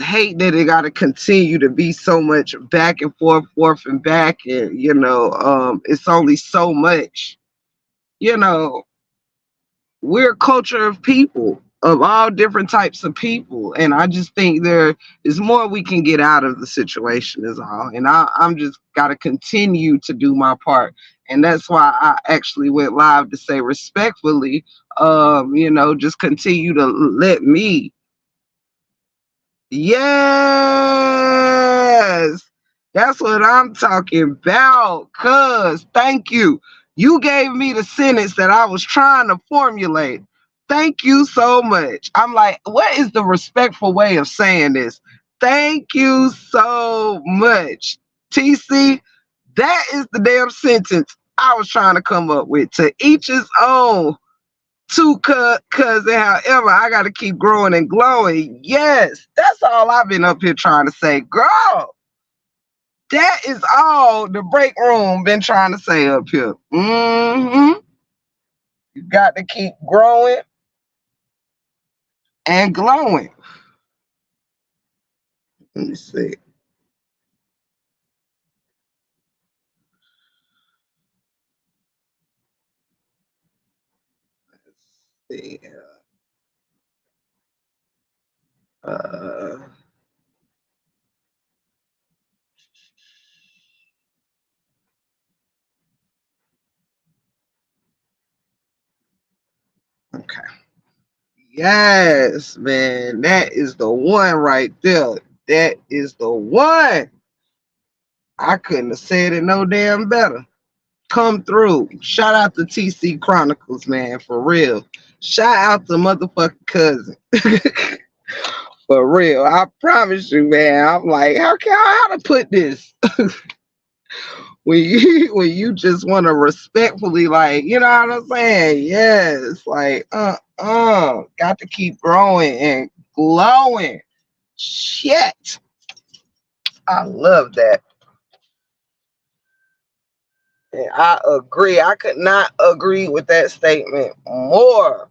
hate that it got to continue to be so much back and forth and back, and it's only so much. You know, we're a culture of people. of all different types of people. And I just think there is more we can get out of the situation is all. And I'm just got to continue to do my part. And that's why I actually went live to say respectfully, just continue to let me. Yes, that's what I'm talking about. Cuz, thank you. You gave me the sentence that I was trying to formulate. Thank you so much. I'm like, what is the respectful way of saying this? Thank you so much. TC, that is the damn sentence I was trying to come up with. To each his own. To cousin, however, I got to keep growing and glowing. Yes, that's all I've been up here trying to say. Girl, that is all the break room been trying to say up here. You got to keep growing and glowing. Let me see. Let's see. Uh, okay. Yes, man. That is the one right there. That is the one. I couldn't have said it no damn better. Come through. Shout out to TC Chronicles, man, for real. Shout out to motherfucking cousin. For real. I promise you, man. I'm like, how to put this? when you just want to respectfully, like, you know what I'm saying? Yes, like, got to keep growing and glowing. Shit. I love that. And I agree. I could not agree with that statement more.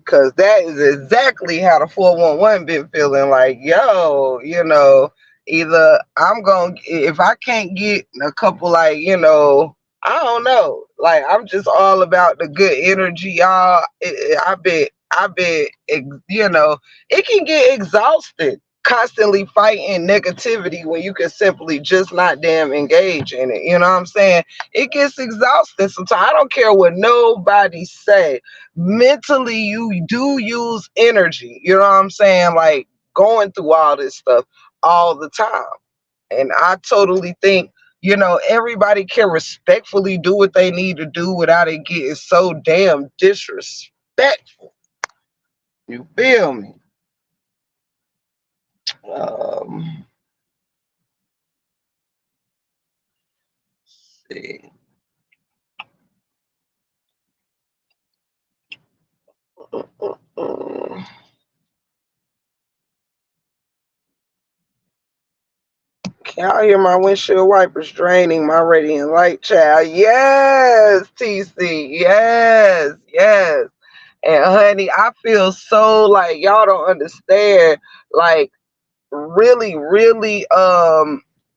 Cause that is exactly how the 411 been feeling like, yo, either I'm gonna if I can't get a couple like, I don't know. Like I'm just all about the good energy, y'all. It can get exhausted constantly fighting negativity when you can simply just not damn engage in it. You know what I'm saying? It gets exhausting sometimes. I don't care what nobody say. Mentally, you do use energy. You know what I'm saying? Like going through all this stuff all the time. And I totally think, everybody can respectfully do what they need to do without it getting so damn disrespectful. You feel me? Um, see. Can y'all hear my windshield wipers draining my radiant light, child? Yes, TC. Yes, yes. And honey, I feel so like y'all don't understand. Like really, really,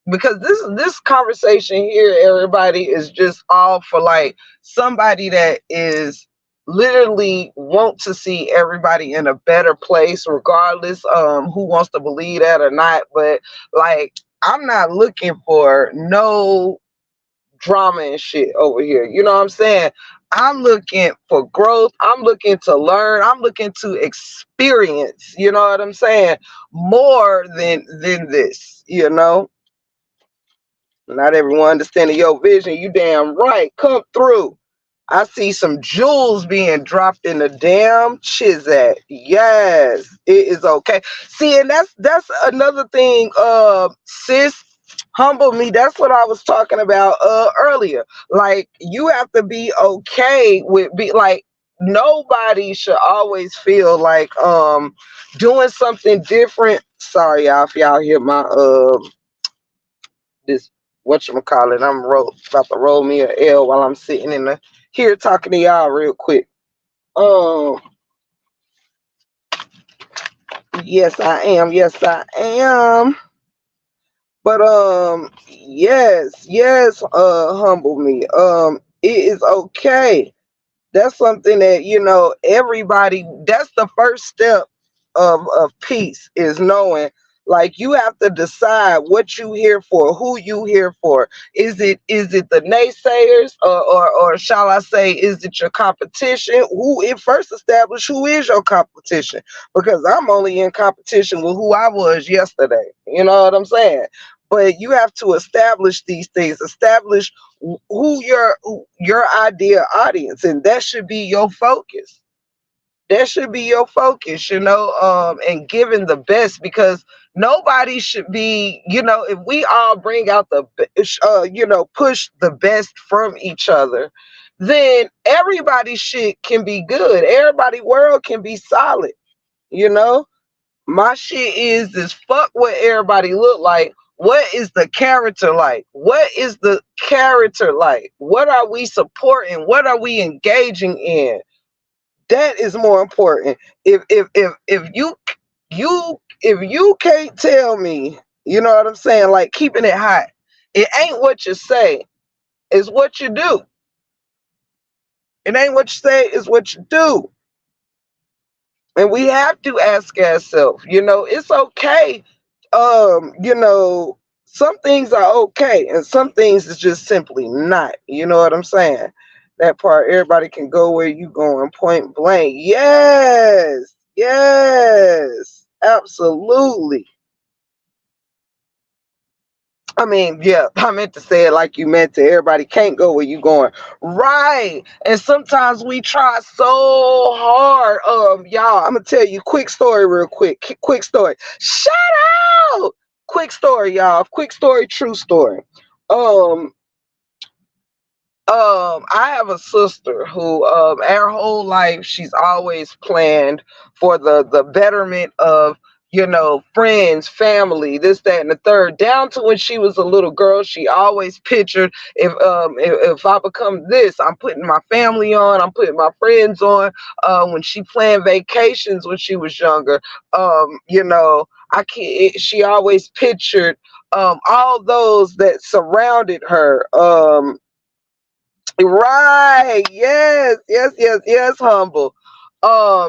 because this conversation here, everybody is just all for like somebody that is literally want to see everybody in a better place, regardless who wants to believe that or not. But like I'm not looking for no drama and shit over here. You know what I'm saying? I'm looking for growth. I'm looking to learn. I'm looking to experience, you know what I'm saying? More than this, Not everyone understanding your vision. You damn right. Come through. I see some jewels being dropped in the damn Chizat. Yes, it is okay. See, and that's another thing, sis. Humble me. That's what I was talking about earlier. Like you have to be okay with be like nobody should always feel like doing something different. Sorry y'all if y'all hear my this whatchamacallit. About to roll me a L while I'm sitting in the here talking to y'all real quick. Um, yes, I am. Yes, I am. But yes, humble me. It is okay. That's something that, everybody, that's the first step of peace, is knowing, like, you have to decide what you here for, who you here for. Is it the naysayers, or shall I say, is it your competition? Who it first establish who is your competition, because I'm only in competition with who I was yesterday. You know what I'm saying? But you have to establish these things, establish who your idea audience, and that should be your focus. That should be your focus, and giving the best, because nobody should be, if we all bring out push the best from each other, then everybody shit can be good. Everybody world can be solid, you know. My shit is fuck what everybody look like. What is the character like? What is the character like? What are we supporting? What are we engaging in? That is more important. If you can't tell me, you know what I'm saying, like, keeping it hot, it ain't what you say, it's what you do. It ain't what you say, it's what you do. And we have to ask ourselves, it's okay. Some things are okay and some things is just simply not. You know what I'm saying? That part, everybody can go where you going, point blank. Yes, yes, absolutely. I mean, yeah, I meant to say it like you meant to. Everybody can't go where you going. Right. And sometimes we try so hard. Y'all, I'm gonna tell you quick story real quick. Quick story. Shut out. Quick story, y'all. Quick story, true story. Um, I have a sister who, her whole life, she's always planned for the betterment of, friends, family, this, that, and the third. Down to when she was a little girl, she always pictured, if I become this, I'm putting my family on, I'm putting my friends on. When she planned vacations when she was younger, I can't. She always pictured all those that surrounded her. Right. Yes. Yes. Yes. Yes. Humble.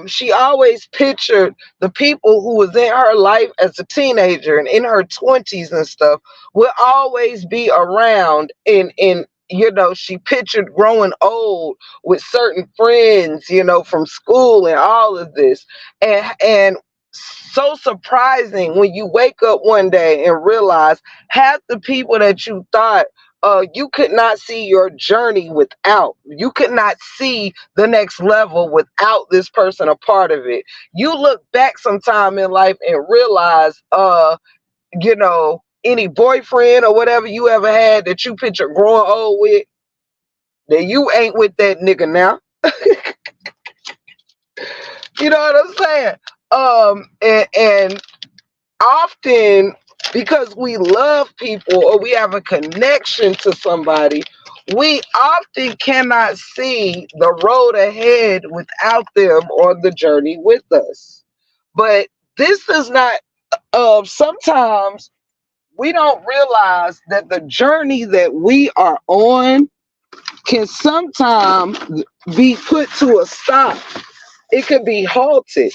She always pictured the people who was in her life as a teenager and in her twenties and stuff would always be around. And she pictured growing old with certain friends, from school and all of this. And so surprising when you wake up one day and realize half the people that you thought you could not see your journey without. You could not see the next level without this person a part of it. You look back sometime in life and realize, any boyfriend or whatever you ever had that you picture growing old with, that you ain't with that nigga now. You know what I'm saying? And often, because we love people or we have a connection to somebody, we often cannot see the road ahead without them or the journey with us. But this is not, sometimes we don't realize that the journey that we are on can sometimes be put to a stop. It could be halted,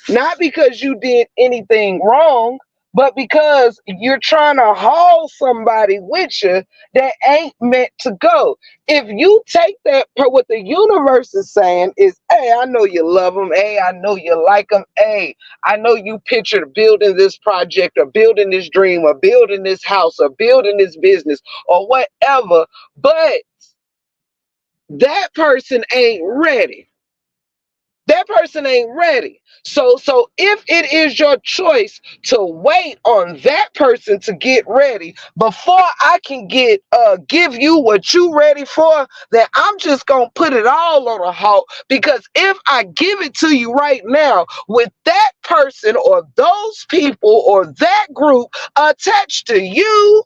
not because you did anything wrong, but because you're trying to haul somebody with you that ain't meant to go. If you take that, what the universe is saying is, hey, I know you love them. Hey, I know you like them. Hey, I know you pictured building this project or building this dream or building this house or building this business or whatever, but that person ain't ready. That person ain't ready. So if it is your choice to wait on that person to get ready before I can give you what you ready for, then I'm just gonna put it all on a halt. Because if I give it to you right now with that person or those people or that group attached to you,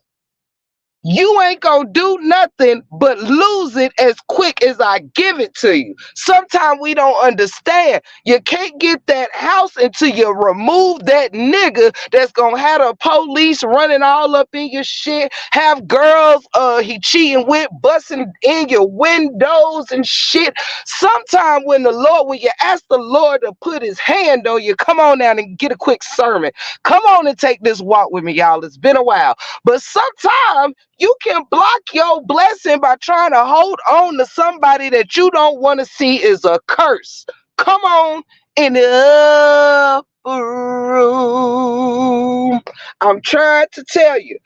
You ain't gonna do nothing but lose it as quick as I give it to you. Sometimes we don't understand. You can't get that house until you remove that nigga that's gonna have the police running all up in your shit, have girls he cheating with, busting in your windows and shit. Sometimes when you ask the Lord to put his hand on you, come on down and get a quick sermon. Come on and take this walk with me, y'all. It's been a while. But sometimes you can block your blessing by trying to hold on to somebody that you don't want to see is a curse. Come on in the upper room. I'm trying to tell you.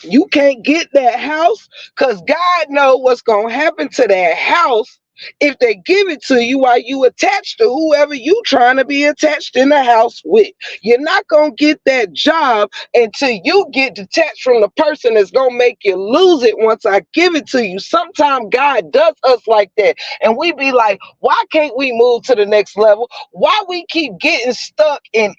You can't get that house because God knows what's going to happen to that house if they give it to you while you attached to whoever you trying to be attached in the house with. You're not going to get that job until you get detached from the person that's going to make you lose it once I give it to you. Sometimes God does us like that. And we be like, why can't we move to the next level? Why we keep getting stuck in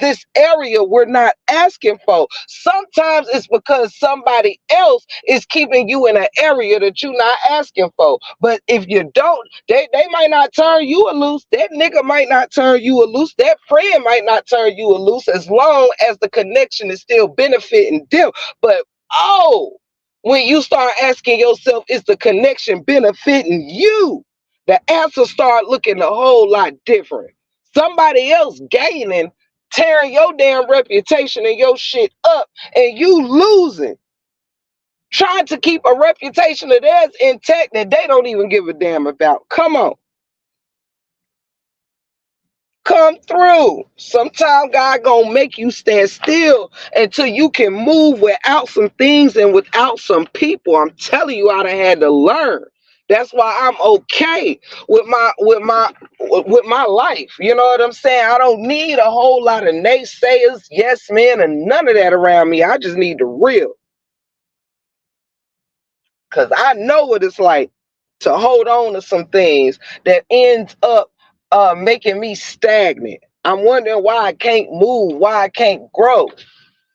this area we're not asking for? Sometimes it's because somebody else is keeping you in an area that you're not asking for. But if you don't, they might not turn you a loose. That nigga might not turn you a loose. That friend might not turn you a loose as long as the connection is still benefiting them. But when you start asking yourself, is the connection benefiting you? The answer start looking a whole lot different. Somebody else gaining, tearing your damn reputation and your shit up, and you losing. Trying to keep a reputation of theirs intact that they don't even give a damn about. Come on. Come through. Sometimes God gonna make you stand still until you can move without some things and without some people. I'm telling you, I done had to learn. That's why I'm okay with my life. You know what I'm saying? I don't need a whole lot of naysayers, yes men, and none of that around me. I just need the real. Cause I know what it's like to hold on to some things that ends up making me stagnant. I'm wondering why I can't move, why I can't grow.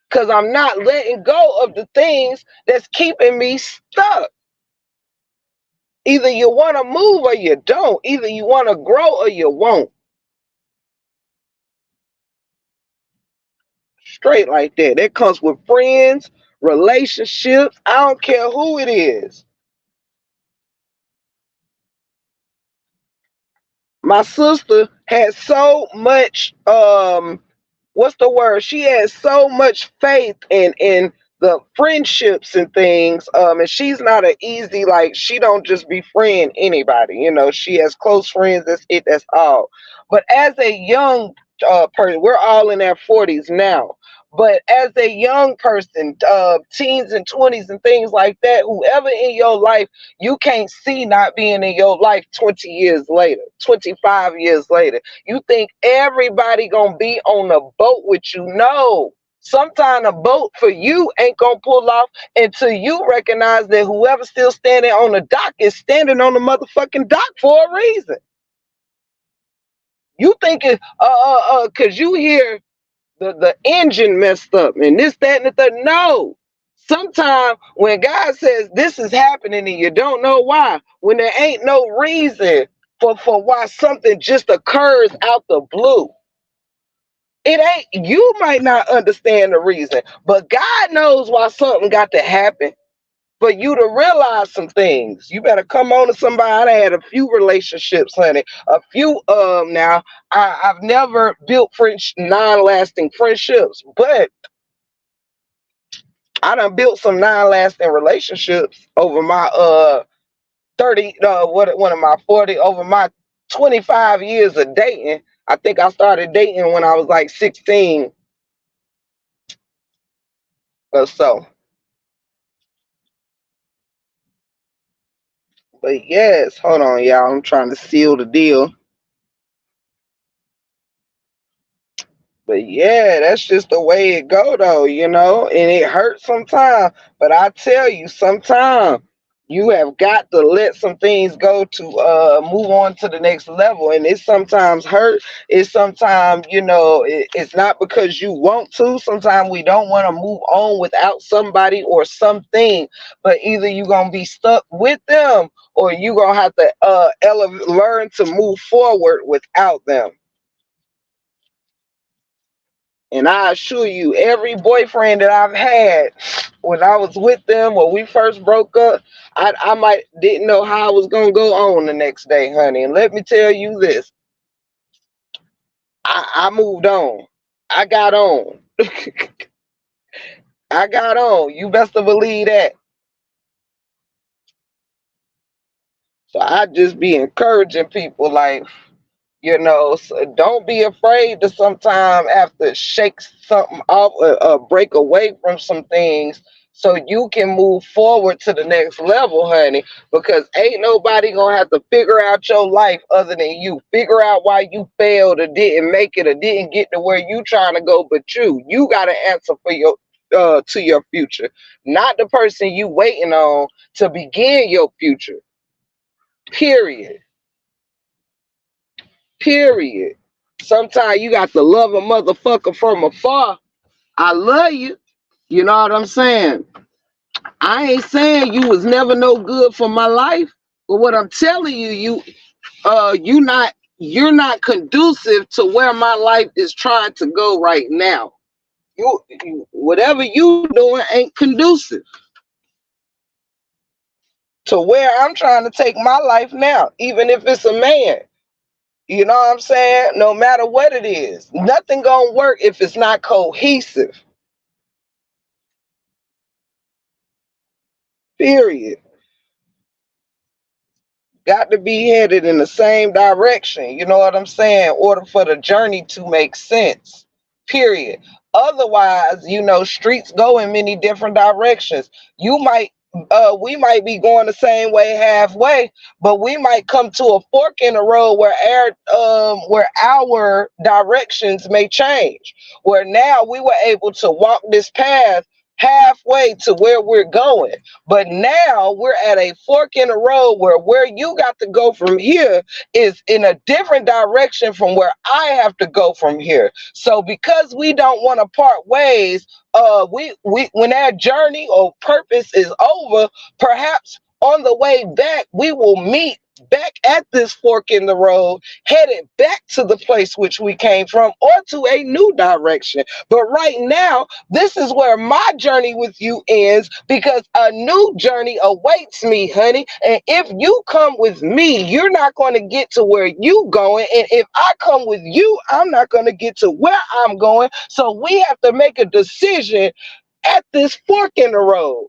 Cause I'm not letting go of the things that's keeping me stuck. Either you want to move or you don't. Either you want to grow or you won't. Straight like that. That comes with friends, relationships. I don't care who it is. My sister had so much what's the word? She has so much faith in the friendships and things. And she's not an easy, like, she don't just befriend anybody. You know, she has close friends. That's it. That's all. But as a young person, we're all in our 40s now. But as a young person, teens and 20s and things like that, whoever in your life you can't see not being in your life 20 years later, 25 years later. You think everybody gonna be on a boat with you? No. Sometimes a boat for you ain't gonna pull off until you recognize that whoever's still standing on the dock is standing on the motherfucking dock for a reason. You think it cause you hear the engine messed up and this, that, and the third. No. Sometimes when God says this is happening and you don't know why, when there ain't no reason for why something just occurs out the blue. It ain't, you might not understand the reason, but God knows why something got to happen for you to realize some things. You better come on to somebody. I had a few relationships, honey. A few now. I've never built non-lasting friendships, but I done built some non-lasting relationships over my 30 one of my 40 over my 25 years of dating. I think I started dating when I was like 16 or so. But yes, hold on, y'all. I'm trying to seal the deal. But yeah, that's just the way it go though, you know, and it hurts sometimes. But I tell you, sometimes You have got to let some things go to move on to the next level. And it's sometimes hurt. It's sometimes, it's not because you want to. Sometimes we don't want to move on without somebody or something. But either you're going to be stuck with them, or you're going to have to learn to move forward without them. And I assure you, every boyfriend that I've had, when I was with them, when we first broke up, I might didn't know how I was gonna go on the next day, honey. And let me tell you this, I moved on. I got on. I got on. You best to believe that. So I just be encouraging people, like, so don't be afraid to sometime have to shake something off, break away from some things so you can move forward to the next level, honey. Because ain't nobody gonna have to figure out your life other than you. Figure out why you failed or didn't make it or didn't get to where you trying to go, but you got to answer for your to your future, not the person you waiting on to begin your future. Period. Period. Sometimes you got to love a motherfucker from afar. I love you. You know what I'm saying? I ain't saying you was never no good for my life, but what I'm telling you, you're not conducive to where my life is trying to go right now. Whatever you doing ain't conducive to where I'm trying to take my life now, even if it's a man. You know what I'm saying? No matter what it is, nothing gonna work if it's not cohesive. Period. Got to be headed in the same direction. You know what I'm saying? In order for the journey to make sense. Period. Otherwise, streets go in many different directions. We might be going the same way halfway, but we might come to a fork in the road where our directions may change. Where now we were able to walk this path halfway to where we're going. But now we're at a fork in the road where you got to go from here is in a different direction from where I have to go from here. So because we don't want to part ways, we when that journey or purpose is over, perhaps on the way back we will meet back at this fork in the road, headed back to the place which we came from or to a new direction. But right now, this is where my journey with you ends because a new journey awaits me, honey. And if you come with me, you're not going to get to where you going. And if I come with you, I'm not going to get to where I'm going. So we have to make a decision at this fork in the road.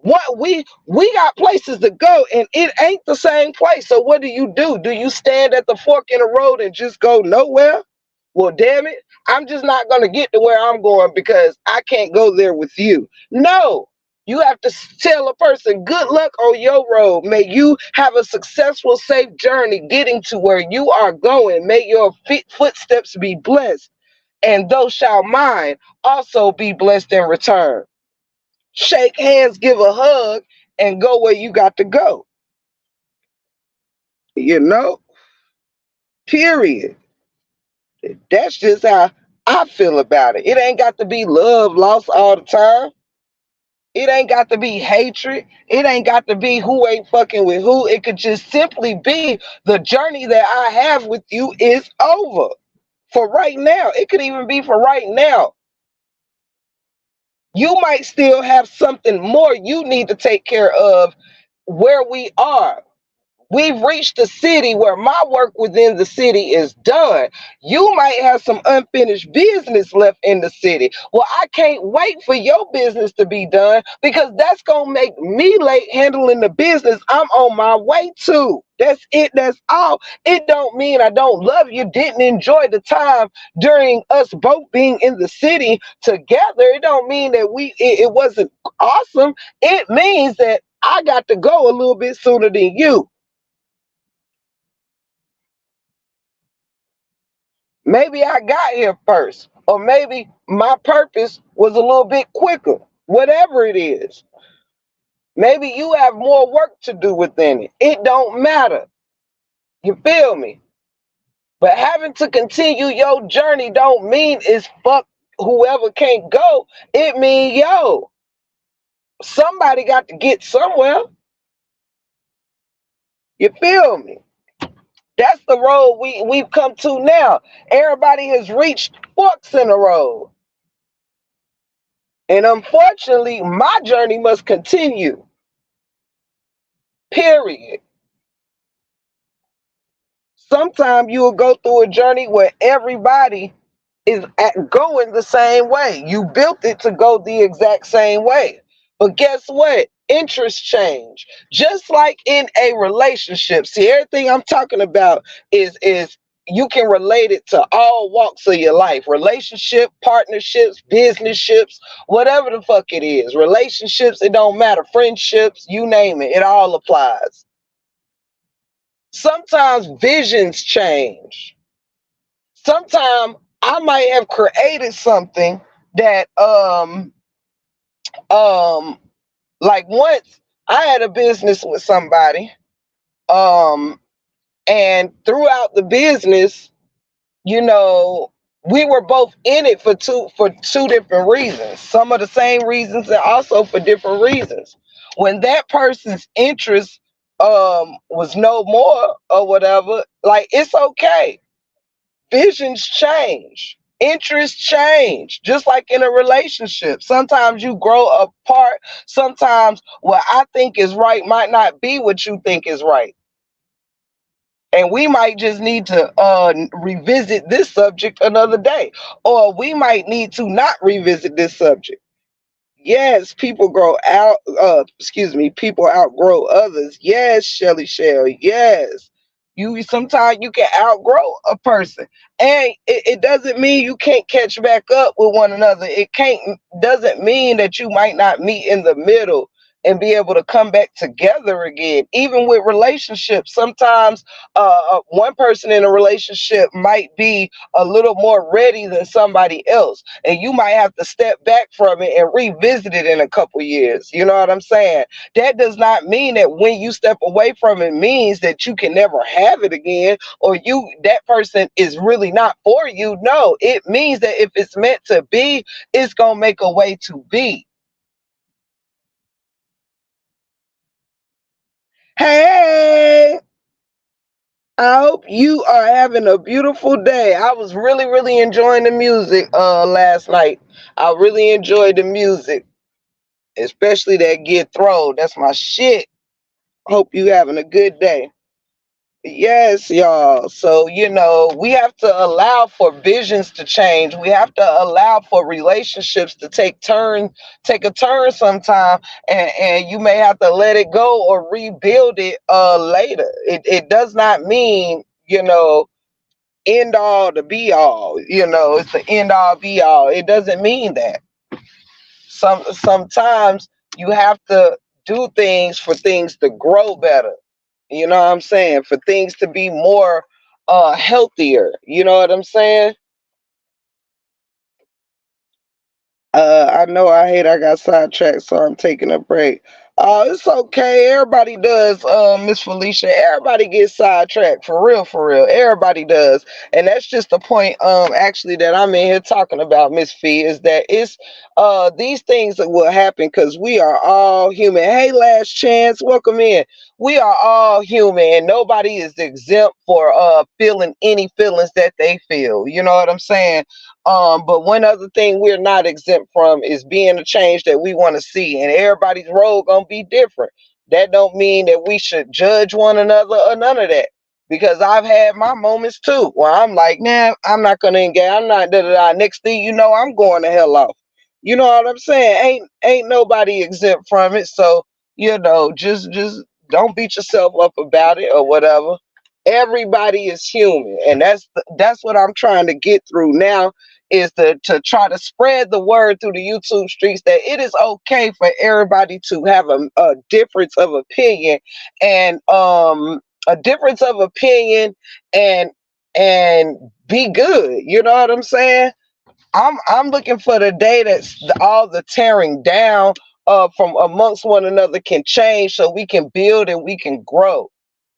What we got places to go and it ain't the same place. So what do? Do you stand at the fork in the road and just go nowhere? Well, damn it, I'm just not going to get to where I'm going because I can't go there with you. No, you have to tell a person, good luck on your road. May you have a successful, safe journey getting to where you are going. May your footsteps be blessed, and those shall mine also be blessed in return. Shake hands, give a hug, and go where you got to go. You know, period. That's just how I feel about it. It ain't got to be love lost all the time. It ain't got to be hatred. It ain't got to be who ain't fucking with who. It could just simply be the journey that I have with you is over for right now. It could even be for right now. You might still have something more you need to take care of where we are. We've reached a city where my work within the city is done. You might have some unfinished business left in the city. Well, I can't wait for your business to be done because that's going to make me late handling the business I'm on my way to. That's it. That's all. It don't mean I don't love you, didn't enjoy the time during us both being in the city together. It don't mean that it wasn't awesome. It means that I got to go a little bit sooner than you. Maybe I got here first, or maybe my purpose was a little bit quicker, whatever it is. Maybe you have more work to do within it. It don't matter. You feel me? But having to continue your journey don't mean it's fuck whoever can't go. It mean, yo, somebody got to get somewhere. You feel me? That's the road we've come to now. Everybody has reached forks in the road. And unfortunately, my journey must continue. Period. Sometimes you will go through a journey where everybody is going the same way. You built it to go the exact same way. But guess what? Interests change. Just like in a relationship. See, everything I'm talking about is you can relate it to all walks of your life. Relationship, partnerships, business ships, whatever the fuck it is. Relationships, it don't matter. Friendships, you name it. It all applies. Sometimes visions change. Sometimes I might have created something that um like once I had a business with somebody, um and throughout the business, you know, we were both in it for two different reasons. Some of the same reasons and also for different reasons. When that person's interest was no more or whatever, like it's okay. Visions change, interests change, just like in a relationship. Sometimes you grow apart. Sometimes what I think is right might not be what you think is right. And we might just need to revisit this subject another day, or we might need to not revisit this subject. Yes, people grow out. Excuse me, people outgrow others. Yes, Shelly Shell. Yes, you sometimes you can outgrow a person, and it doesn't mean you can't catch back up with one another. It can't doesn't mean that you might not meet in the middle and be able to come back together again. Even with relationships, sometimes one person in a relationship might be a little more ready than somebody else, and you might have to step back from it and revisit it in a couple years. You know what I'm saying? That does not mean that when you step away from it means that you can never have it again, or you that person is really not for you. No, it means that if it's meant to be, it's gonna make a way to be. Hey, I hope you are having a beautiful day. I was really enjoying the music last night. I really enjoyed the music, especially that Get Throw. That's my shit. Hope you having a good day. Yes, y'all. So, we have to allow for visions to change. We have to allow for relationships to take a turn sometime, and you may have to let it go or rebuild it later. It does not mean, end all to be all. It's the end all be all. It doesn't mean that. Sometimes you have to do things for things to grow better. You know what I'm saying? For things to be more healthier. You know what I'm saying? I know I hate I got sidetracked, so I'm taking a break. It's okay. Everybody does, Miss Felicia. Everybody gets sidetracked for real, for real. Everybody does, and that's just the point. Actually, that I'm in here talking about, Miss Fee, is that it's these things that will happen because we are all human. Hey, Last Chance, welcome in. We are all human, and nobody is exempt for feeling any feelings that they feel. You know what I'm saying? But one other thing we're not exempt from is being the change that we want to see, and everybody's role gonna be different. That don't mean that we should judge one another or none of that. Because I've had my moments too, where I'm like, nah, I'm not gonna engage. I'm not da da da. Next thing you know, I'm going the hell off. You know what I'm saying? Ain't nobody exempt from it. So just don't beat yourself up about it or whatever. Everybody is human, and that's what I'm trying to get through now is to try to spread the word through the YouTube streets that it is okay for everybody to have a difference of opinion and a difference of opinion and and be good. You know what I'm saying? I'm looking for the day that's all the tearing down from amongst one another can change so we can build and we can grow.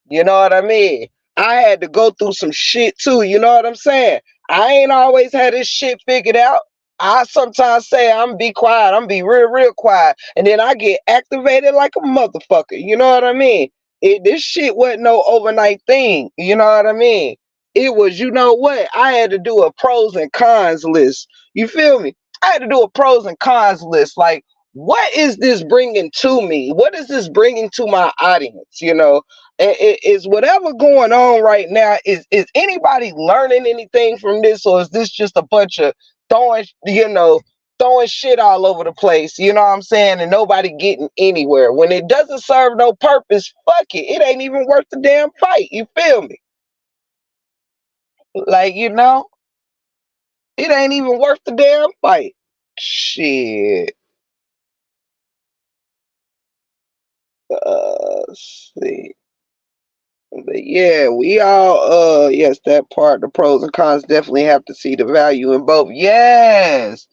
You know what I mean? I had to go through some shit too. You know what I'm saying? I ain't always had this shit figured out. I sometimes say I'm be quiet. I'm be real, real quiet, and then I get activated like a motherfucker. You know what I mean? This shit wasn't no overnight thing. You know what I mean? It was, you know what? I had to do a pros and cons list. You feel me? I had to do a pros and cons list. Like, what is this bringing to me? What is this bringing to my audience? You know, is whatever going on right now, is anybody learning anything from this, or is this just a bunch of throwing, throwing shit all over the place, you know what I'm saying, and nobody getting anywhere? When it doesn't serve no purpose, fuck it, it ain't even worth the damn fight. You feel me? Like, it ain't even worth the damn fight. Shit. Let's see. But yeah, we all yes, that part, the pros and cons, definitely have to see the value in both. Yes.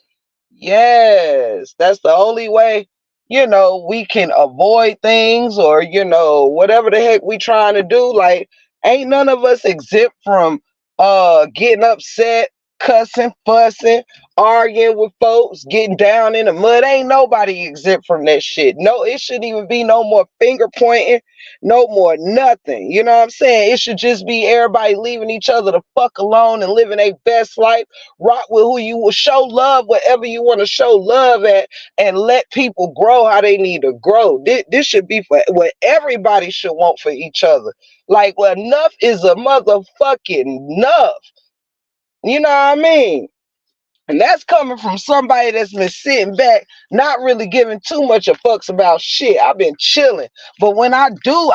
Yes, that's the only way, we can avoid things, or, whatever the heck we trying to do. Like, ain't none of us exempt from getting upset, cussing, fussing, arguing with folks, getting down in the mud. Ain't nobody exempt from that shit. No, it shouldn't even be no more finger pointing, no more nothing. You know what I'm saying? It should just be everybody leaving each other the fuck alone and living their best life. Rock with who you will, show love wherever you want to show love at, and let people grow how they need to grow. This should be for what everybody should want for each other. Like, well, enough is a motherfucking enough. You know what I mean? And that's coming from somebody that's been sitting back, not really giving too much of fucks about shit. I've been chilling. But when I do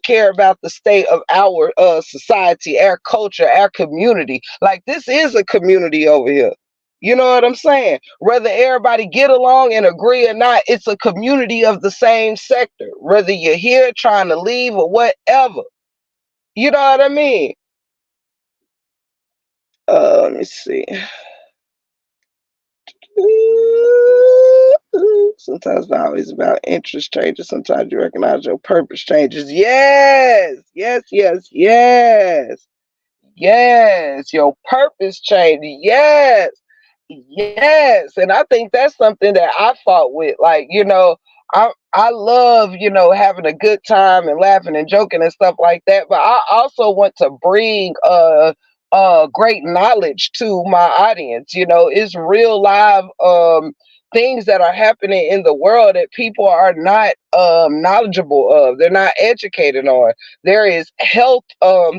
care about the state of our society, our culture, our community. Like, this is a community over here. You know what I'm saying? Whether everybody get along and agree or not, it's a community of the same sector. Whether you're here trying to leave or whatever. You know what I mean? Let me see. Sometimes not always about interest changes. Sometimes you recognize your purpose changes. Yes, yes, yes, yes, yes. Your purpose changes. Yes, yes. And I think that's something that I fought with. Like, I love, having a good time and laughing and joking and stuff like that. But I also want to bring great knowledge to my audience. It's real live things that are happening in the world that people are not knowledgeable of. They're not educated on. There is health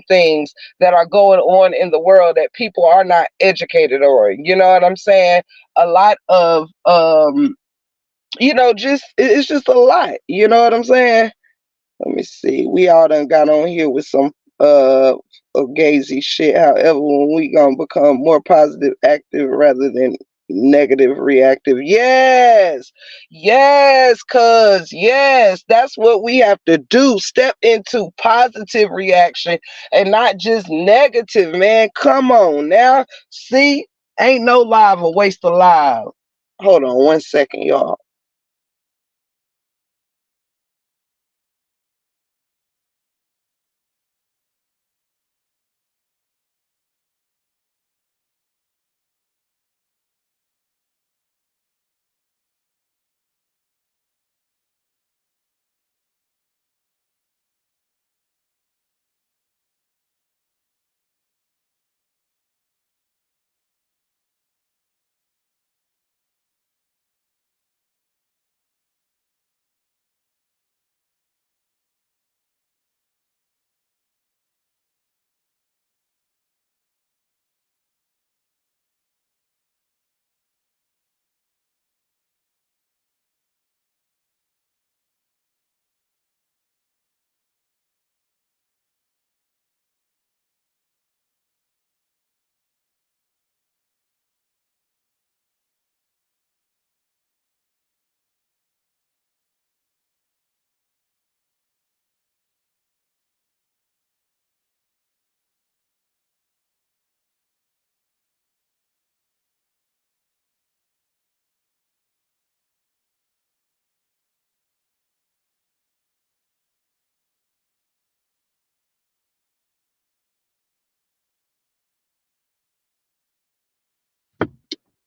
things that are going on in the world that people are not educated on. You know what I'm saying? A lot of just it's just a lot. You know what I'm saying? Let me see. We all done got on here with some uh gazy shit. However, when we gonna become more positive, active rather than negative, reactive. Yes, yes, cuz yes, that's what we have to do. Step into positive reaction and not just negative, man. Come on now. See, ain't no live a waste of life. Hold on 1 second, y'all.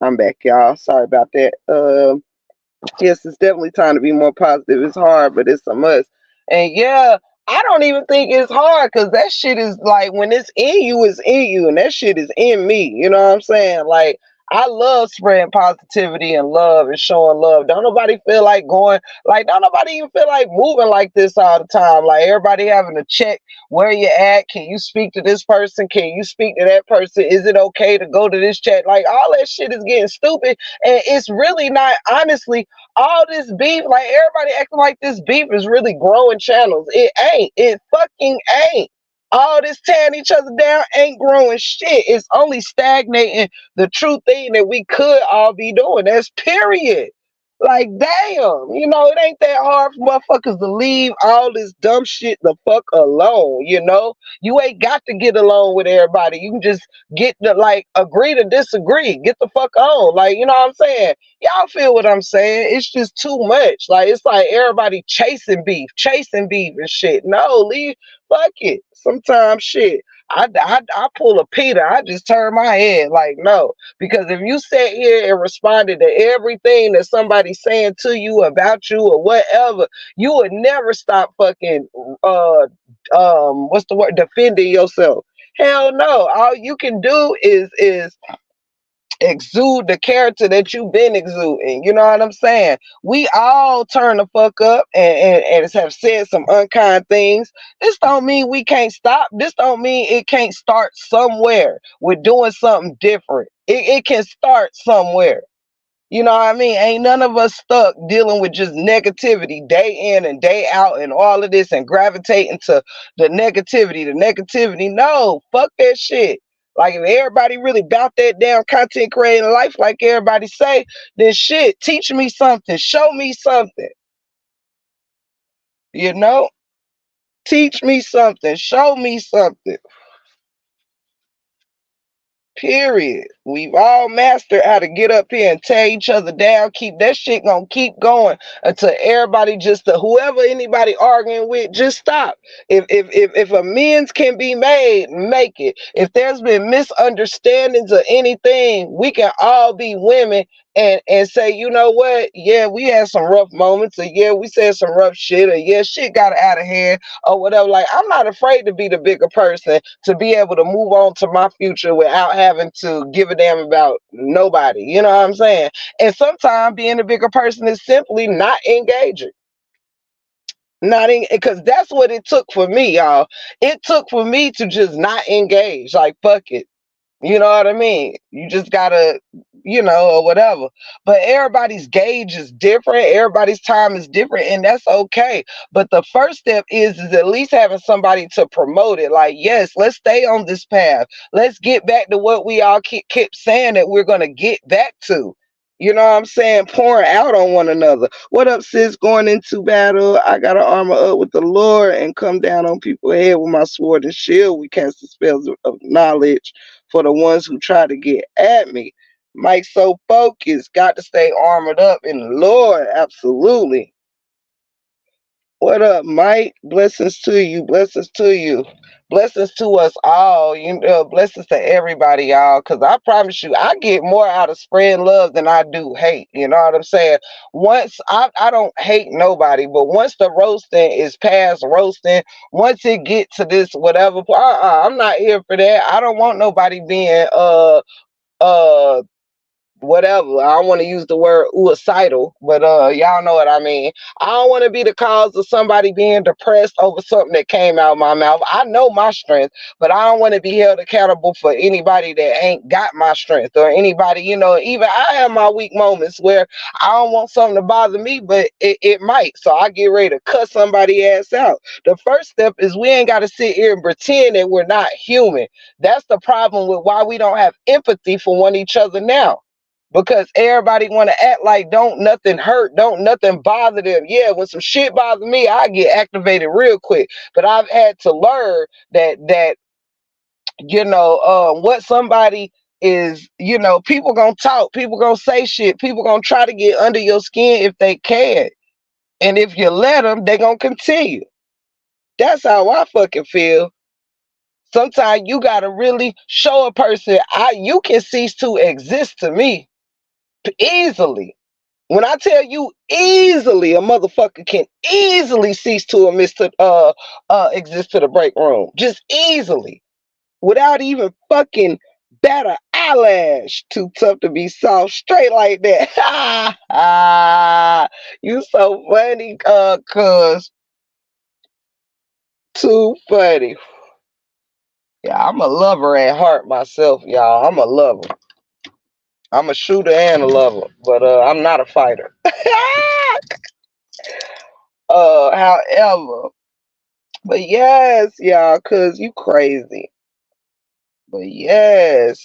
I'm back, y'all. Sorry about that. Yes, it's definitely time to be more positive. It's hard, but it's a must. And yeah, I don't even think it's hard because that shit is like when it's in you, and that shit is in me. You know what I'm saying? Like I love spreading positivity and love and showing love. Don't nobody feel like going like don't nobody even feel like moving like this all the time. Like everybody having to check where you at. Can you speak to this person? Can you speak to that person? Is it okay to go to this chat? Like all that shit is getting stupid, and it's really not honestly all this beef, like everybody acting like this beef is really growing channels. It ain't. It fucking ain't. All this tearing each other down ain't growing shit. It's only stagnating the true thing that we could all be doing. That's period. Like, damn, it ain't that hard for motherfuckers to leave all this dumb shit the fuck alone, You ain't got to get along with everybody. You can just get to, like, agree to disagree. Get the fuck on. Like, you know what I'm saying? Y'all feel what I'm saying? It's just too much. Like it's like everybody chasing beef and shit. No, leave. Fuck it. Sometimes shit. I pull a Peter. I just turn my head like no, because if you sat here and responded to everything that somebody's saying to you about you or whatever, you would never stop fucking what's the word, defending yourself. Hell no. All you can do is exude the character that you've been exuding. You know what I'm saying? We all turn the fuck up and have said some unkind things. This don't mean we can't stop. This don't mean it can't start somewhere with doing something different. It can start somewhere. You know what I mean? Ain't none of us stuck dealing with just negativity day in and day out and all of this and gravitating to the negativity. The negativity. No, fuck that shit. Like if everybody really bout that damn content creating life like everybody say, then shit, teach me something, show me something. You know? Teach me something, show me something. Period. We've all mastered how to get up here and tear each other down. Keep that shit gonna keep going until everybody whoever anybody arguing with, just stop. If amends can be made, make it. If there's been misunderstandings or anything, we can all be women and say, you know what? Yeah, we had some rough moments, or yeah, we said some rough shit, or yeah, shit got out of hand, or whatever. Like, I'm not afraid to be the bigger person, to be able to move on to my future without having to give a damn about nobody. You know what I'm saying? And sometimes being a bigger person is simply not engaging. Not in, because that's what it took for me, y'all. It took for me to just not engage. Like, fuck it. You know what I mean? You just gotta, or whatever. But everybody's gauge is different. Everybody's time is different, and that's okay. But the first step is at least having somebody to promote it. Like, yes, let's stay on this path. Let's get back to what we all keep saying that we're gonna get back to. You know what I'm saying? Pouring out on one another. What up, sis? Going into battle, I gotta armor up with the Lord and come down on people's head with my sword and shield. We cast the spells of knowledge for the ones who try to get at me. Mike so focused, got to stay armored up in the Lord. Absolutely. What up, Mike? Blessings to you. Blessings to you. Blessings to us all. Blessings to everybody, y'all. Because I promise you, I get more out of spreading love than I do hate. You know what I'm saying? Once I don't hate nobody, but once the roasting is past roasting, once it get to this whatever, I'm not here for that. I don't want nobody being uh whatever. I don't want to use the word suicidal, but y'all know what I mean. I don't want to be the cause of somebody being depressed over something that came out of my mouth. I know my strength, but I don't want to be held accountable for anybody that ain't got my strength, or anybody, even I have my weak moments where I don't want something to bother me, but it might. So I get ready to cut somebody ass out. The first step is we ain't got to sit here and pretend that we're not human. That's the problem with why we don't have empathy for one each other now, because everybody want to act like don't nothing hurt, don't nothing bother them. Yeah, when some shit bother me, I get activated real quick. But I've had to learn that what somebody is, people gonna talk, people gonna say shit, people gonna try to get under your skin if they can, and if you let them, they gonna continue. That's how I fucking feel. Sometimes you gotta really show a person you can cease to exist to me. Easily. When I tell you easily, a motherfucker can easily cease to exist to the break room. Just easily. Without even fucking bat a eyelash. Too tough to be soft straight like that. You so funny, cuz. Too funny. Yeah, I'm a lover at heart myself, y'all. I'm a lover. I'm a shooter and a lover, but I'm not a fighter. However, but yes, y'all, cause you crazy. But yes,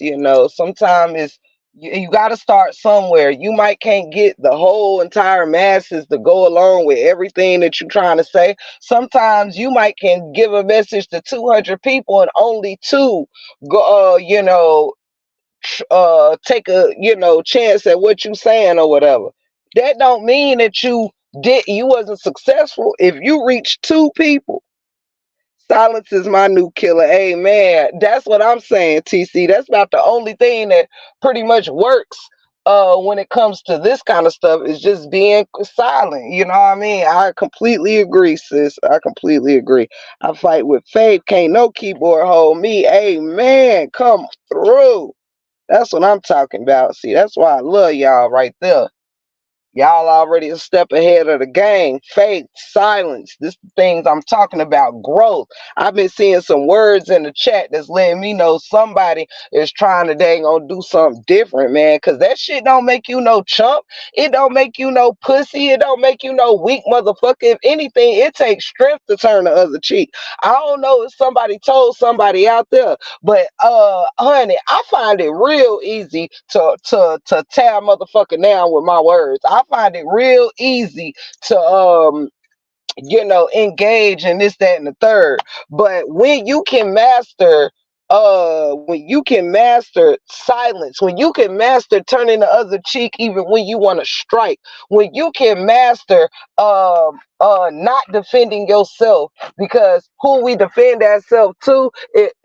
sometimes you got to start somewhere. You might can't get the whole entire masses to go along with everything that you're trying to say. Sometimes you might can give a message to 200 people and only two go, take a chance at what you saying or whatever. That don't mean that you wasn't successful if you reach two people. Silence is my new killer. Amen. That's what I'm saying, TC. That's about the only thing that pretty much works when it comes to this kind of stuff is just being silent. You know what I mean? I completely agree, sis. I completely agree. I fight with faith. Can't no keyboard hold me. Amen. Come through. That's what I'm talking about. See, that's why I love y'all right there. Y'all already a step ahead of the game. Faith, silence. This the things I'm talking about. Growth. I've been seeing some words in the chat that's letting me know somebody is trying to dang on do something different, man. Cause that shit don't make you no chump. It don't make you no pussy. It don't make you no weak motherfucker. If anything, it takes strength to turn the other cheek. I don't know if somebody told somebody out there, but honey, I find it real easy to tear a motherfucker down with my words. I find it real easy to engage in this, that, and the third. But when you can master silence, when you can master turning the other cheek even when you want to strike, when you can master not defending yourself, because who we defend ourselves to,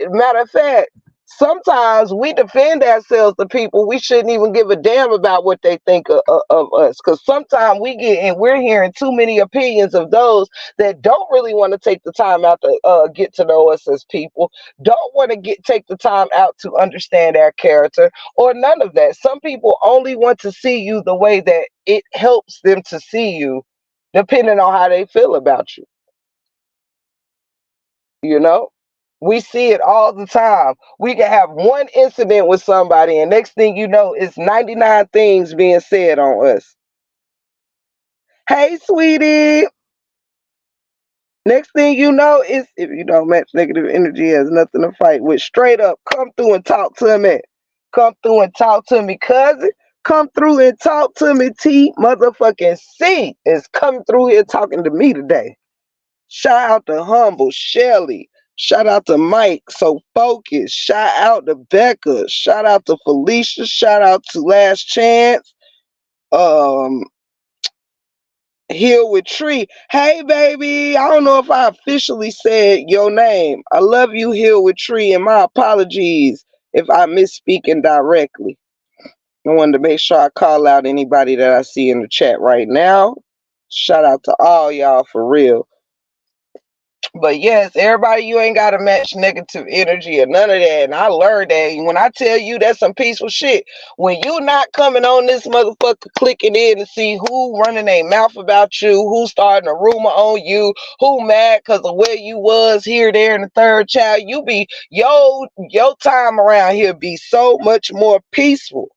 matter of fact, sometimes we defend ourselves to people we shouldn't even give a damn about what they think of us, because sometimes we're hearing too many opinions of those that don't really want to take the time out to get to know us as people, don't want to take the time out to understand our character or none of that. Some people only want to see you the way that it helps them to see you, depending on how they feel about you. You know, we see it all the time. We can have one incident with somebody, and next thing you know, it's 99 things being said on us. Hey, sweetie. Next thing you know is if you don't match negative energy, has nothing to fight with. Straight up, come through and talk to me. Come through and talk to me, cousin. Come through and talk to me. T motherfucking C is coming through here talking to me today. Shout out to Humble, Shelly. Shout out to Mike, so focused. Shout out to Becca. Shout out to Felicia. Shout out to Last Chance. Um, Heal with Tree. Hey, baby. I don't know if I officially said your name. I love you, Heal with Tree, and my apologies if I misspeaking directly. I wanted to make sure I call out anybody that I see in the chat right now. Shout out to all y'all for real. But yes, everybody, you ain't got to match negative energy or none of that. And I learned that when I tell you that's some peaceful shit, when you not coming on this motherfucker clicking in to see who running their mouth about you, who starting a rumor on you, who mad because of where you was here, there, and the third child, you be, your time around here be so much more peaceful.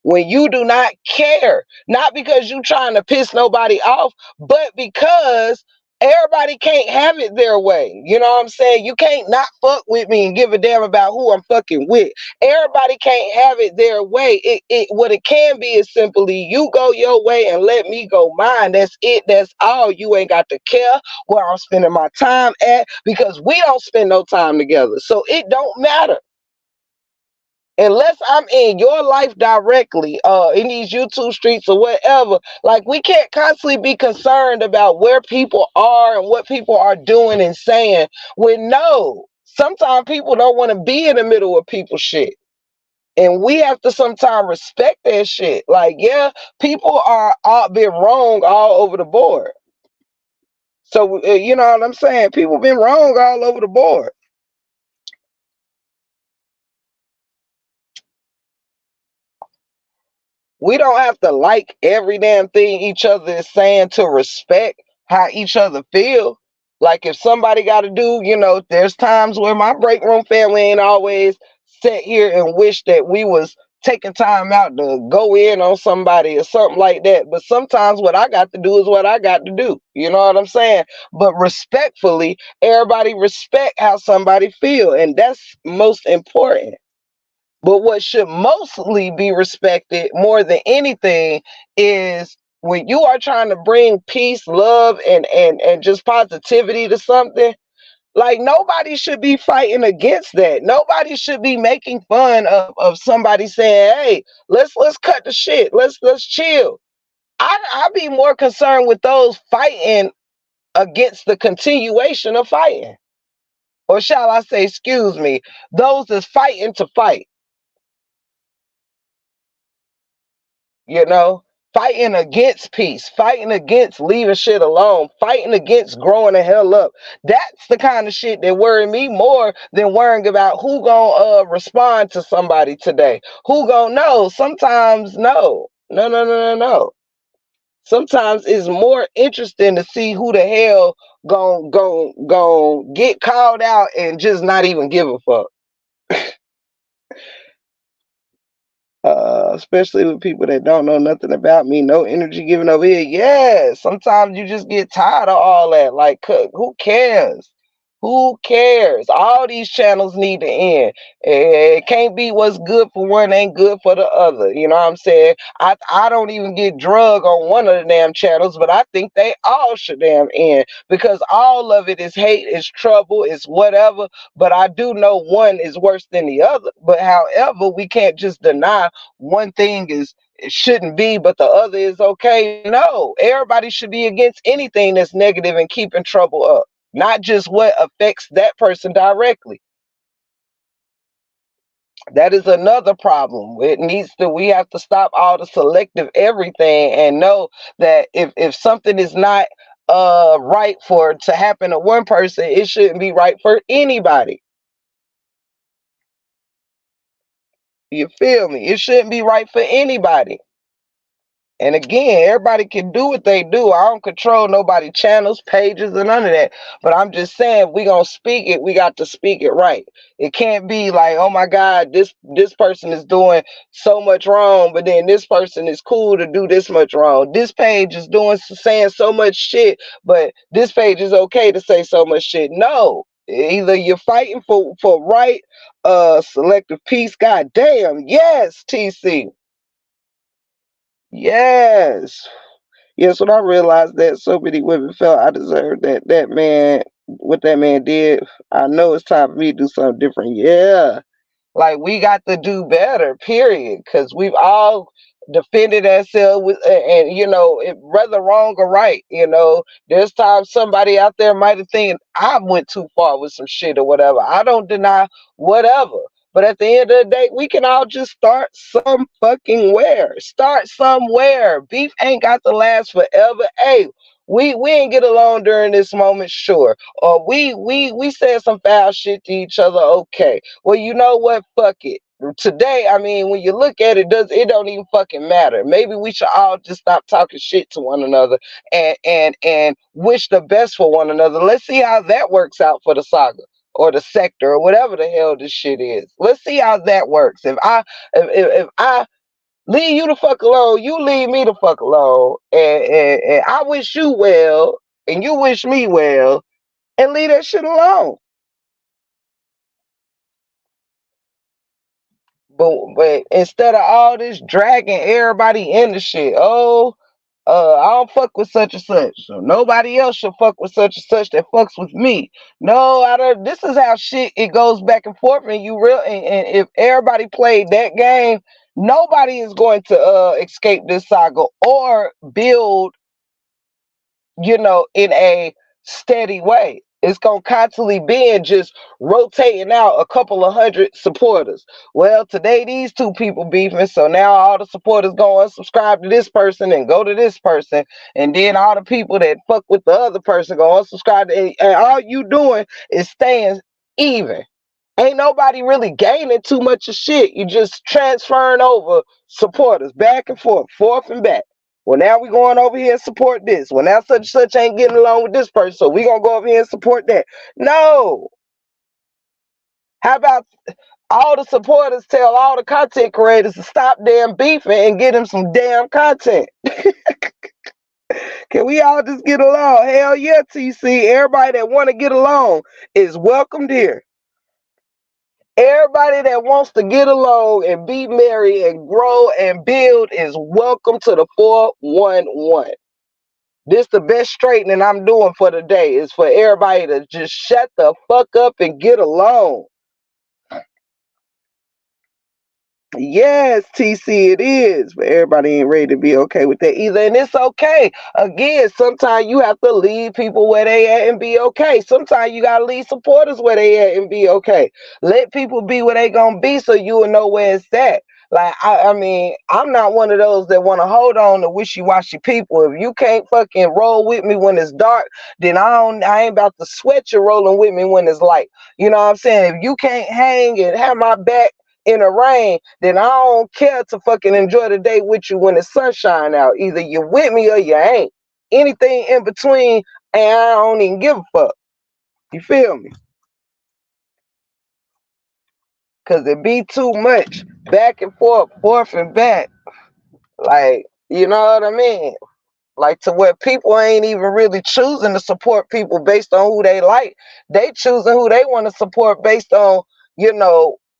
When you do not care, not because you trying to piss nobody off, but because everybody can't have it their way. You know what I'm saying? You can't not fuck with me and give a damn about who I'm fucking with. Everybody can't have it their way. What it can be is simply you go your way and let me go mine. That's it. That's all. You ain't got to care where I'm spending my time at, because we don't spend no time together. So it don't matter. Unless I'm in your life directly, in these YouTube streets or whatever, like, we can't constantly be concerned about where people are and what people are doing and saying. When no, sometimes people don't want to be in the middle of people's shit. And we have to sometimes respect that shit. Like, yeah, people are all been wrong all over the board. So you know what I'm saying? People been wrong all over the board. We don't have to like every damn thing each other is saying to respect how each other feel. Like if somebody got to do, there's times where my break room family ain't always sit here and wish that we was taking time out to go in on somebody or something like that. But sometimes what I got to do is what I got to do. You know what I'm saying? But respectfully, everybody respect how somebody feel, and that's most important. But what should mostly be respected more than anything is when you are trying to bring peace, love, and just positivity to something, like nobody should be fighting against that. Nobody should be making fun of somebody saying, hey, let's cut the shit. Let's chill. I'd be more concerned with those fighting against the continuation of fighting. Or shall I say, excuse me, those that's fighting to fight. you know, Fighting against peace, fighting against leaving shit alone, fighting against growing the hell up. That's the kind of shit that worry me more than worrying about who gonna respond to somebody today. Who gonna know? Sometimes no. No, no, no, no, no. Sometimes it's more interesting to see who the hell gon' get called out and just not even give a fuck. Especially with people that don't know nothing about me, no energy given over here. Yeah, sometimes you just get tired of all that. Like, who cares? Who cares? All these channels need to end. It can't be what's good for one ain't good for the other. You know what I'm saying? I don't even get drug on one of the damn channels, but I think they all should damn end because all of it is hate, is trouble, is whatever. But I do know one is worse than the other. But however, we can't just deny one thing is it shouldn't be, but the other is okay. No, everybody should be against anything that's negative and keeping trouble up, not just what affects that person directly. That is another problem. We have to stop all the selective everything and know that if something is not right for to happen to one person, it shouldn't be right for anybody. You feel me? It shouldn't be right for anybody. And again, everybody can do what they do. I don't control nobody channels, pages, and none of that. But I'm just saying, if we gonna speak it, we got to speak it right. It can't be like, oh my God, this person is doing so much wrong, but then this person is cool to do this much wrong. This page is saying so much shit, but this page is okay to say so much shit. No. Either you're fighting for right, selective peace. God damn, yes, TC. Yes. Yes, when I realized that so many women felt I deserved that man, what that man did, I know it's time for me to do something different. Yeah. Like we got to do better, period. Because we've all defended ourselves with, and whether wrong or right, there's times somebody out there might have think I went too far with some shit or whatever. I don't deny whatever. But at the end of the day, we can all just start some fucking where. Start somewhere. Beef ain't got to last forever. Hey, we ain't get along during this moment, sure. Or we said some foul shit to each other, okay. Well, you know what? Fuck it. Today, I mean, when you look at it, it don't even fucking matter. Maybe we should all just stop talking shit to one another and wish the best for one another. Let's see how that works out for the saga or the sector or whatever the hell this shit is. Let's see how that works. If I leave you the fuck alone, you leave me the fuck alone, and I wish you well, and you wish me well, and leave that shit alone. But instead of all this dragging everybody into shit, I don't fuck with such and such. So nobody else should fuck with such and such that fucks with me. No, I don't. This is how shit it goes back and forth, and and if everybody played that game, nobody is going to escape this saga or build, in a steady way. It's gonna constantly be in just rotating out a couple of hundred supporters. Well, today these two people beefing, so now all the supporters go unsubscribe to this person and go to this person, and then all the people that fuck with the other person go unsubscribe to, and all you doing is staying even. Ain't nobody really gaining too much of shit. You just transferring over supporters back and forth and back. Well, now we going over here and support this. Well, now such and such ain't getting along with this person, so we gonna go over here and support that. No. How about all the supporters tell all the content creators to stop damn beefing and get them some damn content? Can we all just get along? Hell yeah, TC. Everybody that want to get along is welcomed here. Everybody that wants to get along and be merry and grow and build is welcome to the 411. This the best straightening I'm doing for the day is for everybody to just shut the fuck up and get along. Yes, TC, it is, but everybody ain't ready to be okay with that either, and it's okay. Again, sometimes you have to leave people where they at and be okay. Sometimes you gotta leave supporters where they at and be okay. Let people be where they gonna be, so you will know where it's at. Like I mean, I'm not one of those that want to hold on to wishy-washy people. If you can't fucking roll with me when it's dark, then I ain't about to sweat you rolling with me when it's light. You know what I'm saying? If you can't hang and have my back in the rain, then I don't care to fucking enjoy the day with you when the sunshine out. Either you're with me or you ain't. Anything in between, and I don't even give a fuck. You feel me? Cause it be too much back and forth and back. Like, you know what I mean? Like to where people ain't even really choosing to support people based on who they like. They choosing who they want to support based on,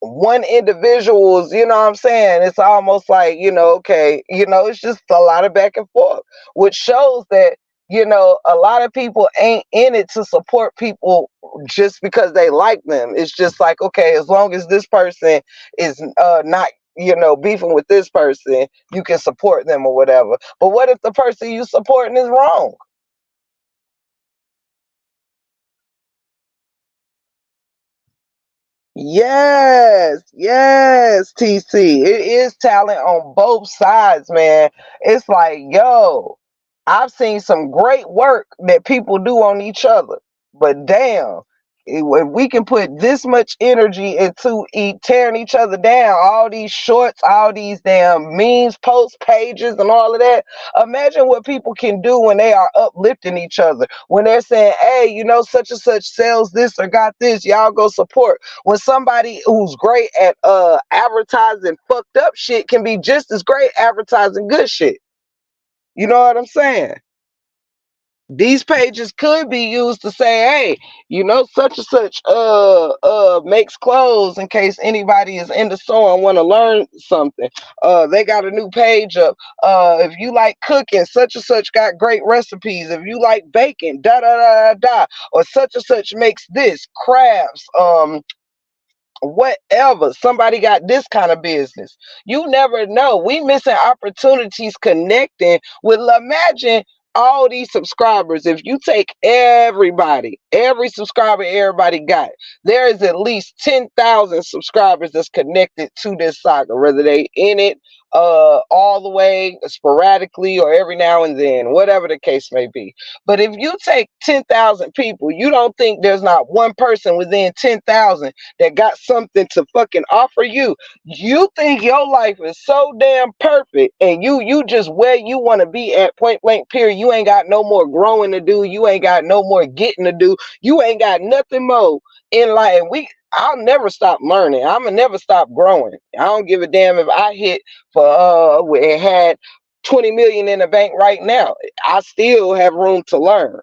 one individual's, you know what I'm saying? It's almost like, okay, it's just a lot of back and forth, which shows that, a lot of people ain't in it to support people just because they like them. It's just like, okay, as long as this person is not, beefing with this person, you can support them or whatever. But what if the person you supporting is wrong? Yes, TC. It is talent on both sides, man. It's like, yo, I've seen some great work that people do on each other, but damn, if we can put this much energy into tearing each other down, all these shorts, all these damn memes, post pages, and all of that, imagine what people can do when they are uplifting each other. When they're saying, hey, such and such sells this or got this, y'all go support. When somebody who's great at advertising fucked up shit can be just as great advertising good shit. You know what I'm saying? These pages could be used to say, hey, such and such makes clothes in case anybody is into sewing, want to learn something. They got a new page up. If you like cooking, such and such got great recipes. If you like baking, da da da da, or such and such makes this crafts, whatever. Somebody got this kind of business. You never know. We missing opportunities connecting with, imagine all these subscribers. If you take every subscriber everybody got, there is at least 10,000 subscribers that's connected to this saga, whether they in it all the way sporadically or every now and then, whatever the case may be. But if you take 10,000 people, you don't think there's not one person within 10,000 that got something to fucking offer you. You think your life is so damn perfect and you just where you want to be at, point blank period. You ain't got no more growing to do. You ain't got no more getting to do. You ain't got nothing more in life. I'll never stop learning. I'ma never stop growing. I don't give a damn if I hit for it had 20 million in the bank right now. I still have room to learn.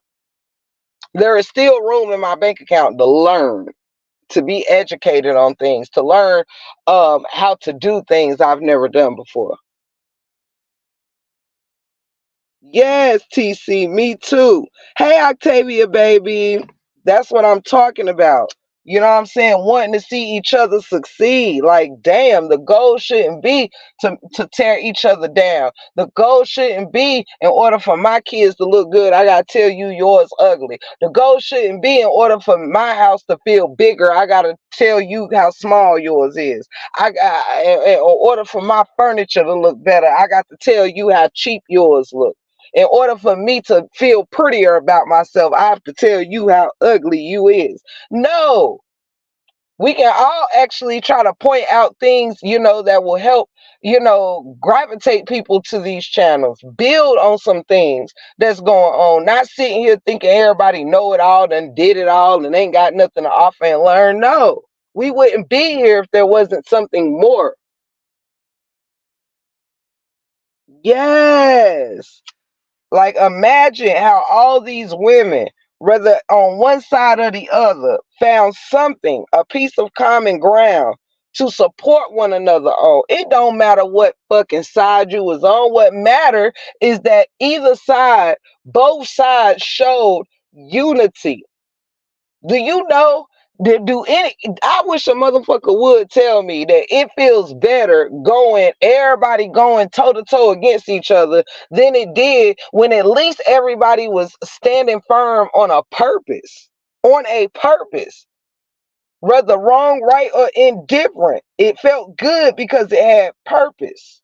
There is still room in my bank account to learn, to be educated on things, to learn how to do things I've never done before. Yes, TC, me too. Hey, Octavia, baby. That's what I'm talking about. You know what I'm saying? Wanting to see each other succeed. Like, damn, the goal shouldn't be to tear each other down. The goal shouldn't be in order for my kids to look good, I gotta tell you yours ugly. The goal shouldn't be in order for my house to feel bigger, I gotta tell you how small yours is. In order for my furniture to look better, I got to tell you how cheap yours look. In order for me to feel prettier about myself, I have to tell you how ugly you is. No, we can all actually try to point out things, that will help, gravitate people to these channels, build on some things that's going on, not sitting here thinking everybody know it all and did it all and ain't got nothing to offer and learn. No, we wouldn't be here if there wasn't something more. Yes. Like, imagine how all these women, whether on one side or the other, found something, a piece of common ground to support one another on. It don't matter what fucking side you was on. What matter is that either side, both sides showed unity. Do you know? Do any? I wish a motherfucker would tell me that it feels better everybody going toe to toe against each other than it did when at least everybody was standing firm on a purpose. On a purpose, whether wrong, right, or indifferent. It felt good because it had purpose.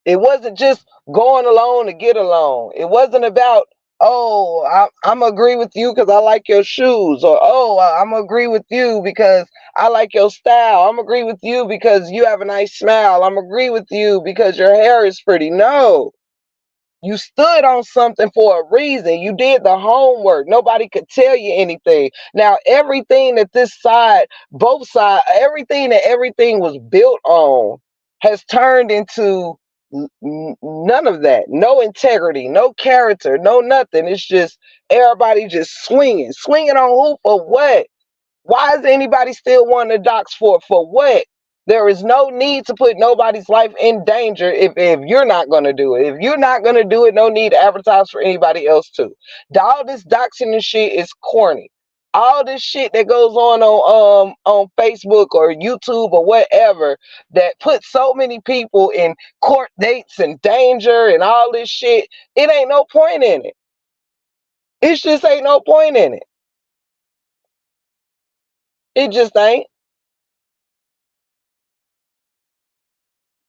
It wasn't just going along to get along. It wasn't about, oh, I'm agree with you because I like your shoes, or oh, I'm agree with you because I like your style. I'm agree with you because you have a nice smile. I'm agree with you because your hair is pretty. No, you stood on something for a reason. You did the homework. Nobody could tell you anything. Now, everything that this side, both sides, everything that everything was built on has turned into none of that. No integrity, no character, no nothing. It's just everybody just swinging. Swinging on who for what? Why is anybody still wanting to dox for what? There is no need to put nobody's life in danger if you're not going to do it. If you're not going to do it, no need to advertise for anybody else to. All this doxing and shit is corny. All this shit that goes on Facebook or YouTube or whatever that puts so many people in court dates and danger and all this shit, it ain't no point in it. It just ain't no point in it. It just ain't.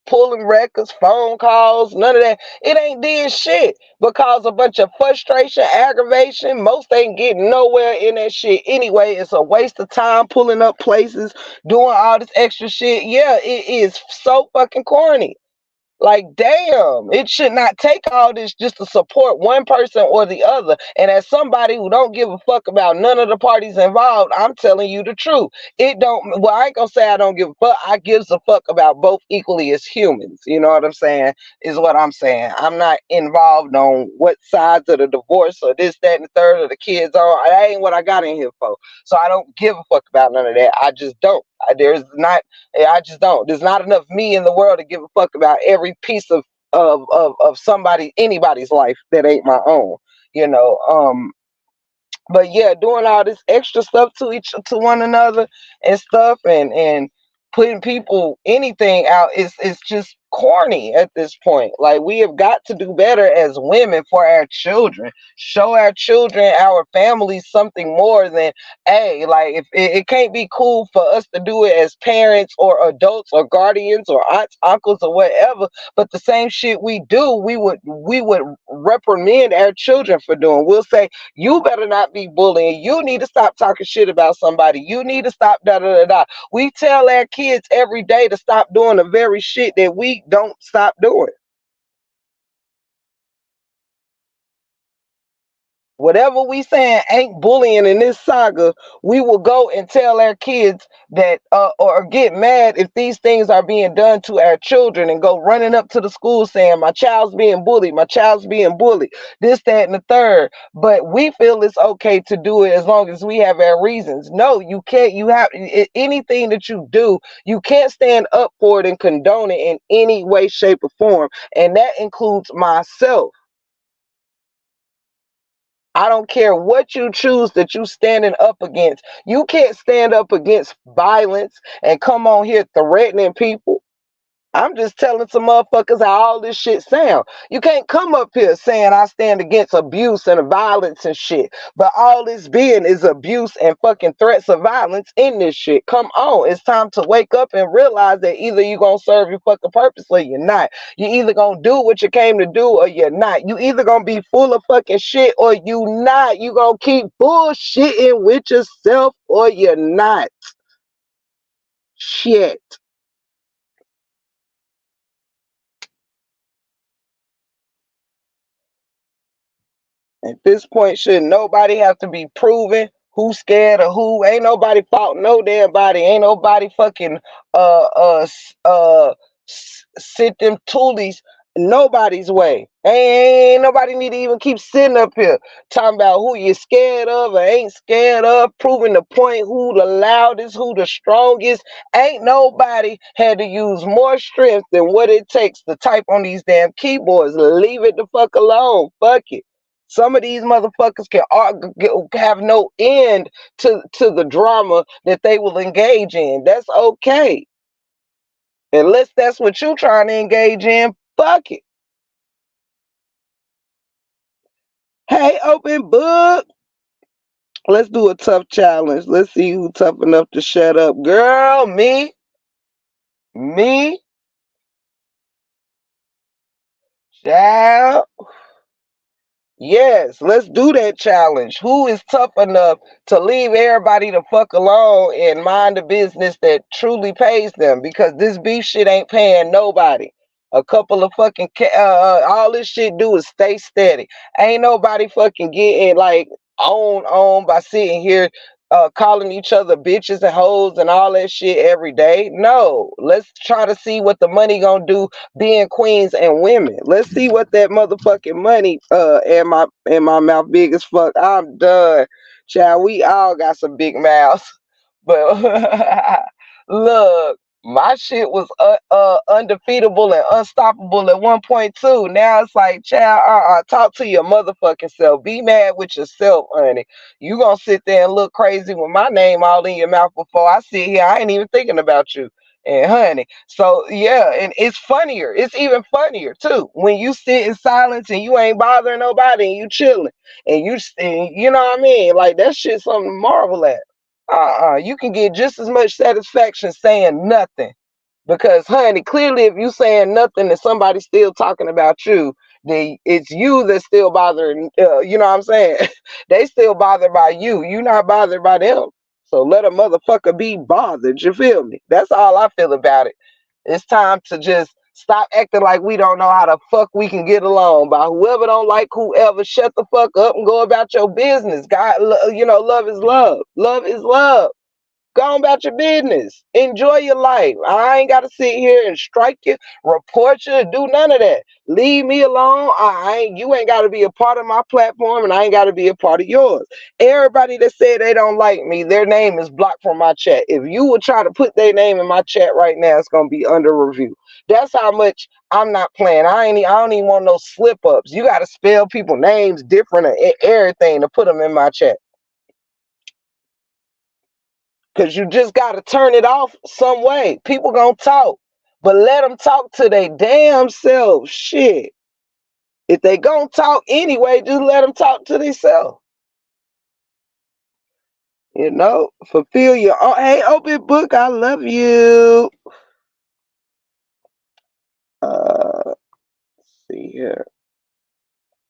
Pulling records, phone calls, none of that. It ain't did shit because a bunch of frustration, aggravation. Most ain't getting nowhere in that shit anyway. It's a waste of time pulling up places, doing all this extra shit. Yeah, it is so fucking corny. Like, damn, it should not take all this just to support one person or the other. And as somebody who don't give a fuck about none of the parties involved, I'm telling you the truth. It don't, well, I ain't gonna say I don't give a fuck. I gives a fuck about both equally as humans. You know what I'm saying? Is what I'm saying. I'm not involved on what sides of the divorce or this, that, and the third of the kids on. That ain't what I got in here for. So I don't give a fuck about none of that. I just don't. I just don't. There's not enough me in the world to give a fuck about every piece of anybody's life that ain't my own. You know. But yeah, doing all this extra stuff to one another and stuff, and putting people anything out is just corny at this point. Like, we have got to do better as women for our children. Show our children, our families, something more than, hey, like, if it can't be cool for us to do it as parents or adults or guardians or aunts, uncles, or whatever, but the same shit we do, we would reprimand our children for doing. We'll say, you better not be bullying. You need to stop talking shit about somebody. You need to stop da da da da. We tell our kids every day to stop doing the very shit that we don't stop doing. Whatever we saying ain't bullying in this saga, we will go and tell our kids that, or get mad if these things are being done to our children, and go running up to the school saying, my child's being bullied, my child's being bullied, this, that, and the third. But we feel it's okay to do it as long as we have our reasons. No, you can't. You have anything that you do, you can't stand up for it and condone it in any way, shape, or form. And that includes myself. I don't care what you choose that you standing up against. You can't stand up against violence and come on here threatening people. I'm just telling some motherfuckers how all this shit sound. You can't come up here saying I stand against abuse and violence and shit, but all this being is abuse and fucking threats of violence in this shit. Come on, it's time to wake up and realize that either you gonna serve your fucking purpose or you're not. You either gonna do what you came to do or you're not. You either gonna be full of fucking shit or you not. You gonna keep bullshitting with yourself or you're not. Shit. At this point, should nobody have to be proven who's scared of who? Ain't nobody fought no damn body. Ain't nobody fucking sit them toolies nobody's way. Ain't nobody need to even keep sitting up here talking about who you scared of or ain't scared of, proving the point who the loudest, who the strongest. Ain't nobody had to use more strength than what it takes to type on these damn keyboards. Leave it the fuck alone. Fuck it. Some of these motherfuckers can have no end to the drama that they will engage in. That's okay. Unless that's what you're trying to engage in, fuck it. Hey, open book. Let's do a tough challenge. Let's see who's tough enough to shut up. Girl, me. Me. Child. Yes, let's do that challenge. Who is tough enough to leave everybody the fuck alone and mind the business that truly pays them? Because this beef shit ain't paying nobody. A couple of fucking all this shit do is stay steady. Ain't nobody fucking getting like on by sitting here calling each other bitches and hoes and all that shit every day. No, let's try to see what the money gonna do being queens and women. Let's see what that motherfucking money in my mouth big as fuck. I'm done. Child, we all got some big mouths. But look, my shit was undefeatable and unstoppable at 1.2. Now it's like, child, talk to your motherfucking self. Be mad with yourself, honey. You gonna sit there and look crazy with my name all in your mouth before I sit here. I ain't even thinking about you. And honey, so yeah, and it's funnier. It's even funnier too when you sit in silence and you ain't bothering nobody and you chilling and you know what I mean. Like that shit something to marvel at. You can get just as much satisfaction saying nothing. Because, honey, clearly, if you saying nothing and somebody's still talking about you, then it's you that's still bothering. You know what I'm saying? They still bothered by you. You not bothered by them. So let a motherfucker be bothered. You feel me? That's all I feel about it. It's time to just stop acting like we don't know how the fuck we can get along. By whoever don't like whoever, shut the fuck up and go about your business. God, love is love. Love is love. Go on about your business. Enjoy your life. I ain't got to sit here and strike you, report you, do none of that. Leave me alone. You ain't got to be a part of my platform, and I ain't got to be a part of yours. Everybody that said they don't like me, their name is blocked from my chat. If you would try to put their name in my chat right now, it's gonna be under review. That's how much I'm not playing. I don't even want no slip ups. You got to spell people names different and everything to put them in my chat. Because you just got to turn it off some way. People going to talk. But let them talk to their damn selves. Shit. If they going to talk anyway, just let them talk to themselves. Fulfill your own. Hey, open book, I love you. Let's see here.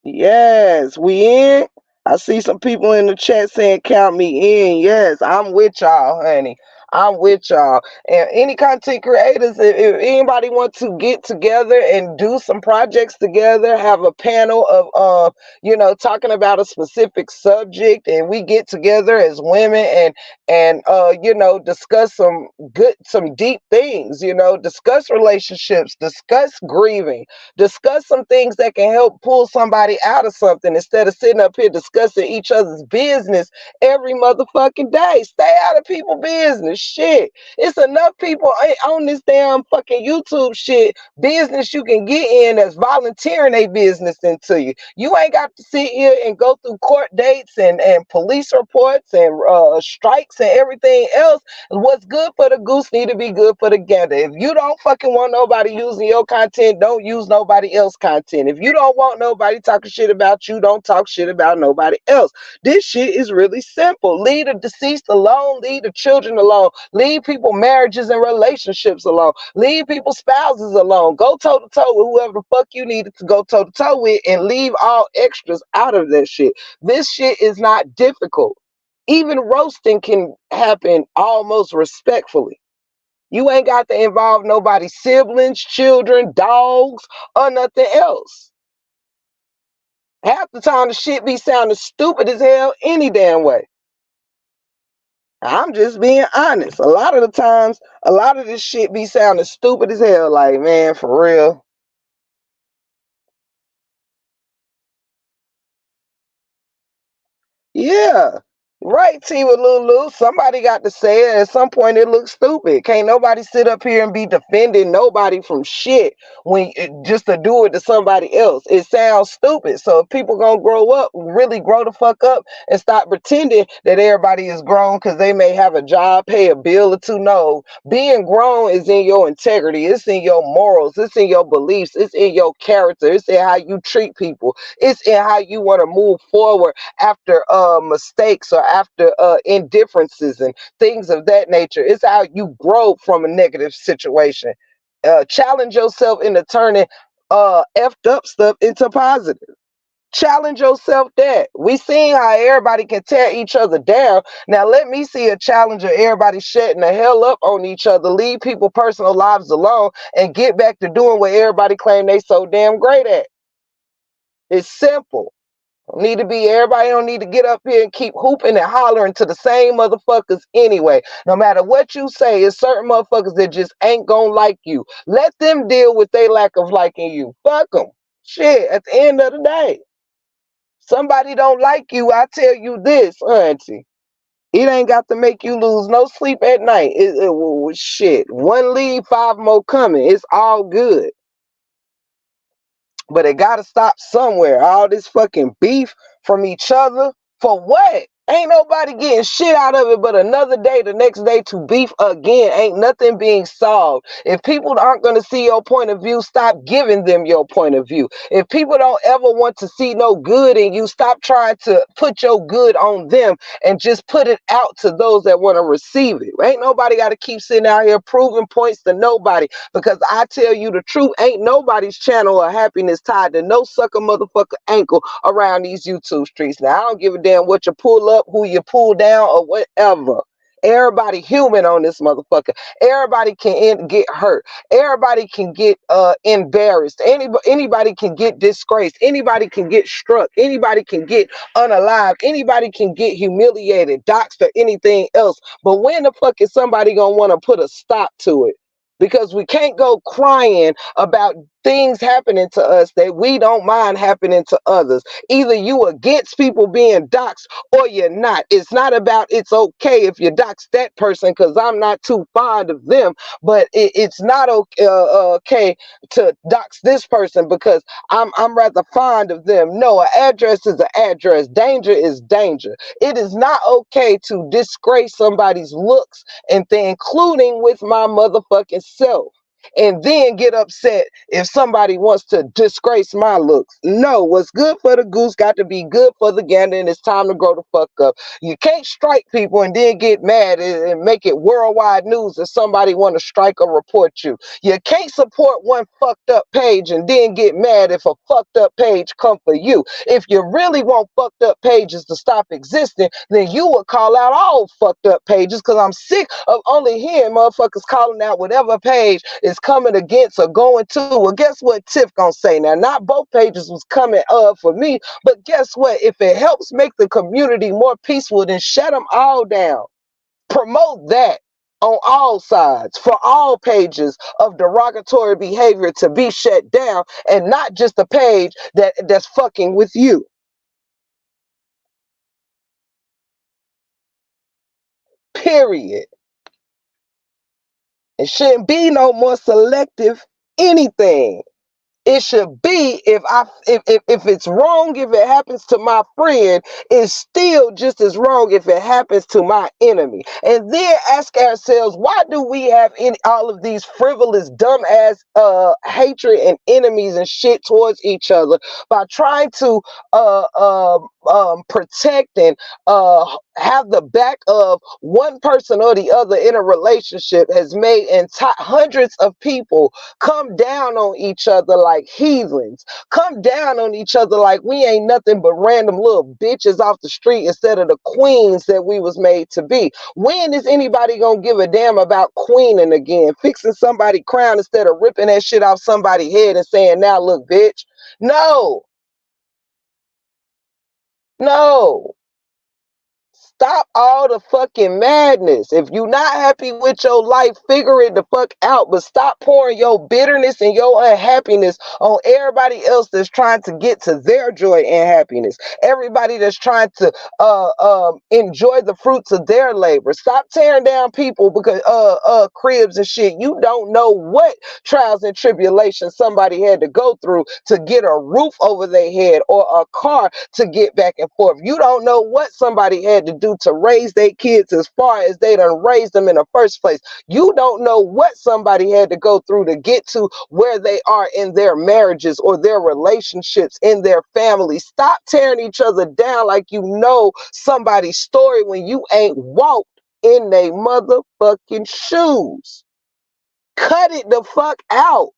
Yes, we in. I see some people in the chat saying count me in. Yes, I'm with y'all, honey. I'm with y'all. And any content creators, if anybody wants to get together and do some projects together, have a panel of talking about a specific subject, and we get together as women and discuss some deep things, discuss relationships, discuss grieving, discuss some things that can help pull somebody out of something instead of sitting up here discussing each other's business every motherfucking day. Stay out of people's business. shit. It's enough people on this damn fucking YouTube shit business you can get in that's volunteering a business into you. You ain't got to sit here and go through court dates and police reports and strikes and everything else. What's good for the goose need to be good for the gander. If you don't fucking want nobody using your content, don't use nobody else content. If you don't want nobody talking shit about you, don't talk shit about nobody else. This shit is really simple. Leave the deceased alone, leave the children alone, leave people marriages and relationships alone, leave people spouses alone. Go toe to toe with whoever the fuck you needed to go toe to toe with and leave all extras out of that shit. This shit is not difficult. Even roasting can happen almost respectfully. You ain't got to involve nobody's siblings, children, dogs, or nothing else. Half the time the shit be sounding stupid as hell any damn way. I'm just being honest. A lot of the times, a lot of this shit be sounding stupid as hell. Like, man, for real. Yeah. Right, T with Lulu. Somebody got to say it. At some point, it looks stupid. Can't nobody sit up here and be defending nobody from shit just to do it to somebody else. It sounds stupid. So if people gonna grow up, really grow the fuck up and stop pretending that everybody is grown because they may have a job, pay a bill or two. No, being grown is in your integrity. It's in your morals. It's in your beliefs. It's in your character. It's in how you treat people. It's in how you want to move forward after mistakes or after indifferences and things of that nature. It's how you grow from a negative situation. Challenge yourself into turning effed up stuff into positive. Challenge yourself that. We seen how everybody can tear each other down. Now let me see a challenge of everybody shutting the hell up on each other, leave people personal lives alone, and get back to doing what everybody claim they so damn great at. It's simple. Need to be everybody don't need to get up here and keep hooping and hollering to the same motherfuckers anyway. No matter what you say, it's certain motherfuckers that just ain't gonna like you. Let them deal with their lack of liking you. Fuck them. Shit, at the end of the day, somebody don't like you. I tell you this, auntie. It ain't got to make you lose no sleep at night. Shit, one leave, five more coming. It's all good. But it gotta stop somewhere. All this fucking beef from each other. For what? Ain't nobody getting shit out of it but another day, the next day to beef again. Ain't nothing being solved. If people aren't going to see your point of view, stop giving them your point of view. If people don't ever want to see no good in you, stop trying to put your good on them and just put it out to those that want to receive it. Ain't nobody got to keep sitting out here proving points to nobody, because I tell you the truth, ain't nobody's channel of happiness tied to no sucker motherfucker ankle around these YouTube streets. Now, I don't give a damn what you pull up, who you pull down, or whatever. Everybody human on this motherfucker. Everybody can get hurt. Everybody can get embarrassed. Anybody can get disgraced. Anybody can get struck. Anybody can get unalived. Anybody can get humiliated, doxxed, or anything else. But when the fuck is somebody gonna want to put a stop to it? Because we can't go crying about things happening to us that we don't mind happening to others. Either you against people being doxxed or you're not. It's not about it's okay if you dox that person because I'm not too fond of them, but it's not okay to dox this person because I'm rather fond of them. No, an address is an address. Danger is danger. It is not okay to disgrace somebody's looks, and then including with my motherfucking self, and then get upset if somebody wants to disgrace my looks. No, what's good for the goose got to be good for the gander, and it's time to grow the fuck up. You can't strike people and then get mad and make it worldwide news if somebody want to strike or report you. You can't support one fucked up page and then get mad if a fucked up page come for you. If you really want fucked up pages to stop existing, then you would call out all fucked up pages, because I'm sick of only hearing motherfuckers calling out whatever page is coming against or going to. Well, guess what Tiff gonna say now? Not both pages was coming for me, but guess what? If it helps make the community more peaceful, then shut them all down. Promote that on all sides for all pages of derogatory behavior to be shut down, and not just a page that's fucking with you. Period. It shouldn't be no more selective anything. It should be if it's wrong if it happens to my friend, it's still just as wrong if it happens to my enemy. And then ask ourselves, why do we have all of these frivolous, dumbass hatred and enemies and shit towards each other by trying to protect and have the back of one person or the other in a relationship has made hundreds of people come down on each other like heathens, come down on each other like we ain't nothing but random little bitches off the street instead of the queens that we was made to be. When is anybody gonna give a damn about queening again, fixing somebody's crown instead of ripping that shit off somebody's head and saying, now look, bitch? No. No. Stop all the fucking madness. If you're not happy with your life, figure it the fuck out. But stop pouring your bitterness and your unhappiness on everybody else that's trying to get to their joy and happiness. Everybody that's trying to enjoy the fruits of their labor. Stop tearing down people because cribs and shit. You don't know what trials and tribulations somebody had to go through to get a roof over their head or a car to get back and forth. You don't know what somebody had to do to raise their kids as far as they done raised them in the first place. You don't know what somebody had to go through to get to where they are in their marriages or their relationships in their family. Stop tearing each other down like you know somebody's story when you ain't walked in they motherfucking shoes. Cut it the fuck out.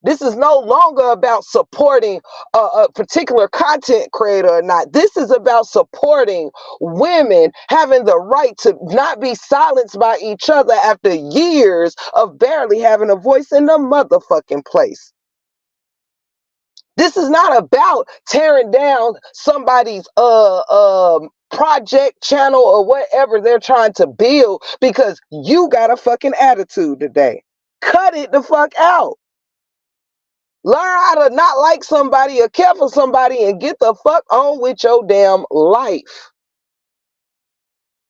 This is no longer about supporting a particular content creator or not. This is about supporting women having the right to not be silenced by each other after years of barely having a voice in the motherfucking place. This is not about tearing down somebody's project, channel, or whatever they're trying to build because you got a fucking attitude today. Cut it the fuck out. Learn how to not like somebody or care for somebody and get the fuck on with your damn life.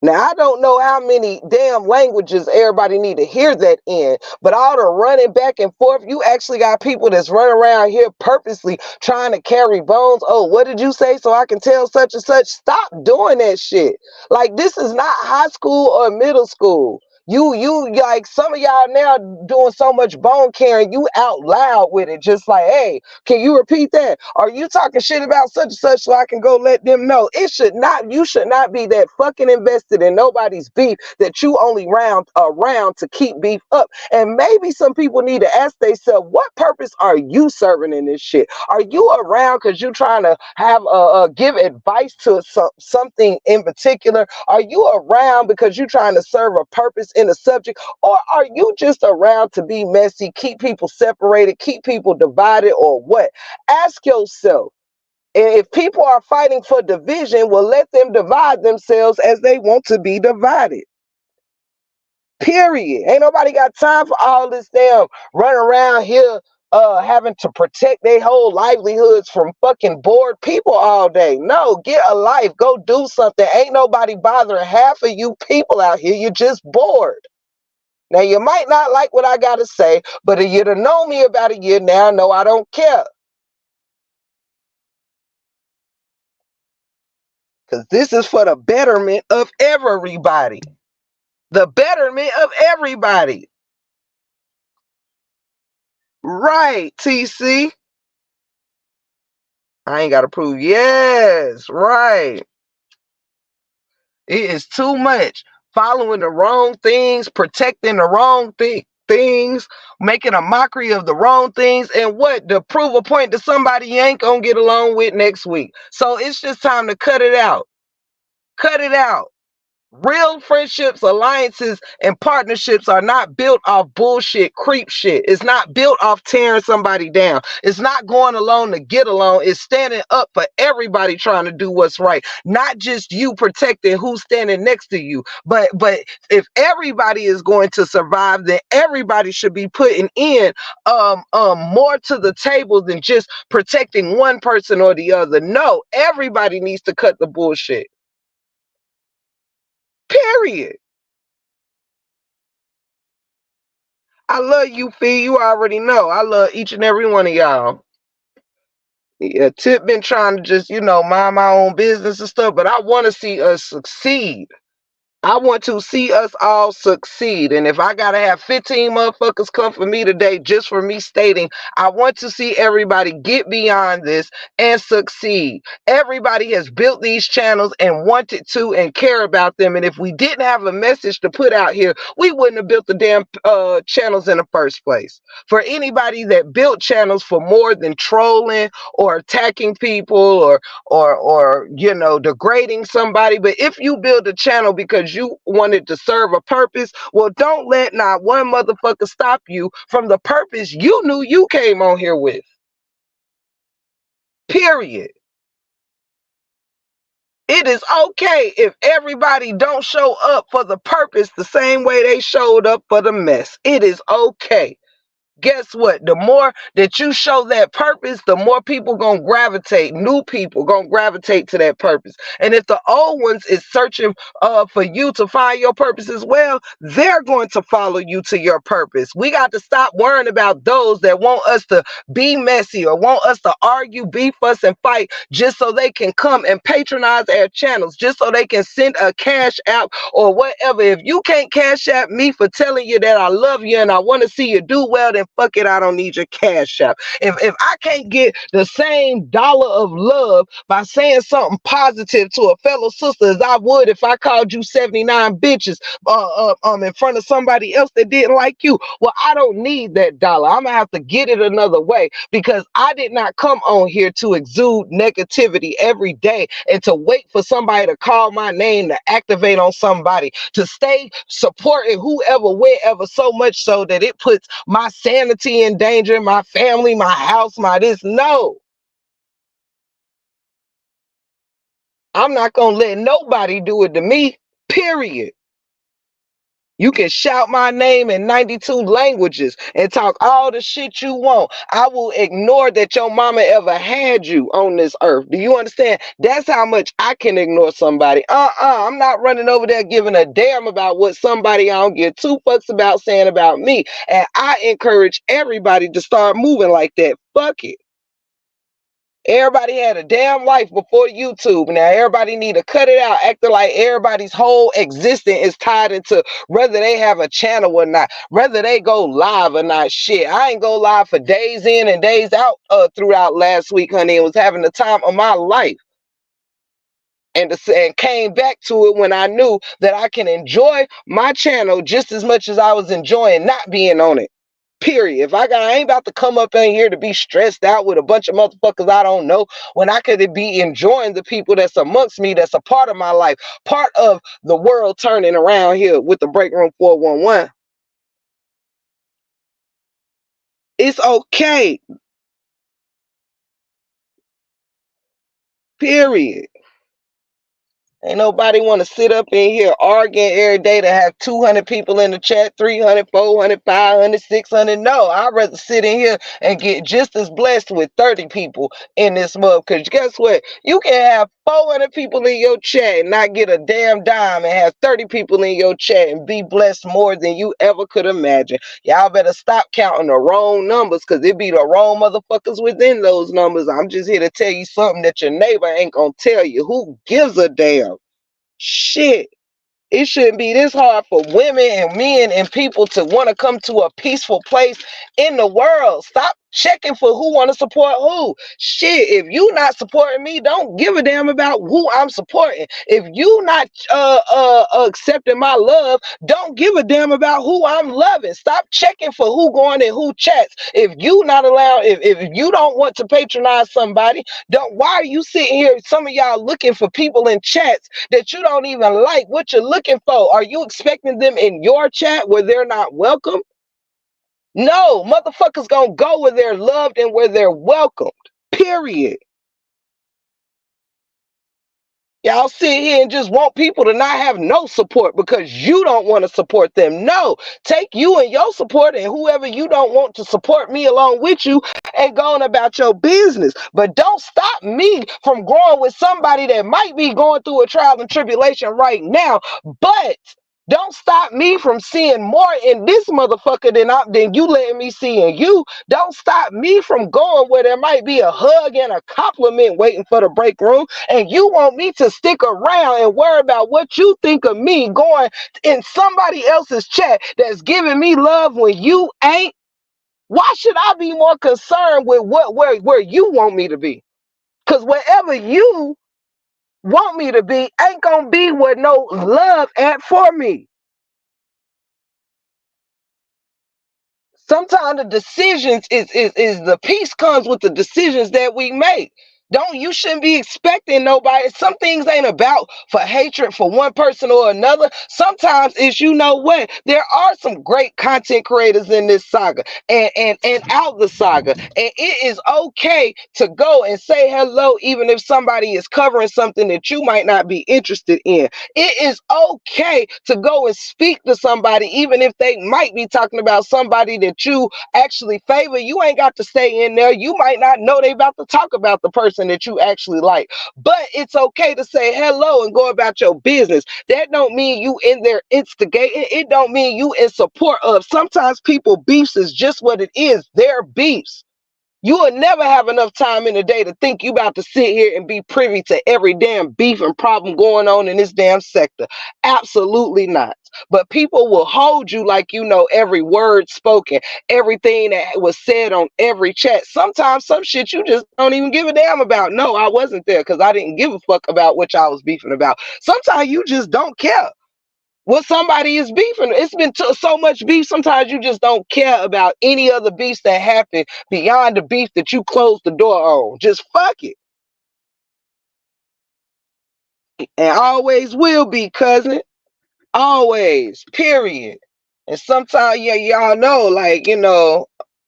Now, I don't know how many damn languages everybody need to hear that in, but all the running back and forth, you actually got people that's running around here purposely trying to carry bones. Oh, what did you say so I can tell such and such? Stop doing that shit. Like, this is not high school or middle school. You like some of y'all now doing so much bone carrying, you out loud with it, just like, hey, can you repeat that? Are you talking shit about such and such so I can go let them know? You should not be that fucking invested in nobody's beef that you only around to keep beef up. And maybe some people need to ask themselves, what purpose are you serving in this shit? Are you around because you're trying to have give advice to something in particular? Are you around because you're trying to serve a purpose in a subject, or are you just around to be messy, keep people separated, keep people divided, or what? Ask yourself. And if people are fighting for division, well, let them divide themselves as they want to be divided. Period. Ain't nobody got time for all this damn run around here having to protect their whole livelihoods from fucking bored people all day. No, get a life. Go do something. Ain't nobody bothering half of you people out here. You're just bored. Now, you might not like what I got to say, but if you'd have known me about a year now, no, I don't care. Because this is for the betterment of everybody. The betterment of everybody. Right, TC. I ain't got to prove. Yes, right. It is too much. Following the wrong things, protecting the wrong things, making a mockery of the wrong things, and what? To prove a point to somebody you ain't going to get along with next week. So it's just time to cut it out. Cut it out. Real friendships, alliances, and partnerships are not built off bullshit, creep shit. It's not built off tearing somebody down. It's not going alone to get along. It's standing up for everybody trying to do what's right. Not just you protecting who's standing next to you. But if everybody is going to survive, then everybody should be putting in more to the table than just protecting one person or the other. No, everybody needs to cut the bullshit. Period. I love you, Fee. You already know. I love each and every one of y'all. Yeah, Tip been trying to just, mind my own business and stuff, but I want to see us succeed. I want to see us all succeed. And if I got to have 15 motherfuckers come for me today just for me stating, I want to see everybody get beyond this and succeed. Everybody has built these channels and wanted to and care about them. And if we didn't have a message to put out here, we wouldn't have built the damn channels in the first place. For anybody that built channels for more than trolling or attacking people or degrading somebody, but if you build a channel because you wanted to serve a purpose, well, don't let not one motherfucker stop you from the purpose you knew you came on here with. Period. It is okay if everybody don't show up for the purpose the same way they showed up for the mess. It is okay. Guess what? The more that you show that purpose, the more people gonna gravitate. New people gonna gravitate to that purpose. And if the old ones is searching for you to find your purpose as well, they're going to follow you to your purpose. We got to stop worrying about those that want us to be messy or want us to argue, beef us, and fight just so they can come and patronize our channels, just so they can send a cash out or whatever. If you can't cash out me for telling you that I love you and I want to see you do well, then fuck it, I don't need your cash out. If I can't get the same dollar of love by saying something positive to a fellow sister as I would if I called you 79 bitches in front of somebody else that didn't like you, well, I don't need that dollar. I'm gonna have to get it another way because I did not come on here to exude negativity every day and to wait for somebody to call my name to activate on somebody, to stay supporting whoever, wherever, so much so that it puts my sanity in danger, my family, my house, my this. No. I'm not gonna let nobody do it to me, period. You can shout my name in 92 languages and talk all the shit you want. I will ignore that your mama ever had you on this earth. Do you understand? That's how much I can ignore somebody. I'm not running over there giving a damn about what somebody I don't give two fucks about saying about me. And I encourage everybody to start moving like that. Fuck it. Everybody had a damn life before YouTube. Now everybody need to cut it out, acting like everybody's whole existence is tied into whether they have a channel or not, whether they go live or not. Shit, I ain't go live for days in and days out throughout last week, honey. It was having the time of my life. And came back to it when I knew that I can enjoy my channel just as much as I was enjoying not being on it. Period. I ain't about to come up in here to be stressed out with a bunch of motherfuckers I don't know when I could be enjoying the people that's amongst me, that's a part of my life, part of the world turning around here with the Break Room 411. It's okay. Period. Ain't nobody want to sit up in here arguing every day to have 200 people in the chat, 300, 400, 500, 600. No, I'd rather sit in here and get just as blessed with 30 people in this month. Because guess what? You can have 400 people in your chat and not get a damn dime and have 30 people in your chat and be blessed more than you ever could imagine. Y'all better stop counting the wrong numbers because it be the wrong motherfuckers within those numbers. I'm just here to tell you something that your neighbor ain't going to tell you. Who gives a damn? Shit, it shouldn't be this hard for women and men and people to want to come to a peaceful place in the world. Stop checking for who want to support who. Shit, if you not supporting me, don't give a damn about who I'm supporting. If you not accepting my love, don't give a damn about who I'm loving. Stop checking for who going in who chats. If you not allowed, if you don't want to patronize somebody, don't. Why are you sitting here? Some of y'all looking for people in chats that you don't even like. What you're looking for? Are you expecting them in your chat where they're not welcome? No, motherfuckers gonna go where they're loved and where they're welcomed. Period. Y'all sit here and just want people to not have no support because you don't want to support them. No, take you and your support and whoever you don't want to support me along with you and going about your business. But don't stop me from growing with somebody that might be going through a trial and tribulation right now. But don't stop stop me from seeing more in this motherfucker than you letting me see in you. Don't stop me from going where there might be a hug and a compliment waiting for the break room. And you want me to stick around and worry about what you think of me going in somebody else's chat that's giving me love when you ain't? Why should I be more concerned with where you want me to be? Because wherever you want me to be ain't gonna be with no love at for me. Sometimes the decisions is the peace comes with the decisions that we make. You shouldn't be expecting nobody. Some things ain't about for hatred for one person or another. Sometimes it's, you know what, there are some great content creators in this saga and out the saga, and it is okay to go and say hello even if somebody is covering something that you might not be interested in. It is okay to go and speak to somebody even if they might be talking about somebody that you actually favor. You ain't got to stay in there. You might not know they about to talk about the person that you actually like, but it's okay to say hello and go about your business. That don't mean you in there instigating. It don't mean you in support of. Sometimes people beefs is just what it is. They're beefs. You will never have enough time in the day to think you about to sit here and be privy to every damn beef and problem going on in this damn sector. Absolutely not. But people will hold you like you know every word spoken, everything that was said on every chat. Sometimes some shit you just don't even give a damn about. No, I wasn't there because I didn't give a fuck about what y'all was beefing about. Sometimes you just don't care what somebody is beefing. It's been so much beef. Sometimes you just don't care about any other beefs that happen beyond the beef that you closed the door on. Just fuck it. And always will be, cousin. Always. Period. And sometimes, yeah, y'all know, like,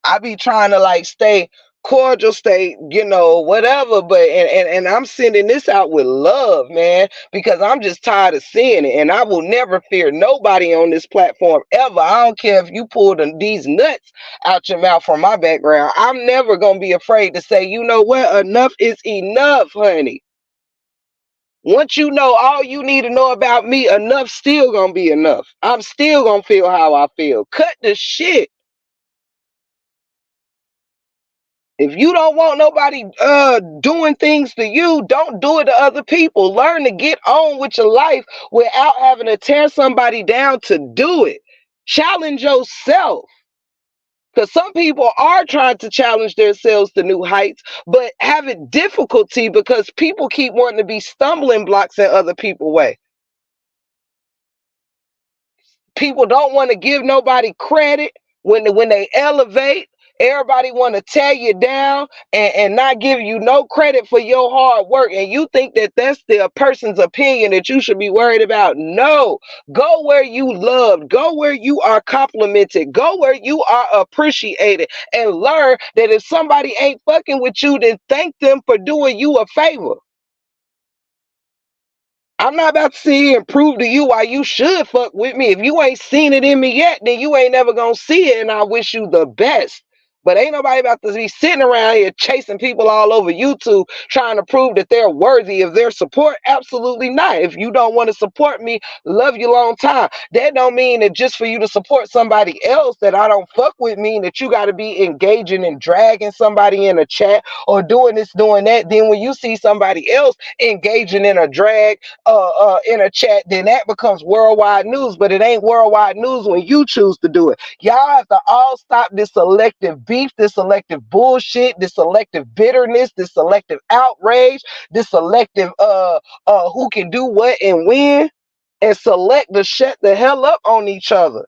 I be trying to like stay cordial, stay, whatever, but and I'm sending this out with love, man, because I'm just tired of seeing it. And I will never fear nobody on this platform ever. I don't care if you pull these nuts out your mouth from my background. I'm never gonna be afraid to say, you know what, enough is enough, honey. Once you know all you need to know about me, enough still gonna be enough. I'm still gonna feel how I feel. Cut the shit. If you don't want nobody doing things to you, don't do it to other people. Learn to get on with your life without having to tear somebody down to do it. Challenge yourself. Because some people are trying to challenge themselves to new heights, but having difficulty because people keep wanting to be stumbling blocks in other people's way. People don't want to give nobody credit when they elevate. Everybody want to tear you down and not give you no credit for your hard work, and you think that that's the person's opinion that you should be worried about. No, go where you loved, go where you are complimented, go where you are appreciated, and learn that if somebody ain't fucking with you, then thank them for doing you a favor. I'm not about to see and prove to you why you should fuck with me. If you ain't seen it in me yet, then you ain't never gonna see it, and I wish you the best. But ain't nobody about to be sitting around here chasing people all over YouTube trying to prove that they're worthy of their support. Absolutely not. If you don't want to support me, love you long time. That don't mean that just for you to support somebody else that I don't fuck with mean that you got to be engaging and dragging somebody in a chat or doing this, doing that. Then when you see somebody else engaging in a drag in a chat, then that becomes worldwide news. But it ain't worldwide news when you choose to do it. Y'all have to all stop this selective beef, this selective bullshit, this selective bitterness, this selective outrage, this selective who can do what and when, and select to shut the hell up on each other.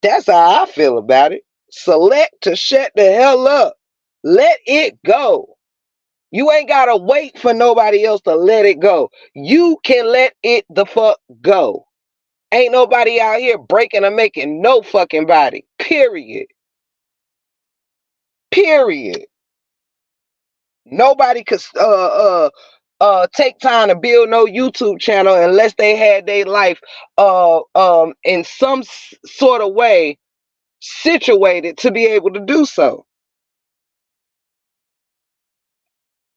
That's how I feel about it. Select to shut the hell up. Let it go. You ain't gotta wait for nobody else to let it go. You can let it the fuck go. Ain't nobody out here breaking or making no fucking body. Period. Period. Nobody could take time to build no YouTube channel unless they had their life in some sort of way situated to be able to do so.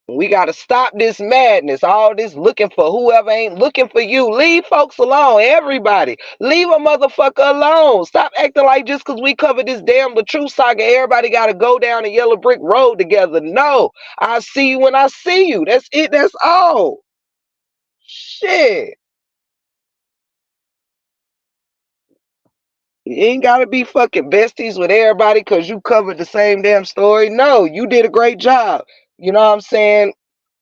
We got to stop this madness, all this looking for whoever ain't looking for you. Leave folks alone, everybody. Leave a motherfucker alone. Stop acting like just because we cover this damn the Truth Saga, everybody got to go down a yellow brick road together. No, I see you when I see you. That's it. That's all. Shit. You ain't got to be fucking besties with everybody because you covered the same damn story. No, you did a great job. You know what I'm saying?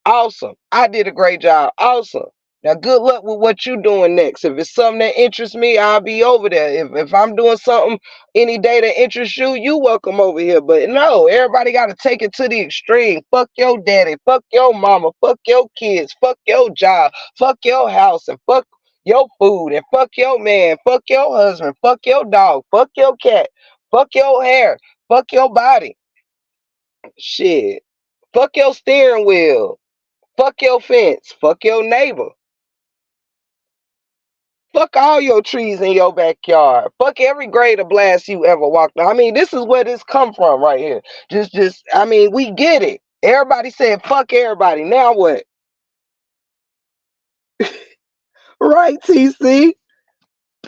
Awesome. I did a great job. Awesome. Now, good luck with what you doing next. If it's something that interests me, I'll be over there. If I'm doing something any day that interests you, you welcome over here. But no, everybody got to take it to the extreme. Fuck your daddy. Fuck your mama. Fuck your kids. Fuck your job. Fuck your house. And fuck your food. And fuck your man. Fuck your husband. Fuck your dog. Fuck your cat. Fuck your hair. Fuck your body. Shit. Fuck your steering wheel. Fuck your fence. Fuck your neighbor. Fuck all your trees in your backyard. Fuck every grade of blast you ever walked on. I mean, this is where this come from right here. I mean, we get it. Everybody said fuck everybody. Now what? Right, TC?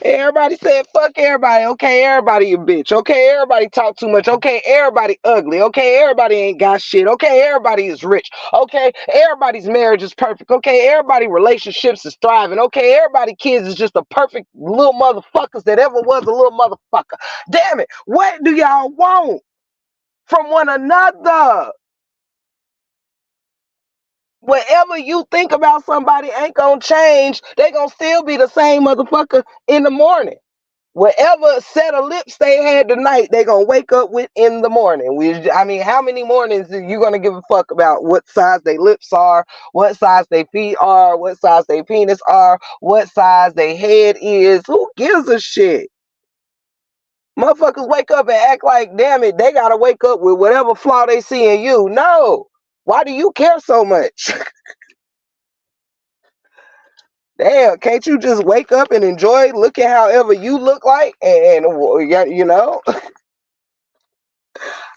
Everybody said fuck everybody. Okay, everybody a bitch. Okay, everybody talk too much. Okay, everybody ugly. Okay, everybody ain't got shit. Okay, everybody is rich. Okay, everybody's marriage is perfect. Okay, everybody relationships is thriving. Okay, everybody kids is just a perfect little motherfuckers that ever was a little motherfucker. Damn it, what do y'all want from one another? Whatever you think about somebody ain't gonna change. They gonna still be the same motherfucker in the morning. Whatever set of lips they had tonight, they gonna wake up with in the morning. I mean, how many mornings are you gonna give a fuck about what size they lips are, what size they feet are, what size they penis are, what size they head is? Who gives a shit? Motherfuckers wake up and act like, damn it, they gotta wake up with whatever flaw they see in you. No. Why do you care so much? Damn, can't you just wake up and enjoy looking however you look like? And you know?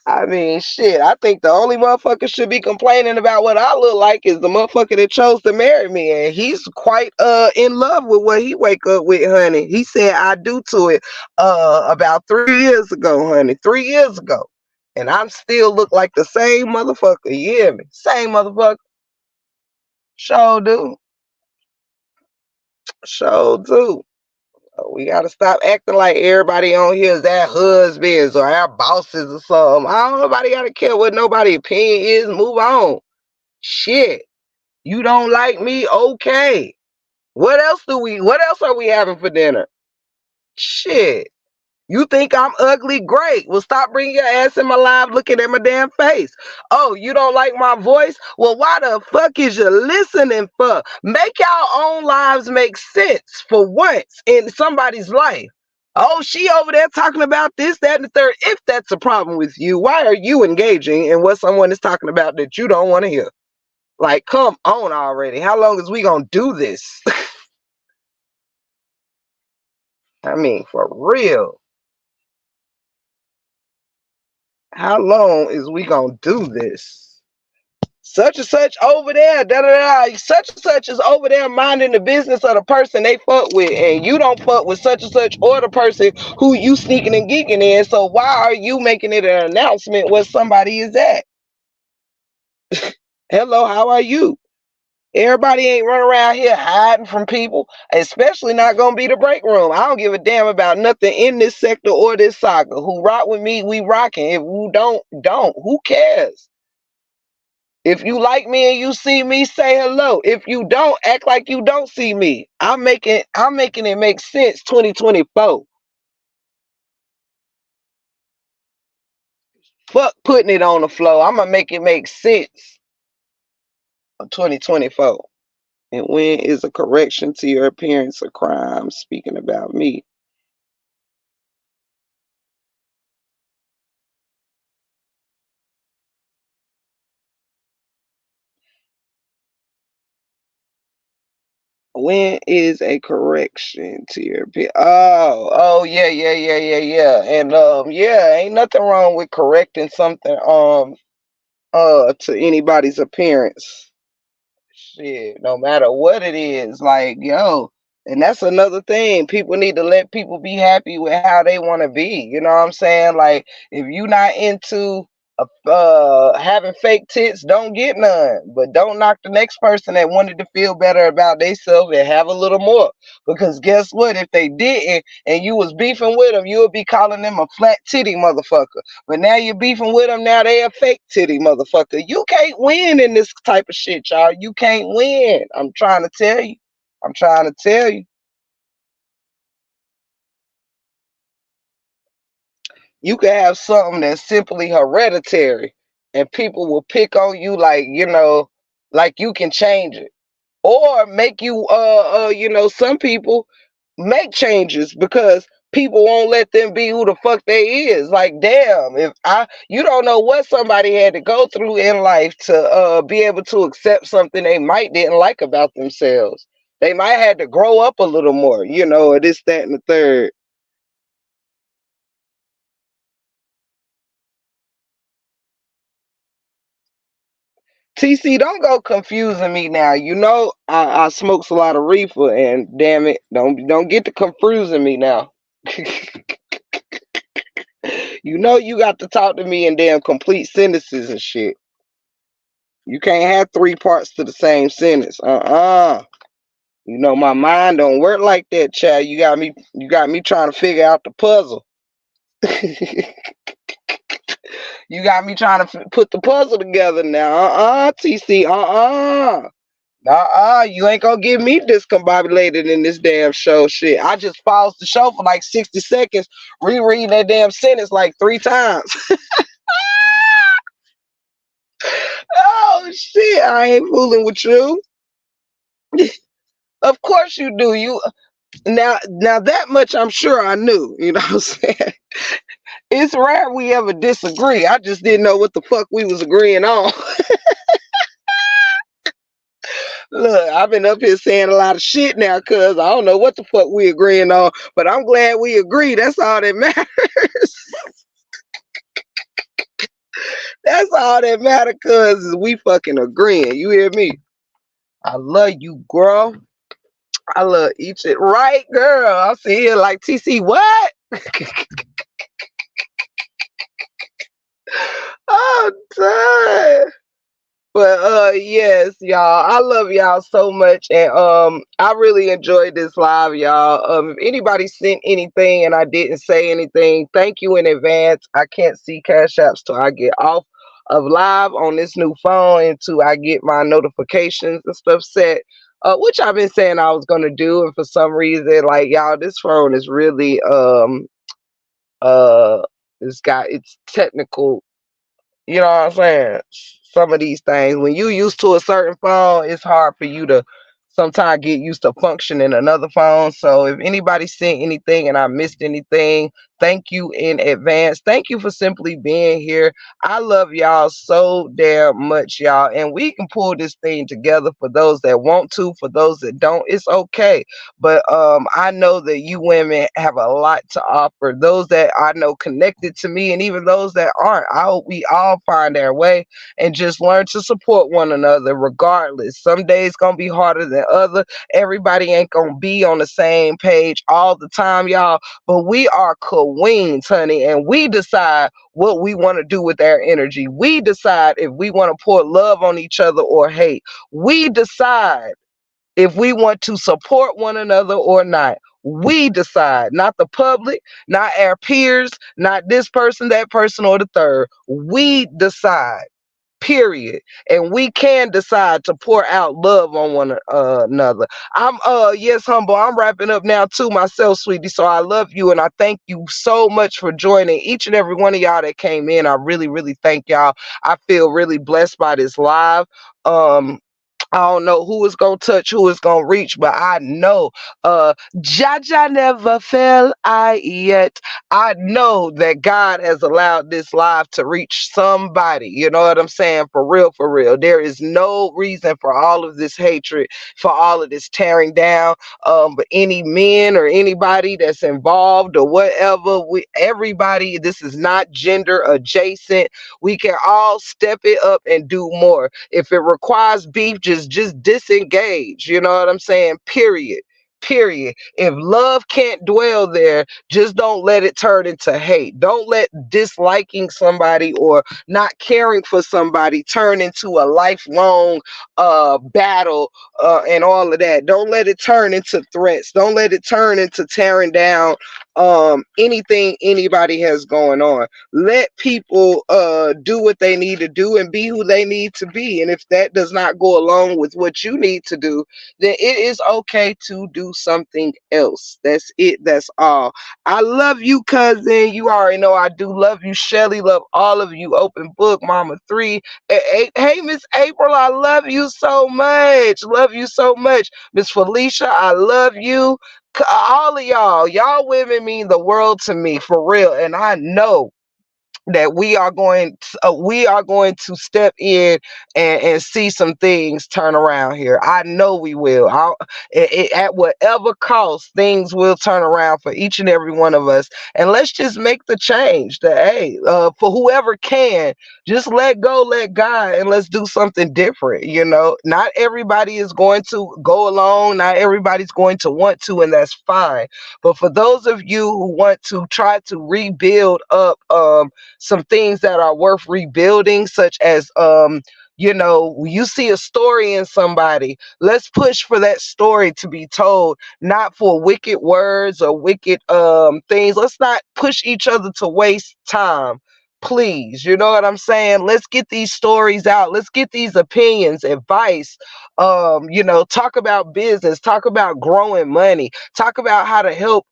I mean, shit. I think the only motherfucker should be complaining about what I look like is the motherfucker that chose to marry me, and he's quite in love with what he wake up with, honey. He said I do to it about 3 years ago, honey. 3 years ago, and I'm still look like the same motherfucker. You hear me? Same motherfucker. Sure do. Sure do. We gotta stop acting like everybody on here is our husbands or our bosses or something. I don't nobody gotta care what nobody's opinion is. Move on. Shit. You don't like me? Okay. What else are we having for dinner? Shit. You think I'm ugly? Great. Well, stop bringing your ass in my live looking at my damn face. Oh, you don't like my voice? Well, why the fuck is you listening for? Make your own lives make sense for once in somebody's life. Oh, she over there talking about this, that, and the third. If that's a problem with you, why are you engaging in what someone is talking about that you don't want to hear? Like, come on already. How long is we gonna do this? I mean, for real. How long is we gonna do this? Such and such over there, da da da. Such and such is over there minding the business of the person they fuck with, and you don't fuck with such and such or the person who you sneaking and geeking in. So why are you making it an announcement where somebody is at? Hello, how are you? Everybody ain't run around here hiding from people, especially not gonna be the break room. I don't give a damn about nothing in this sector or this saga. Who rock with me, we rocking. If you don't, don't. Who cares? If you like me and you see me, say hello. If you don't, act like you don't see me. I'm making it make sense 2024. Fuck putting it on the floor. I'm gonna make it make sense of 2024. And when is a correction to your appearance a crime? Speaking about me. When is a correction to your oh yeah, yeah, yeah, yeah, yeah. And yeah, ain't nothing wrong with correcting something. to anybody's appearance. Shit, no matter what it is, like, yo, and that's another thing. People need to let people be happy with how they want to be. You know what I'm saying? Like, if you not into having fake tits, don't get none. But don't knock the next person that wanted to feel better about themselves and have a little more. Because guess what? If they didn't and you was beefing with them, you would be calling them a flat titty motherfucker. But now you're beefing with them. Now they a fake titty motherfucker. You can't win in this type of shit, y'all. You can't win. I'm trying to tell you. I'm trying to tell you. You can have something that's simply hereditary, and people will pick on you like, like you can change it, or make you some people make changes because people won't let them be who the fuck they is. Like, damn, if I you don't know what somebody had to go through in life to be able to accept something they might didn't like about themselves. They might have to grow up a little more, or this, that, and the third. TC, don't go confusing me now. I smokes a lot of reefer, and damn it, don't get to confusing me now. You got to talk to me in damn complete sentences and shit. You can't have three parts to the same sentence. My mind don't work like that, child. You got me trying to figure out the puzzle. You got me trying to put the puzzle together now. TC, you ain't gonna get me discombobulated in this damn show. Shit, I just paused the show for like 60 seconds, rereading that damn sentence like 3 times. Oh shit, I ain't fooling with you. Of course you do. You now that much I'm sure I knew. You know what I'm saying? It's rare we ever disagree. I just didn't know what the fuck we was agreeing on. Look, I've been up here saying a lot of shit now, cuz I don't know what the fuck we agreeing on, but I'm glad we agree. That's all that matters. That's all that matters, cuz we fucking agreeing. You hear me? I love you, girl. I love each it. Right, girl. I see it like TC. What? Oh, dang. But yes, y'all, I love y'all so much, and I really enjoyed this live, y'all. If anybody sent anything and I didn't say anything, thank you in advance. I can't see cash apps till I get off of live on this new phone until I get my notifications and stuff set. Which I've been saying I was gonna do, and for some reason, like, y'all, this phone is really uh it's got its technical, you know what I'm saying? Some of these things, when you used to a certain phone, it's hard for you to sometimes get used to functioning another phone. So if anybody sent anything and I missed anything, thank you in advance. Thank you for simply being here. I love y'all so damn much, y'all. And we can pull this thing together for those that want to, for those that don't. It's okay. But I know that you women have a lot to offer. Those that I know connected to me, and even those that aren't, I hope we all find our way and just learn to support one another regardless. Some days gonna be harder than other. Everybody ain't gonna be on the same page all the time, y'all. But we are queens, honey, and we decide what we want to do with our energy. We decide if we want to pour love on each other or hate. We decide if we want to support one another or not. We decide, not the public, not our peers, not this person, that person, or the third. We decide, period. And we can decide to pour out love on one another. I'm yes, humble, I'm wrapping up now too myself, sweetie, so I love you and I thank you so much for joining. Each and every one of y'all that came in, I really thank y'all. I feel really blessed by this live. um I don't know who is gonna touch, who is gonna reach, but I know Jaja never fell I yet. I know that God has allowed this live to reach somebody. You know what I'm saying? For real, for real. There is no reason for all of this hatred, for all of this tearing down. But any men or anybody that's involved or whatever, everybody, this is not gender adjacent. We can all step it up and do more. If it requires beef, just disengage. You know what I'm saying? Period. Period. If love can't dwell there, just don't let it turn into hate. Don't let disliking somebody or not caring for somebody turn into a lifelong battle and all of that. Don't let it turn into threats. Don't let it turn into tearing down anything anybody has going on. Let people do what they need to do and be who they need to be. And if that does not go along with what you need to do, then it is okay to do something else. That's it. That's all. I love you, cousin. You already know I do love you. Shelly, love all of you. Open book, Mama 3. Hey, Miss April, I love you so much. Love you so much. Miss Felicia, I love you. All of y'all women mean the world to me, for real. And I know that we are going to step in and see some things turn around here. I know we will. At whatever cost, things will turn around for each and every one of us. And let's just make the change. That hey, for whoever can, just let go, let God, and let's do something different. You know, not everybody is going to go along. Not everybody's going to want to, and that's fine. But for those of you who want to try to rebuild up, some things that are worth rebuilding, such as you see a story in somebody, let's push for that story to be told, not for wicked words or wicked things. Let's not push each other to waste time, please. You know what I'm saying? Let's get these stories out. Let's get these opinions, advice, talk about business, talk about growing money, talk about how to help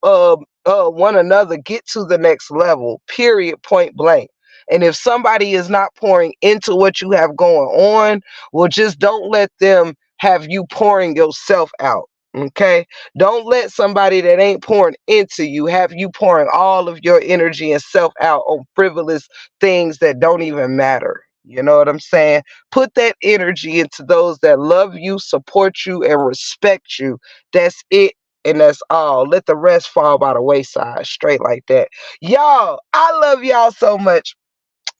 one another get to the next level, period, point blank. And if somebody is not pouring into what you have going on, well, just don't let them have you pouring yourself out. Okay. Don't let somebody that ain't pouring into you have you pouring all of your energy and self out on frivolous things that don't even matter. You know what I'm saying? Put that energy into those that love you, support you, and respect you. That's it. And that's all. Let the rest fall by the wayside, straight like that. Y'all, I love y'all so much.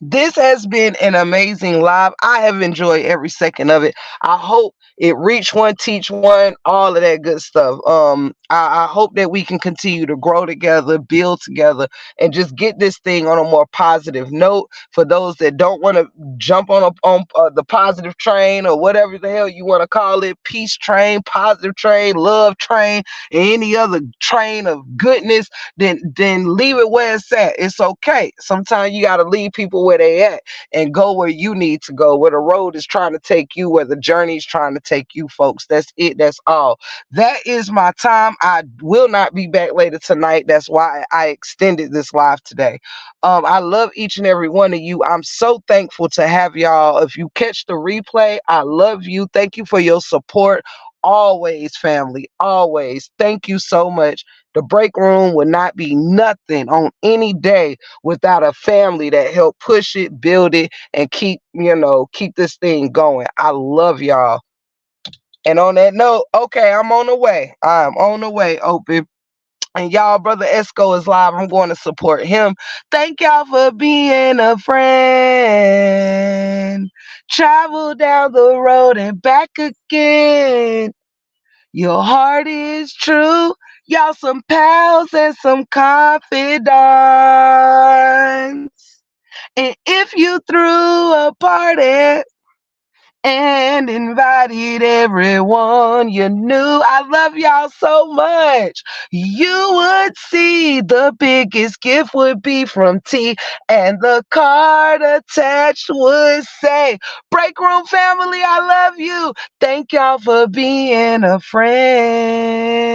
This has been an amazing live. I have enjoyed every second of it. I hope it reach one, teach one, all of that good stuff. I hope that we can continue to grow together, build together, and just get this thing on a more positive note. For those that don't want to jump on the positive train or whatever the hell you want to call it, peace train, positive train, love train, and any other train of goodness, then leave it where it's at. It's okay. Sometimes you got to leave people where they at and go where you need to go, where the road is trying to take you, where the journey is trying to take you, folks. That's it. That's all. That is my time. I will not be back later tonight. That's why I extended this live today. I love each and every one of you. I'm so thankful to have y'all. If you catch the replay, I love you. Thank you for your support. Always, family. Always. Thank you so much. The break room would not be nothing on any day without a family that helped push it, build it, and keep this thing going. I love y'all. And on that note, okay, I'm on the way. I'm on the way, Open. And y'all, Brother Esco is live. I'm going to support him. Thank y'all for being a friend. Travel down the road and back again. Your heart is true. Y'all some pals and some confidants. And if you threw a party and invited everyone you knew, I love y'all so much. You would see the biggest gift would be from T, and the card attached would say, Break Room family, I love you. Thank y'all for being a friend.